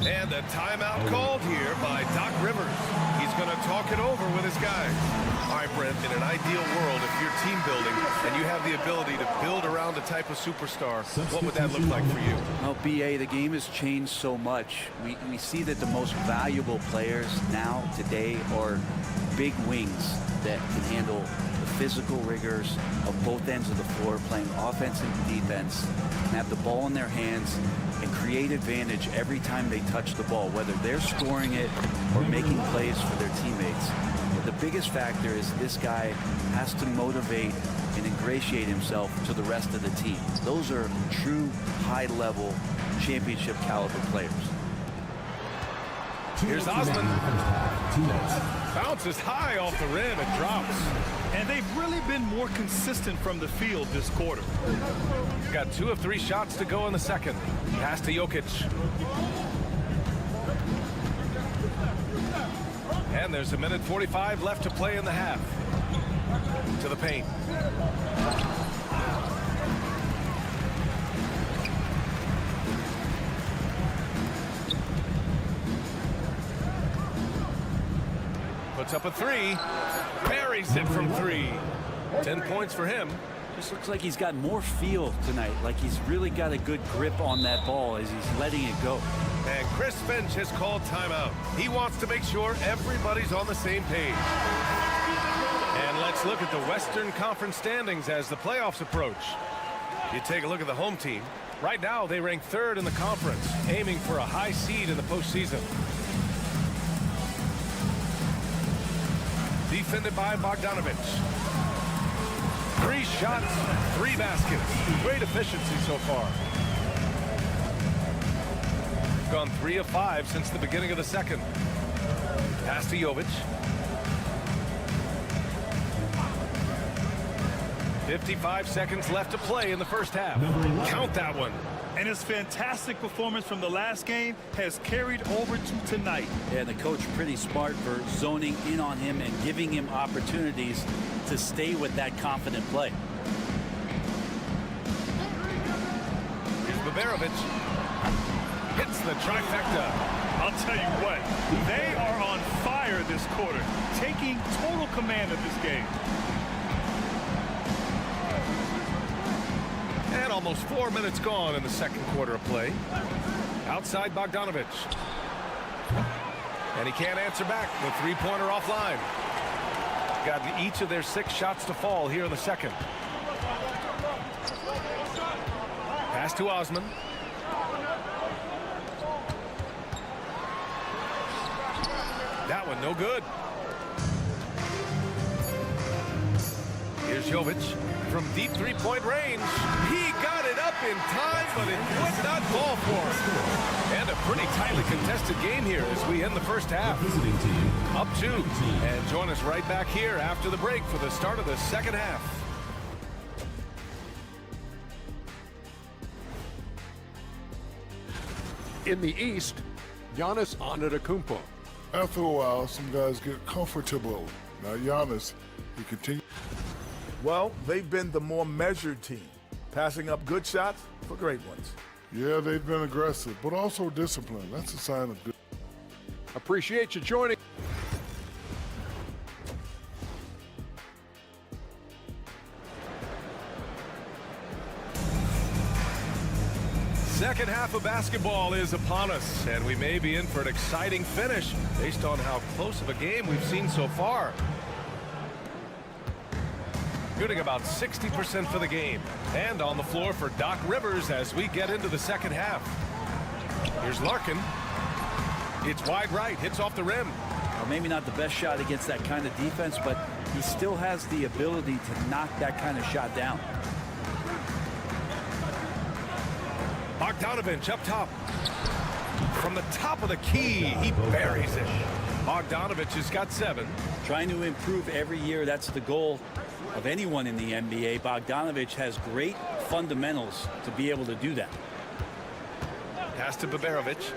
And a timeout called here by Doc Rivers. He's going to talk it over with his guys. All right, Brent, in an ideal world, if you're team building and you have the ability to build around a type of superstar, what would that look like for you? Well, BA, the game has changed so much. We see that the most valuable players now, today, are big wings that can handle the physical rigors of both ends of the floor, playing offense and defense, and have the ball in their hands and create advantage every time they touch the ball, whether they're scoring it or making plays for their teammates. But the biggest factor is this guy has to motivate and ingratiate himself to the rest of the team. Those are true high-level championship caliber players. Here's Osman. Bounces high off the rim and drops. And they've really been more consistent from the field this quarter. Got 2 of 3 shots to go in the second. Pass to Jokic. And there's 1:45 left to play in the half. To the paint. Puts up a 3. Buries it from 3. 10 points for him. Just looks like he's got more feel tonight, like he's really got a good grip on that ball as he's letting it go. And Chris Finch has called timeout. He wants to make sure everybody's on the same page. And let's look at the Western Conference standings as the playoffs approach. You take a look at the home team. Right now, they rank 3rd in the conference, aiming for a high seed in the postseason. Defended by Bogdanovic. 3 shots, 3 baskets. Great efficiency so far. Gone 3 of 5 since the beginning of the second. Pass to Jovic. 55 seconds left to play in the first half. Count that one. And his fantastic performance from the last game has carried over to tonight. Yeah, and the coach pretty smart for zoning in on him and giving him opportunities to stay with that confident play. Here's Baberovic. Hits the trifecta. I'll tell you what, they are on fire this quarter, taking total command of this game. And almost 4 minutes gone in the second quarter of play. Outside Bogdanovic. And he can't answer back. The 3-pointer offline. Gotten each of their 6 shots to fall here in the second. Pass to Osman. That one no good. Here's Jovic from deep 3-point range. He got it up in time, but it would not fall for him. And a pretty tightly contested game here as we end the first half. Up 2. And join us right back here after the break for the start of the second half. In the East, Giannis Antetokounmpo. After a while, some guys get comfortable. Now, Giannis, he continues. Well, they've been the more measured team, passing up good shots for great ones. Yeah, they've been aggressive, but also disciplined. That's a sign of good. Appreciate you joining. Second half of basketball is upon us, and we may be in for an exciting finish based on how close of a game we've seen so far. Shooting about 60% for the game. And on the floor for Doc Rivers as we get into the second half. Here's Larkin. It's wide right, hits off the rim. Well, maybe not the best shot against that kind of defense, but he still has the ability to knock that kind of shot down. Bogdanovich up top. From the top of the key, he buries it. Bogdanovich has got 7. Trying to improve every year, that's the goal of anyone in the NBA. Bogdanovich has great fundamentals to be able to do that. Pass to Baberovic.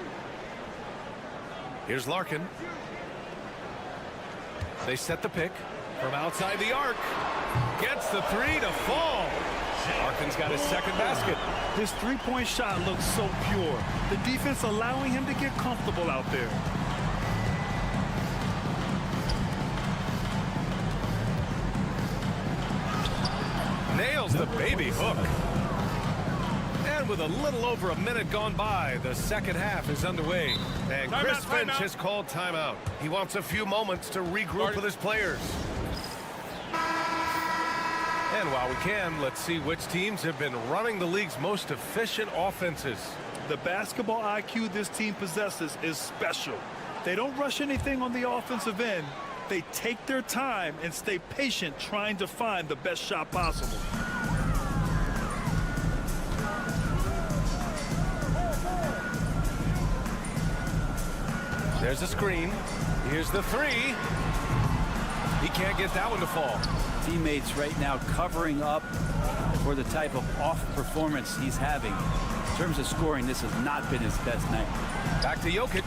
Here's Larkin. They set the pick from outside the arc. Gets the 3 to fall. Larkin's got his second basket. His three-point shot looks so pure. The defense allowing him to get comfortable out there. Nails the baby hook. And with a little over a minute gone by, the second half is underway. And Chris Finch has called timeout. He wants a few moments to regroup with his players. And while we can, let's see which teams have been running the league's most efficient offenses. The basketball IQ this team possesses is special. They don't rush anything on the offensive end. They take their time and stay patient trying to find the best shot possible. There's a screen. Here's the 3. He can't get that one to fall. Teammates right now covering up for the type of off performance he's having. In terms of scoring, this has not been his best night. Back to Jokic.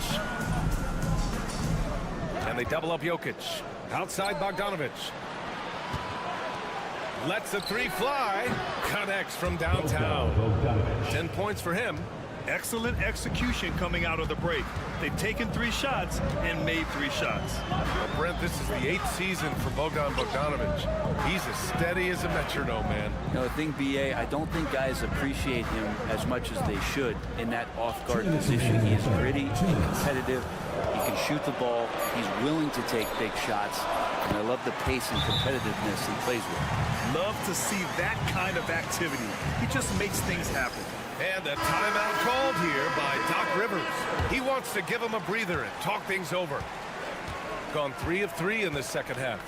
And they double up Jokic. Outside Bogdanovich. Lets the 3 fly. Connects from downtown. 10 points for him. Excellent execution coming out of the break. They've taken 3 shots and made 3 shots. Well, Brent, this is the 8th season for Bogdanovich. He's as steady as a metronome, man. You know, the thing, BA, I don't think guys appreciate him as much as they should in that off-guard position. He is gritty and competitive. He can shoot the ball. He's willing to take big shots. And I love the pace and competitiveness he plays with. Love to see that kind of activity. He just makes things happen. And a timeout called here by Doc Rivers. He wants to give him a breather and talk things over. Gone 3 of 3 in the second half.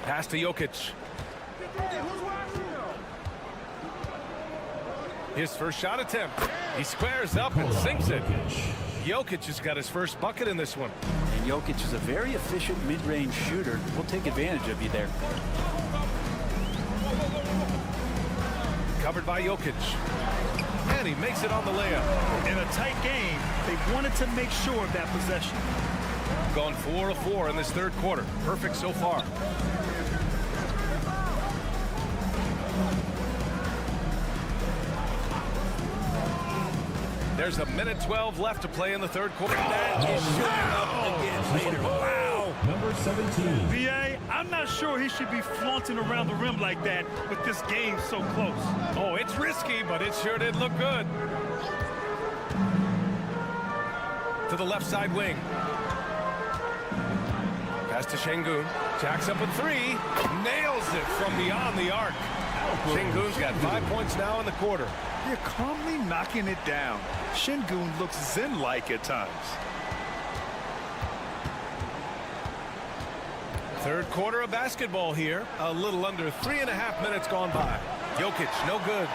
Pass to Jokic. His first shot attempt. He squares up and sinks it. Jokic has got his first bucket in this one. And Jokic is a very efficient mid-range shooter. We'll take advantage of you there. Covered by Jokic. And he makes it on the layup. In a tight game, they wanted to make sure of that possession. Gone 4 of 4 in this third quarter. Perfect so far. There's a minute 12 left to play in the third quarter. That is showing up again later. Wow. Number 17. VA, I'm not sure he should be flaunting around the rim like that with this game so close. Oh, it's risky, but it sure did look good. To the left side wing. Pass to Şengün. Jacks up a 3. Nails it from beyond the arc. Şengün's got 5 points now in the quarter. They're calmly knocking it down. Şengün looks zen-like at times. Third quarter of basketball here. A little under 3.5 minutes gone by. Jokic, no good.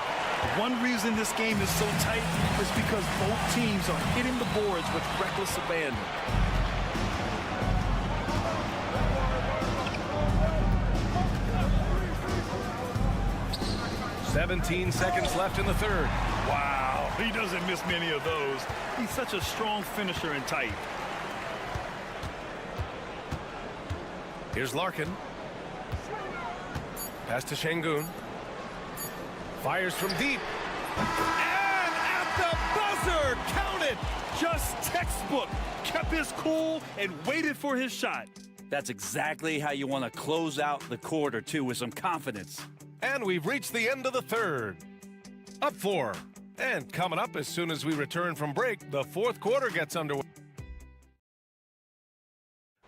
One reason this game is so tight is because both teams are hitting the boards with reckless abandon. "17 seconds left in the third. Wow, he doesn't miss many of those. He's such a strong finisher and tight. Here's Larkin. Pass to Şengün. Fires from deep. And at the buzzer, count it. Just textbook. Kept his cool and waited for his shot. That's exactly how you want to close out the quarter, too, with some confidence. And we've reached the end of the third. Up 4. And coming up as soon as we return from break, the fourth quarter gets underway.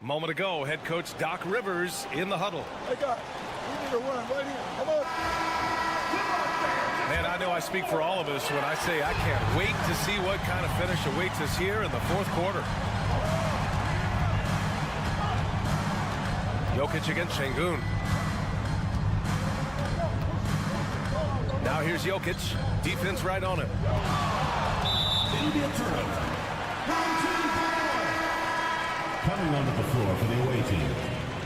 Moment ago, head coach Doc Rivers in the huddle. Hey, guys, we need to run right here. Come on. Man, I know I speak for all of us when I say I can't wait to see what kind of finish awaits us here in the fourth quarter. Jokic against Şengün. Now here's Jokic. Defense right on him. It'll be a turnover. Coming onto the floor for the away team,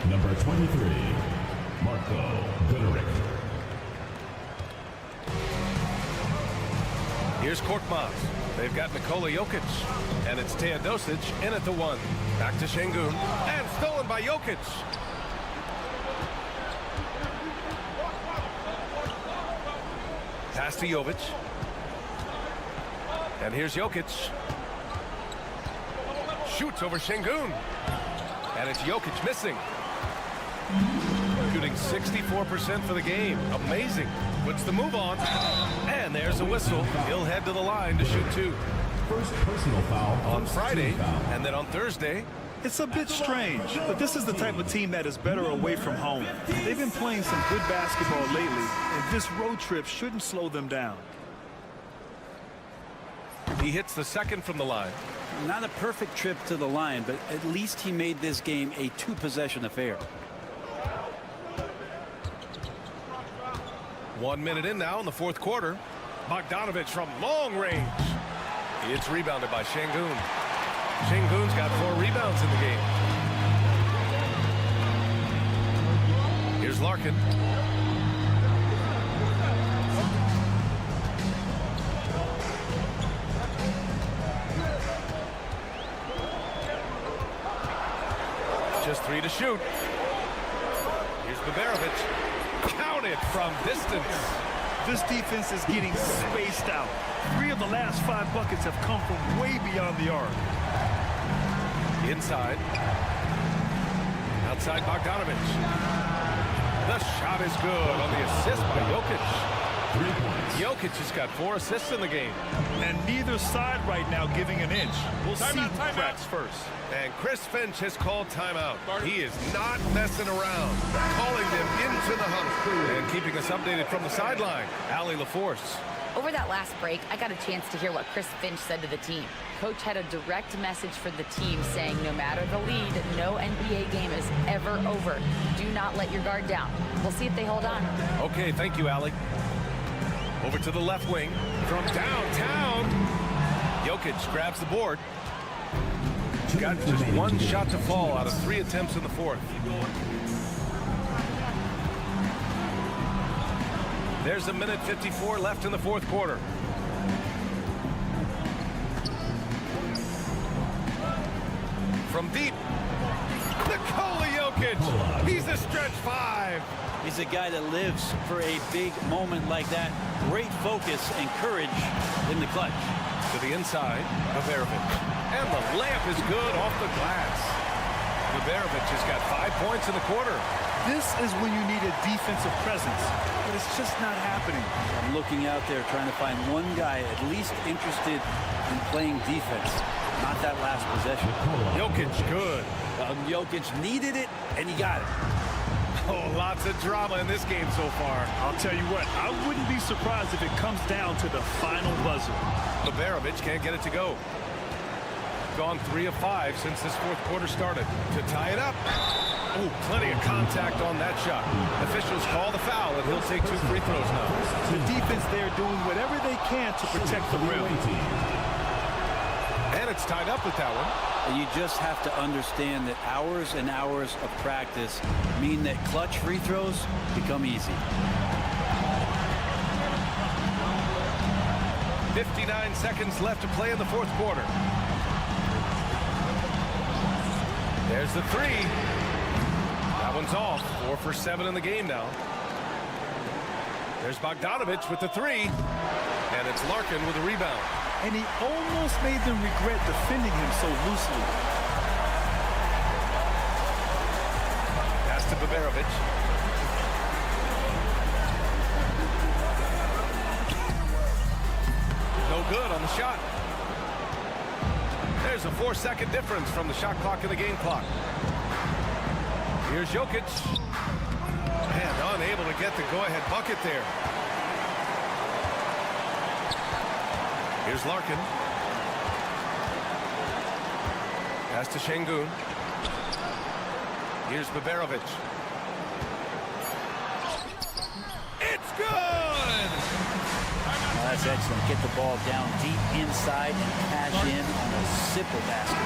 number 23, Marko Guduric. Here's Korkmaz. They've got Nikola Jokic. And it's Teodosic in at the one. Back to Şengün. And stolen by Jokic. Pass to Jovic. And here's Jokic. Shoots over Şengün. And it's Jokic missing. Shooting 64% for the game. Amazing. Puts the move on. And there's a whistle. He'll head to the line to shoot two. First personal foul on Friday, and then on Thursday. It's a bit strange, but this is the type of team that is better away from home. They've been playing some good basketball lately, and this road trip shouldn't slow them down. He hits the second from the line. Not a perfect trip to the line, but at least he made this game a two-possession affair. 1 minute in now in the fourth quarter. Bogdanovic from long range. It's rebounded by Şengün. Şengün's got 4 rebounds in the game. Here's Larkin. Just 3 to shoot. Here's Bogdanovic. Counted from distance. This defense is getting spaced out. 3 of the last 5 buckets have come from way beyond the arc. Inside. Outside Bogdanovic. The shot is good on the assist by Jokic. 3 points. Jokic has got 4 assists in the game. And neither side right now giving an inch. We'll see who cracks first. And Chris Finch has called timeout. He is not messing around. Calling them into the huddle. And keeping us updated from the sideline, Allie LaForce. Over that last break, I got a chance to hear what Chris Finch said to the team. Coach had a direct message for the team saying no matter the lead, no NBA game is ever over. Do not let your guard down. We'll see if they hold on. Okay, thank you, Allie. Over to the left wing from downtown. Jokic grabs the board. Got just 1 shot to fall out of 3 attempts in the fourth. There's 1:54 left in the fourth quarter. From deep, Nikola Jokic. He's a stretch 5. He's a guy that lives for a big moment like that. Great focus and courage in the clutch. To the inside, Bogdanovic. And the layup is good off the glass. Bogdanovic has got 5 points in the quarter. This is when you need a defensive presence, but it's just not happening. I'm looking out there trying to find one guy at least interested in playing defense. Not that last possession. Jokic, good. Jokic needed it, and he got it. Oh, lots of drama in this game so far. I'll tell you what, I wouldn't be surprised if it comes down to the final buzzer. Bogdanovic can't get it to go. Gone 3 of 5 since this fourth quarter started. To tie it up. Oh, plenty of contact on that shot. Officials call the foul, and he'll take 2 free throws now. The defense there doing whatever they can to protect the rim. And it's tied up with that one. And you just have to understand that hours and hours of practice mean that clutch free throws become easy. 59 seconds left to play in the fourth quarter. There's the 3. That one's off. 4 for 7 in the game now. There's Bogdanovic with the 3. And it's Larkin with a rebound. And he almost made them regret defending him so loosely. Pass to Bogdanovic. the shot. There's a 4-second difference from the shot clock and the game clock. Here's Jokic. And unable to get the go-ahead bucket there. Here's Larkin. Pass to Şengün. Here's Baberovic. It's good! Well, that's excellent. Get the ball down deep inside and cash in on a simple basket.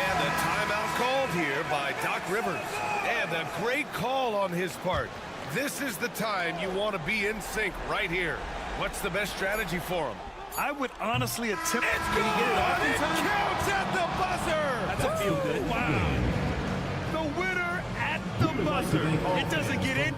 And a timeout called here by Doc Rivers. And a great call on his part. This is the time you want to be in sync right here. What's the best strategy for him? I would honestly attempt. It's good! It counts at the buzzer! That's a feel good. Wow. The winner at the buzzer. It doesn't get in.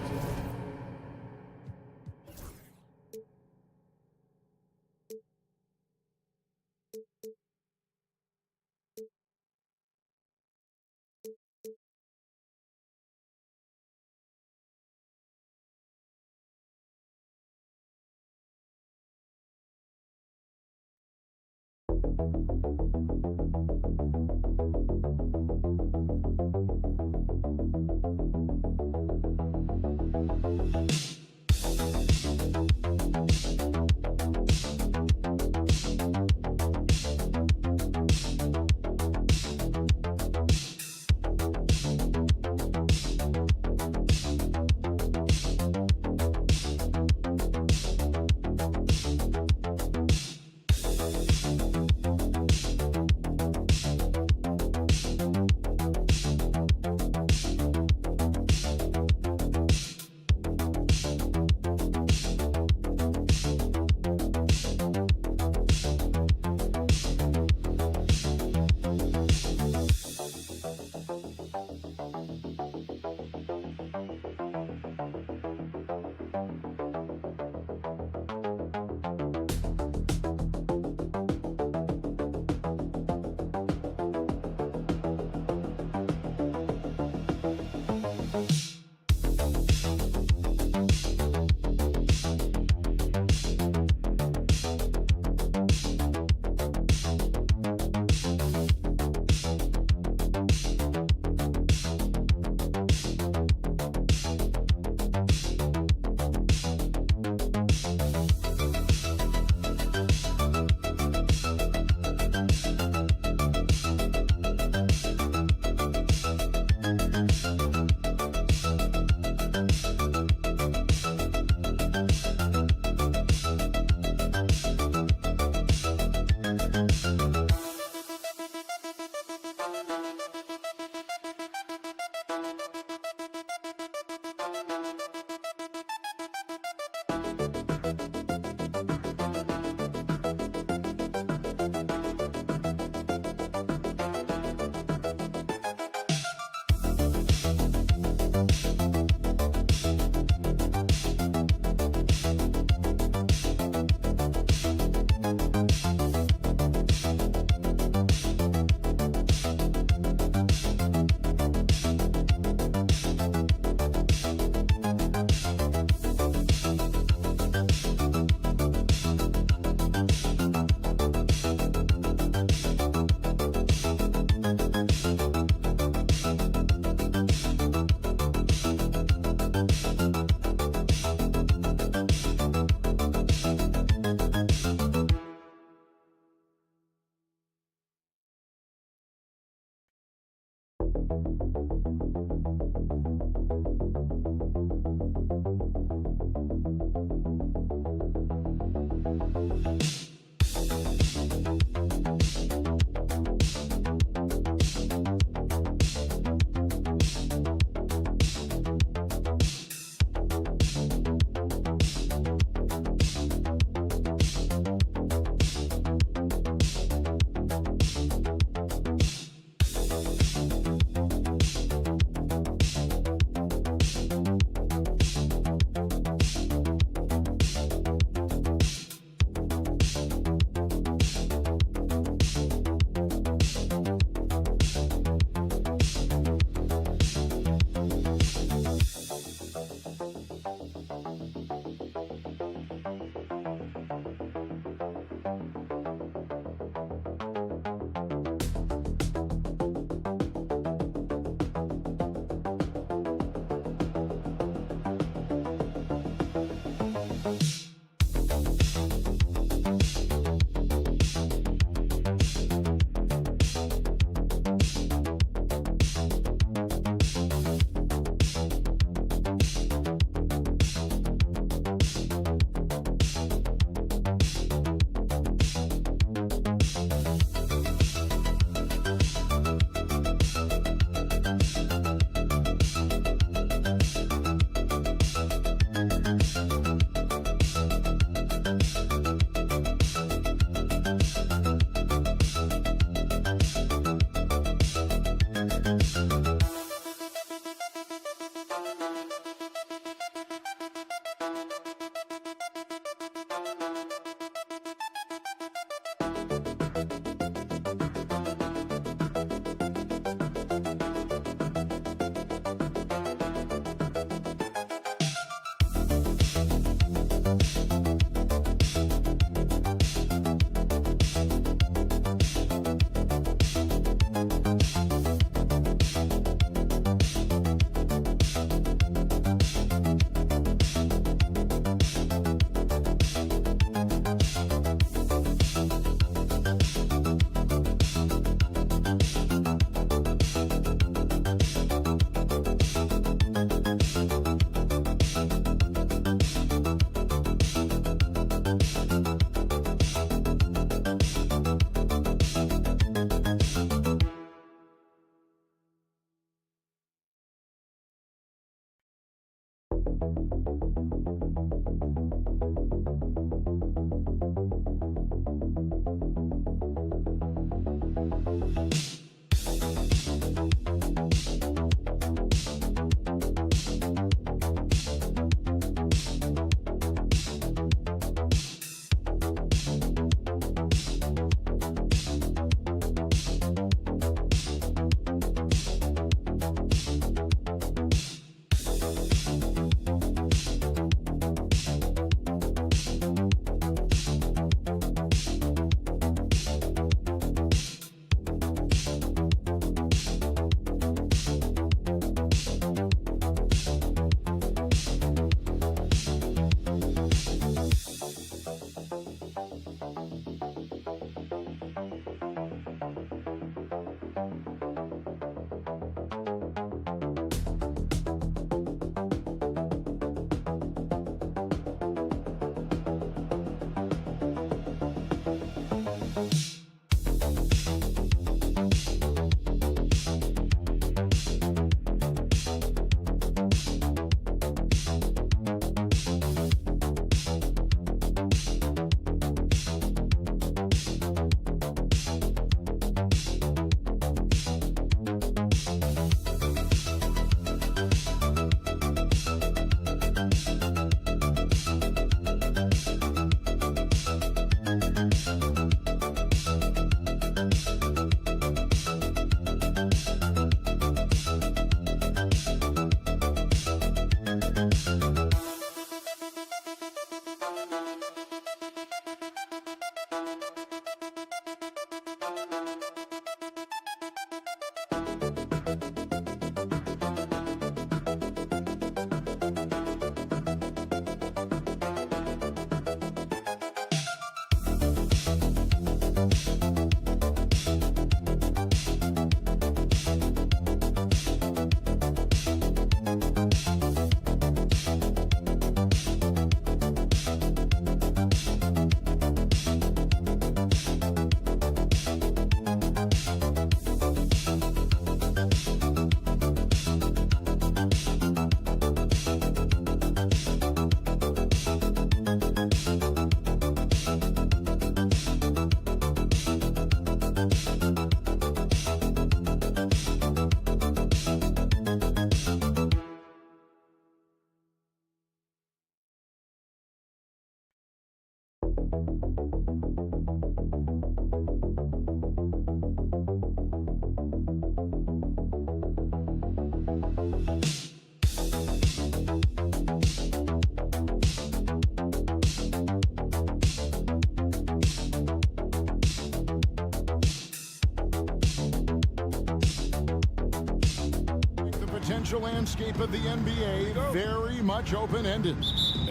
potential landscape of the NBA very much open-ended.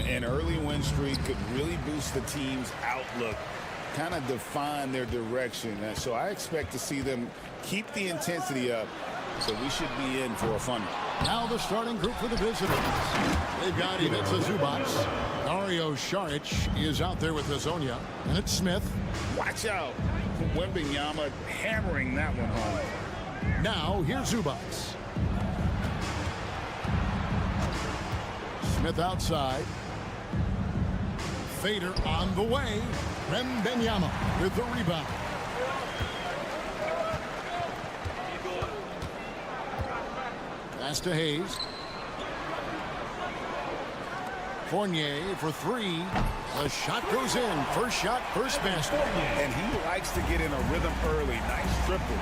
An early win streak could really boost the team's outlook, kind of define their direction. So I expect to see them keep the intensity up. So we should be in for a fun one. Now the starting group for the visitors. They've got Ivica Zubac. Dario Saric is out there with Hazonia. And it's Smith. Watch out. Wembanyama hammering that one home. Now here's Zubac. Smith outside. Fader on the way. Wembanyama with the rebound. Pass to Hayes. Fournier for three. The shot goes in. First shot, first basket. And he likes to get in a rhythm early. Nice triple.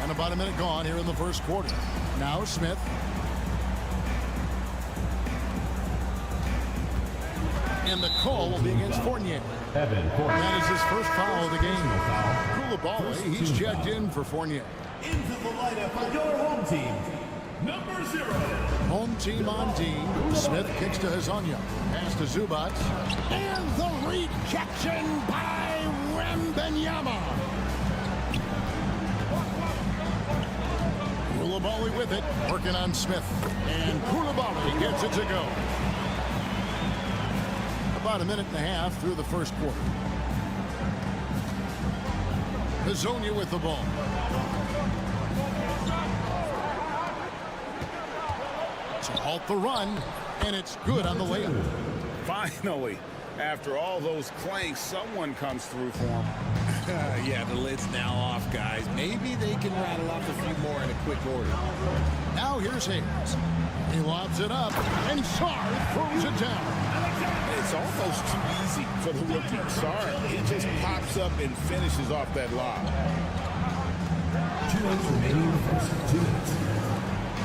And about a minute gone here in the first quarter. Now Smith. And the call will be against Fournier. That is his first foul of the game. Koulibaly, he's checked in for Fournier. Into the lineup for your home team, number 0. Home team on D. Smith kicks to Hazonia. Pass to Zubac. And the rejection by Wembanyama. Koulibaly with it, working on Smith. And Koulibaly gets it to go. About a minute and a half through the first quarter. Hazonia with the ball. To halt the run, and it's good on the layup. Finally, after all those clanks, someone comes through for him. Yeah, the lid's now off, guys. Maybe they can rattle off a few more in a quick order. Now here's Hayes. He lobs it up, and Sarr throws it down. It's almost too easy for the rookie. Sarr, he just pops up and finishes off that lob. 2 minutes remaining in the first 2 minutes.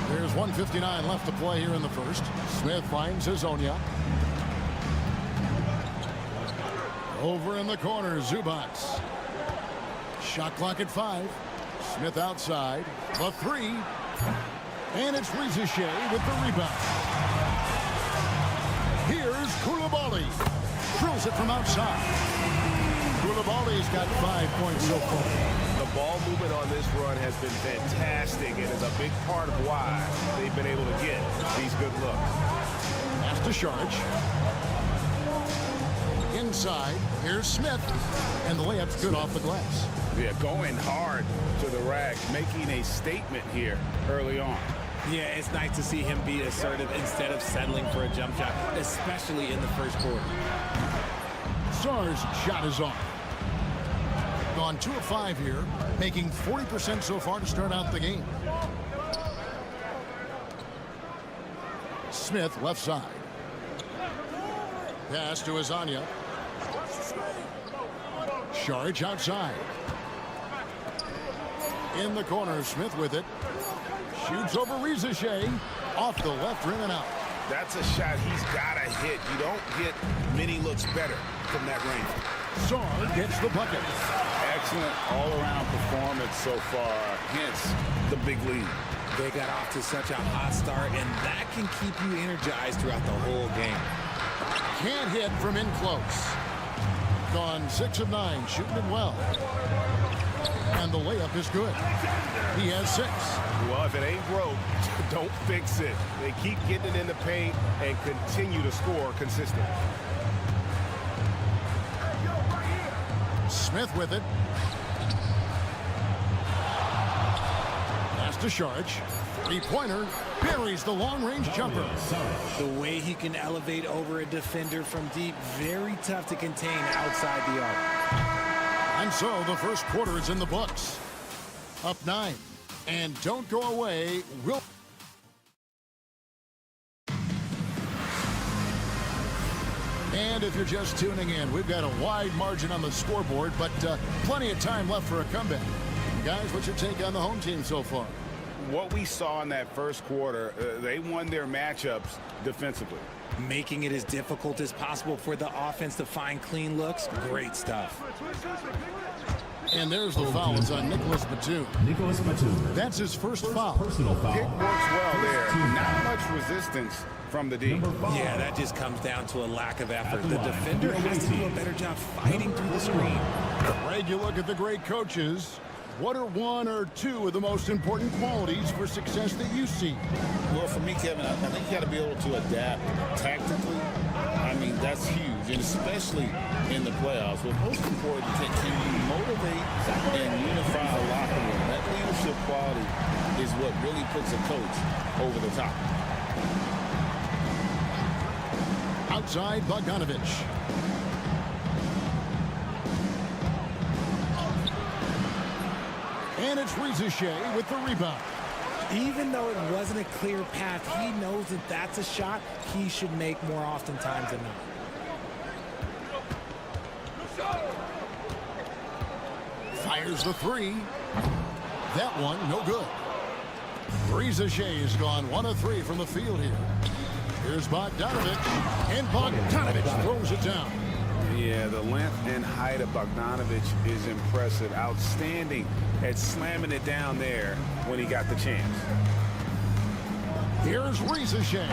There's 1:59 left to play here in the first. Smith finds Hazonia. Over in the corner, Zubac. Shot clock at 5. Smith outside. The 3. And it's Rizichet with the rebound. Here's Koulibaly. Drills it from outside. Koulibaly's got 5 points so far. The ball movement on this run has been fantastic and is a big part of why they've been able to get these good looks. Pass to Sharge. Inside, here's Smith. And the layup's good off the glass. Yeah, going hard to the rack, making a statement here early on. Yeah, it's nice to see him be assertive instead of settling for a jump shot, especially in the first quarter. Sarr's shot is off. Gone 2 of 5 here, making 40% so far to start out the game. Smith left side. Pass to Hazonia. Sharge outside. In the corner, Smith with it. Shoots over Rizichet. Off the left rim and out. That's a shot he's got to hit. You don't get many looks better from that range. Sarr gets the bucket. Excellent all-around performance so far, hence the big lead. They got off to such a hot start, and that can keep you energized throughout the whole game. Can't hit from in close. Gone 6 of 9, shooting it well. And the layup is good. He has 6. Well, if it ain't broke, don't fix it. They keep getting it in the paint and continue to score consistently. Smith with it. Pass to Sharge. 3-pointer. Buries the long-range jumper. The way he can elevate over a defender from deep, very tough to contain outside the arc. And so the first quarter is in the books. Up 9. And don't go away. We'll... And if you're just tuning in, we've got a wide margin on the scoreboard, but plenty of time left for a comeback. Guys, what's your take on the home team so far? What we saw in that first quarter, they won their matchups defensively. Making it as difficult as possible for the offense to find clean looks. Great stuff. And there's the foul. It's on Nicholas Batum. That's his first foul. Personal foul. It works well there. Not much resistance from the D. Yeah, that just comes down to a lack of effort. The defender has to do a better job fighting through the screen. Greg, you look at the great coaches. What are 1 or 2 of the most important qualities for success that you see? Well, for me, Kevin, I think you got to be able to adapt tactically. I mean, that's huge, and especially in the playoffs. But most important, can you motivate and unify a locker room? That leadership quality is what really puts a coach over the top. Outside, Bogdanovich. And it's Rizichet with the rebound. Even though it wasn't a clear path, he knows that that's a shot he should make more oftentimes than not. Fires the 3. That one, no good. Rizichet has gone 1 of 3 from the field here. Here's Bogdanovic, and Bogdanovic throws it down. Yeah, the length and height of Bogdanovic is impressive. Outstanding at slamming it down there when he got the chance. Here's Riza-Shea.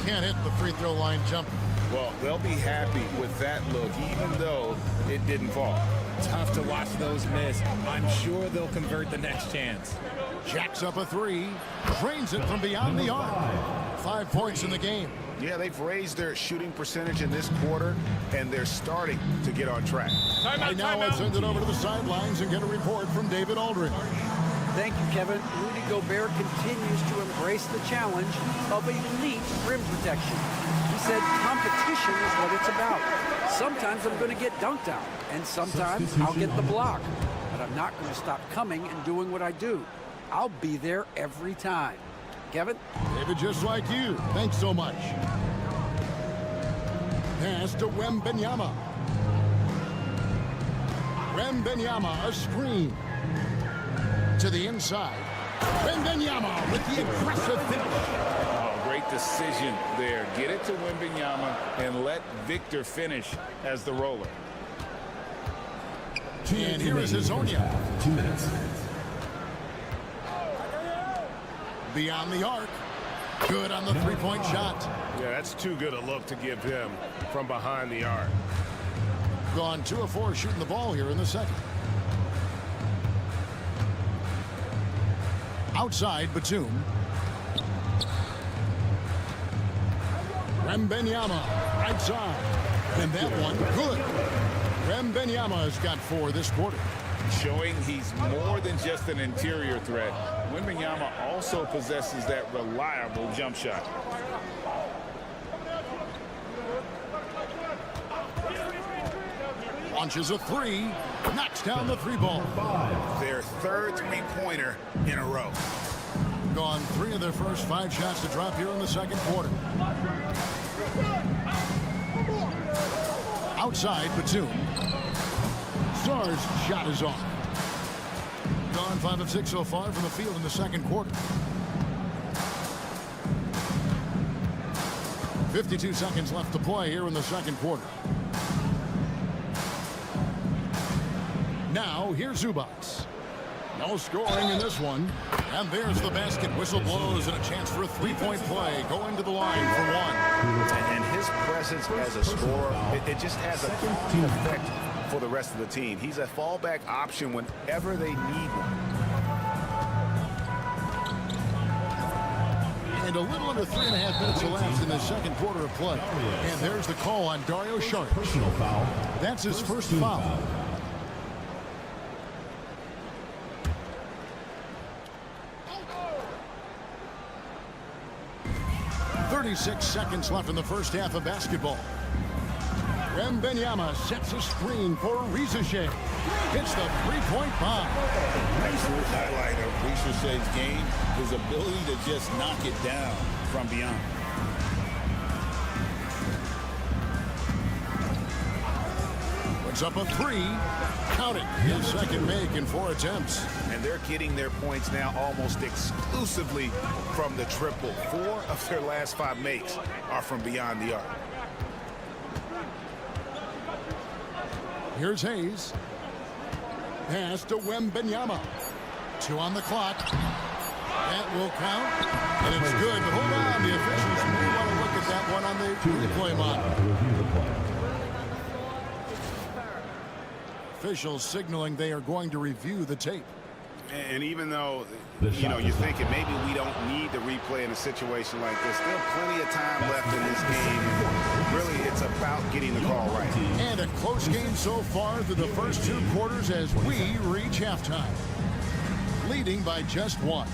Can't hit the free throw line jumper. Well, they'll be happy with that look, even though it didn't fall. Tough to watch those miss. I'm sure they'll convert the next chance. Jacks up a three, drains it from beyond the arc. 5 points in the game. Yeah, they've raised their shooting percentage in this quarter, and they're starting to get on track. Right now, let's send it over to the sidelines and get a report from David Aldridge. Thank you, Kevin. Rudy Gobert continues to embrace the challenge of elite rim protection. He said competition is what it's about. Sometimes I'm going to get dunked on, and sometimes I'll get the block. But I'm not going to stop coming and doing what I do. I'll be there every time. Kevin? David, just like you. Thanks so much. Pass to Wembanyama. Wembanyama, a screen. To the inside. Wembanyama with the aggressive finish. Oh, great decision there. Get it to Wembanyama and let Victor finish as the roller. And here is Hazonia. 2 minutes. Beyond the arc. Good on the three-point shot. Yeah, that's too good a look to give him from behind the arc. Gone 2 of 4 shooting the ball here in the second. Outside, Batum. Wembanyama, right side. And that one, good. Wembanyama has got 4 this quarter. Showing he's more than just an interior threat. Wembanyama also possesses that reliable jump shot. Launches a 3, knocks down the 3-ball. Their third three-pointer in a row. Gone 3 of their first 5 shots to drop here in the second quarter. Outside, Batum. Sarr's shot is off. Gone 5 of 6 so far from the field in the second quarter. 52 seconds left to play here in the second quarter. Now, here's Zubac. No scoring in this one. And there's the basket. Whistle blows and a chance for a 3-point play. Going to the line for 1. And his presence as a scorer, it just has a calming effect for the rest of the team. He's a fallback option whenever they need one. And a little under 3.5 minutes elapsed in the second quarter of play. And there's the call on Dario Saric. Personal foul. That's his first foul. 36 seconds left in the first half of basketball. Wembanyama sets a screen for Riza-Shea. Hits the three-point bomb. Excellent highlight of Riza-Shea's game, his ability to just knock it down from beyond. Puts up a 3. Count it. His second make in 4 attempts. And they're getting their points now almost exclusively from the triple. 4 of their last 5 makes are from beyond the arc. Here's Hayes. Pass to Wembanyama. 2 on the clock. That will count. And it's good. But hold on. The officials may want to look at that one on the replay monitor. Officials signaling they are going to review the tape. And even though, you're thinking maybe we don't need the replay in a situation like this, still plenty of time left in this game. Really, it's about getting the call right. And a close game so far through the first 2 quarters as we reach halftime. Leading by just 1.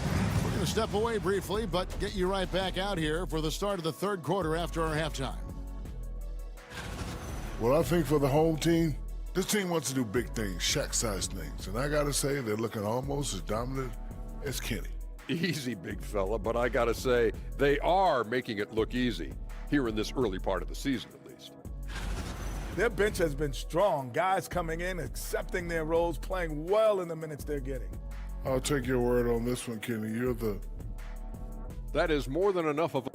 We're going to step away briefly, but get you right back out here for the start of the third quarter after our halftime. Well, I think for the home team, this team wants to do big things, Shaq-sized things. And I got to say, they're looking almost as dominant as Kenny. Easy, big fella, but I got to say, they are making it look easy here in this early part of the season, at least. Their bench has been strong. Guys coming in, accepting their roles, playing well in the minutes they're getting. I'll take your word on this one, Kenny. You're the... That is more than enough of a...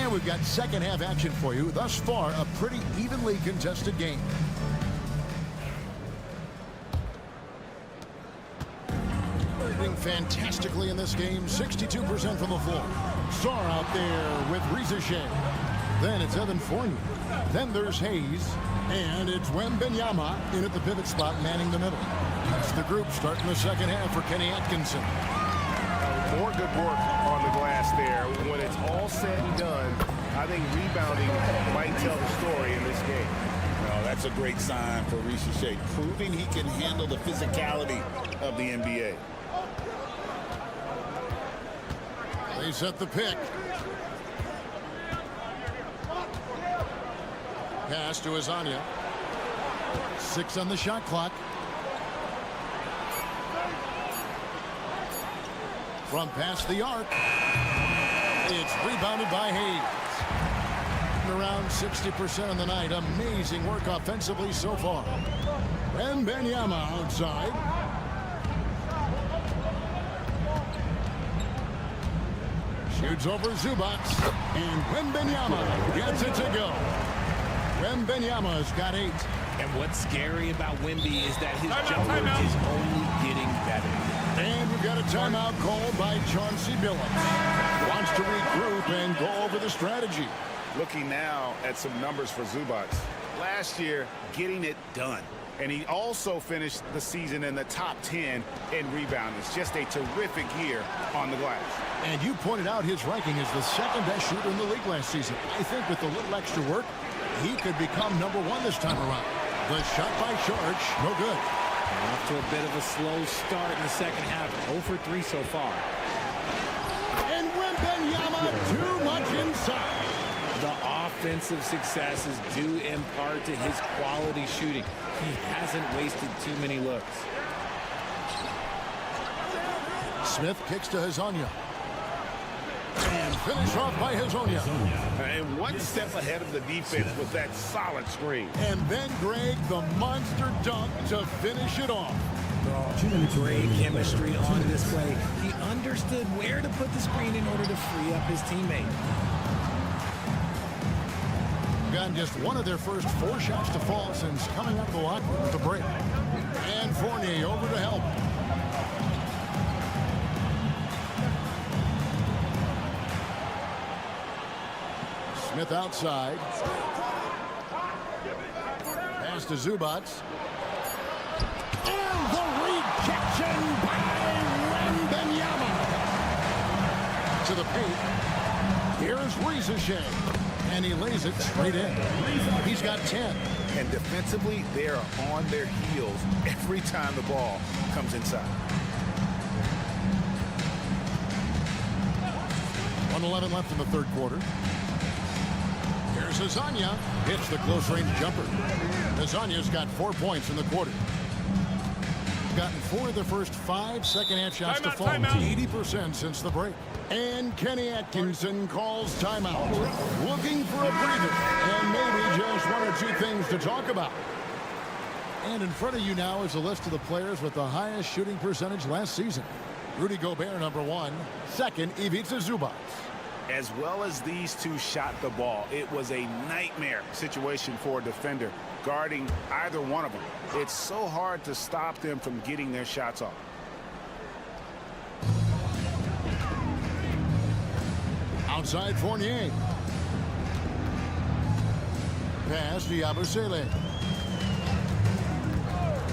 And we've got second half action for you. Thus far, a pretty evenly contested game. Doing fantastically in this game, 62% from the floor. Sarr out there with Shea. Then it's Evan Fournier. Then there's Hayes. And it's Wembanyama in at the pivot spot, manning the middle. That's the group starting the second half for Kenny Atkinson. More good work on the glass there. When it's all said and done, I think rebounding might tell the story in this game. Oh, that's a great sign for Shea, proving he can handle the physicality of the NBA. They set the pick. Pass to Azania. 6 on the shot clock. From past the arc. It's rebounded by Hayes. Around 60% on the night. Amazing work offensively so far. Wembanyama outside. Shoots over Zubac. And Wembanyama gets it to go. Wembanyama's got 8. And what's scary about Wemby is that his jump work is only getting better. And we've got a timeout called by Chauncey Billups. Wants to regroup and go over the strategy. Looking now at some numbers for Zubac. Last year, getting it done. And he also finished the season in the top 10 in rebounding. It's just a terrific year on the glass. And you pointed out his ranking as the second best shooter in the league last season. I think with a little extra work, he could become number 1 this time around. The shot by Sharch, no good. Off to a bit of a slow start in the second half. 0 for 3 so far. And Wembanyama too much inside. The offensive success is due in part to his quality shooting. He hasn't wasted too many looks. Smith kicks to Hezonja. And finish off by Hezonja. And one step ahead of the defense with that solid screen. And then Greg, the monster dunk to finish it off. Great chemistry on display. He understood where to put the screen in order to free up his teammate. Gotten just one of their first 4 shots to fall since coming out of the locker room with the break. And Fournier over to help. Smith outside. Pass to Zubac. And the rejection by Wembanyama. To the paint. Here's Shea. And he lays it straight in. He's got 10. And defensively, they are on their heels every time the ball comes inside. 1:11 left in the third quarter. Here's Hezonja. Hits the close-range jumper. Hezonja's got 4 points in the quarter. Gotten 4 of the first 5 second-half shots to fall. 80% since the break. And Kenny Atkinson calls timeout. Looking for a breather. And maybe just 1 or 2 things to talk about. And in front of you now is a list of the players with the highest shooting percentage last season. Rudy Gobert, number 1. Second, Ivica Zubac. As well as these two shot the ball, it was a nightmare situation for a defender guarding either one of them. It's so hard to stop them from getting their shots off. Outside Fournier. Pass to Yabusele.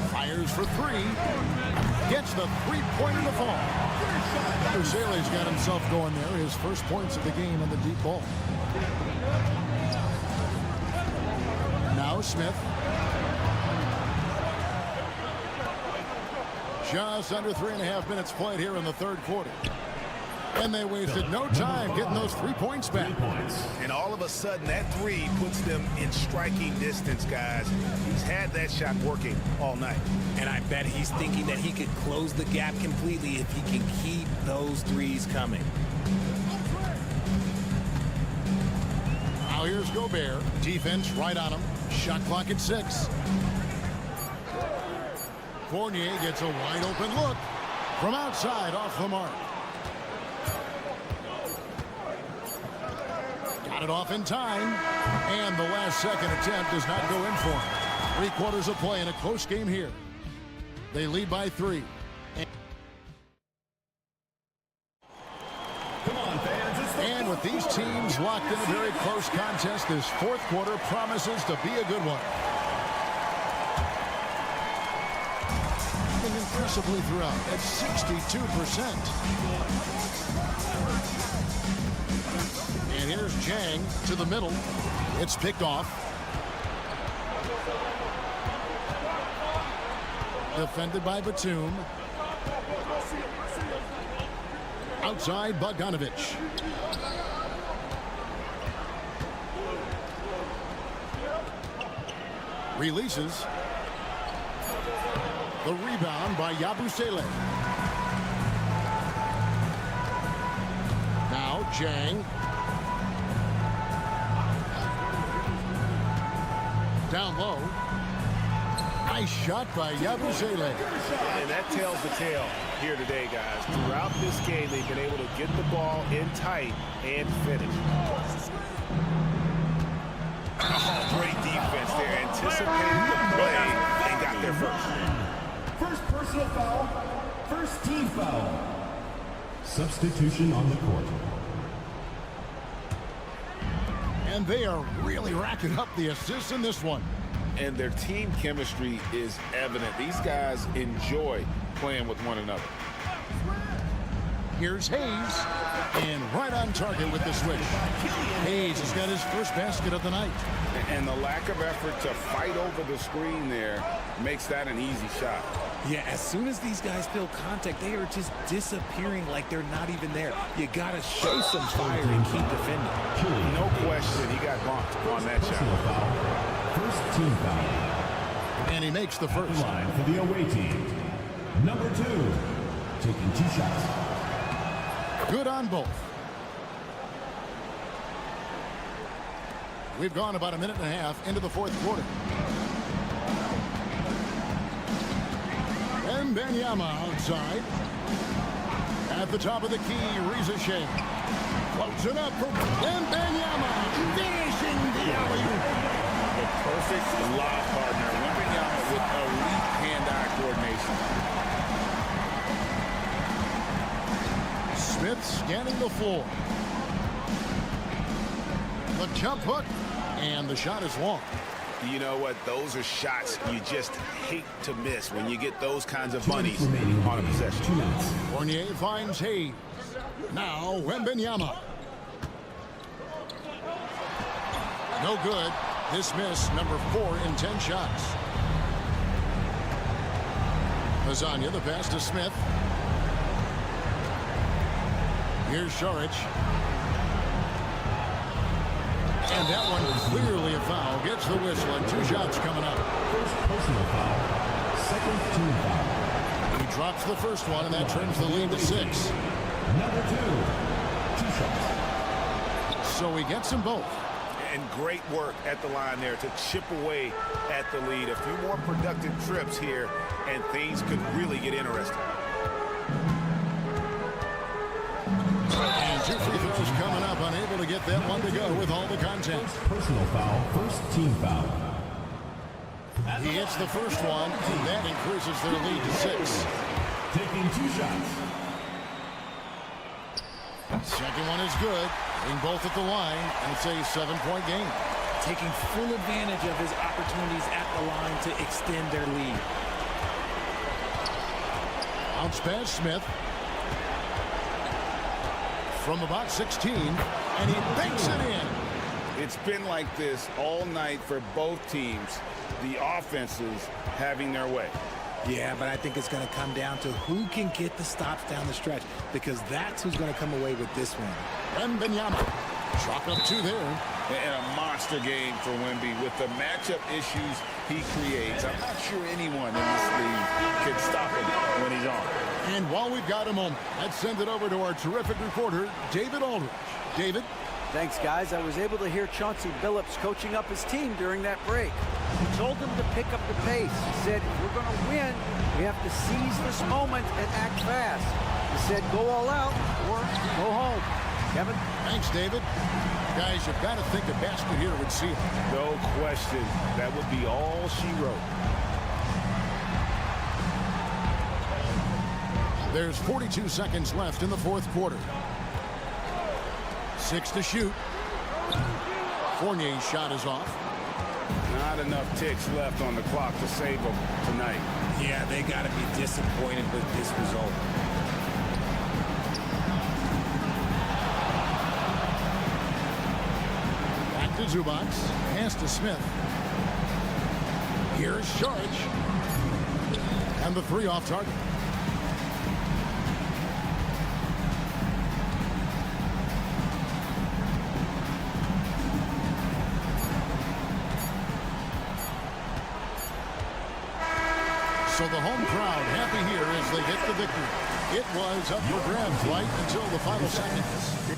Fires for 3. Gets the 3-pointer to fall. Yabusele's got himself going there. His first points of the game on the deep ball. Now Smith. Just under 3.5 minutes played here in the third quarter. And they wasted no time getting those 3 points back. And all of a sudden, that 3 puts them in striking distance, guys. He's had that shot working all night. And I bet he's thinking that he could close the gap completely if he can keep those 3s coming. Now here's Gobert. Defense right on him. Shot clock at 6. Fournier gets a wide open look from outside off the mark. Got it off in time. And the last second attempt does not go in for him. 3 quarters of play in a close game here. They lead by 3. And with these teams locked in a very close contest, this 4th quarter promises to be a good one. And impressively throughout at 62%. And here's Jang to the middle. It's picked off. Defended by Batum. Outside Bogdanovich. Releases. The rebound by Yabusele. Now Jang. Down low. Nice shot by Yabusele. And that tells the tale here today, guys. Throughout this game, they've been able to get the ball in tight and finish. Oh, great defense there. Anticipated the play and got there first. First personal foul, first team foul. Substitution on the court. And they are really racking up the assists in this one. And their team chemistry is evident. These guys enjoy playing with one another. Here's Hayes, and right on target with the switch. Hayes has got his first basket of the night. And the lack of effort to fight over the screen there makes that an easy shot. Yeah, as soon as these guys feel contact, they are just disappearing like they're not even there. You got to show some fire and keep defending. No question, he got bumped on that shot. First team foul. And he makes the first. Line for the away team. Number 2, taking 2 shots. Good on both. We've gone about a minute and a half into the 4th quarter. And Benyama outside. At the top of the key, Reza Shea. Floats it up for Benyama. Finishing the alley-oop. The perfect lob partner. Wembanyama with elite hand-eye coordination. Smith scanning the floor. The jump hook, and the shot is long. You know what? Those are shots you just hate to miss when you get those kinds of bunnies on a possession. Fournier finds Hayes. Now Wembanyama. No good. This miss, number 4 in 10 shots. Lasagna, the pass to Smith. Here's Saric. And that one clearly a foul. Gets the whistle and 2 shots coming up. First personal foul, second team foul. He drops the first one, and that trims the lead to 6. Number 2, 2 shots. So he gets them both. And great work at the line there to chip away at the lead. A few more productive trips here, and things could really get interesting. And 2 free throws coming up, unable to get that one to go with all the contact. Personal foul, first team foul. He hits the first one, and that increases their lead to 6. Taking 2 shots. Second one is good. Being both at the line, and it's a 7-point game. Taking full advantage of his opportunities at the line to extend their lead. Bounce pass Smith. From about 16, and he banks it in. It's been like this all night for both teams. The offenses having their way. Yeah, but I think it's going to come down to who can get the stops down the stretch, because that's who's going to come away with this one. Wembanyama. Chalk up 2 there. And a monster game for Wemby with the matchup issues he creates. I'm not sure anyone in this league can stop him when he's on. And while we've got a moment, let's send it over to our terrific reporter, David Aldridge. David? Thanks, guys. I was able to hear Chauncey Billups coaching up his team during that break. He told them to pick up the pace. He said, if we're going to win, we have to seize this moment and act fast. He said, go all out or go home. Kevin? Thanks, David. Guys, you've got to think a basket here would seal. No question. That would be all she wrote. There's 42 seconds left in the fourth quarter. 6 to shoot. Fournier's shot is off. Not enough ticks left on the clock to save them tonight. Yeah, they got to be disappointed with this result. Back to Zubac. Pass to Smith. Here's Sharge. And the three off target. So the home crowd happy here as they get the victory. It was up for grabs right until the final seconds.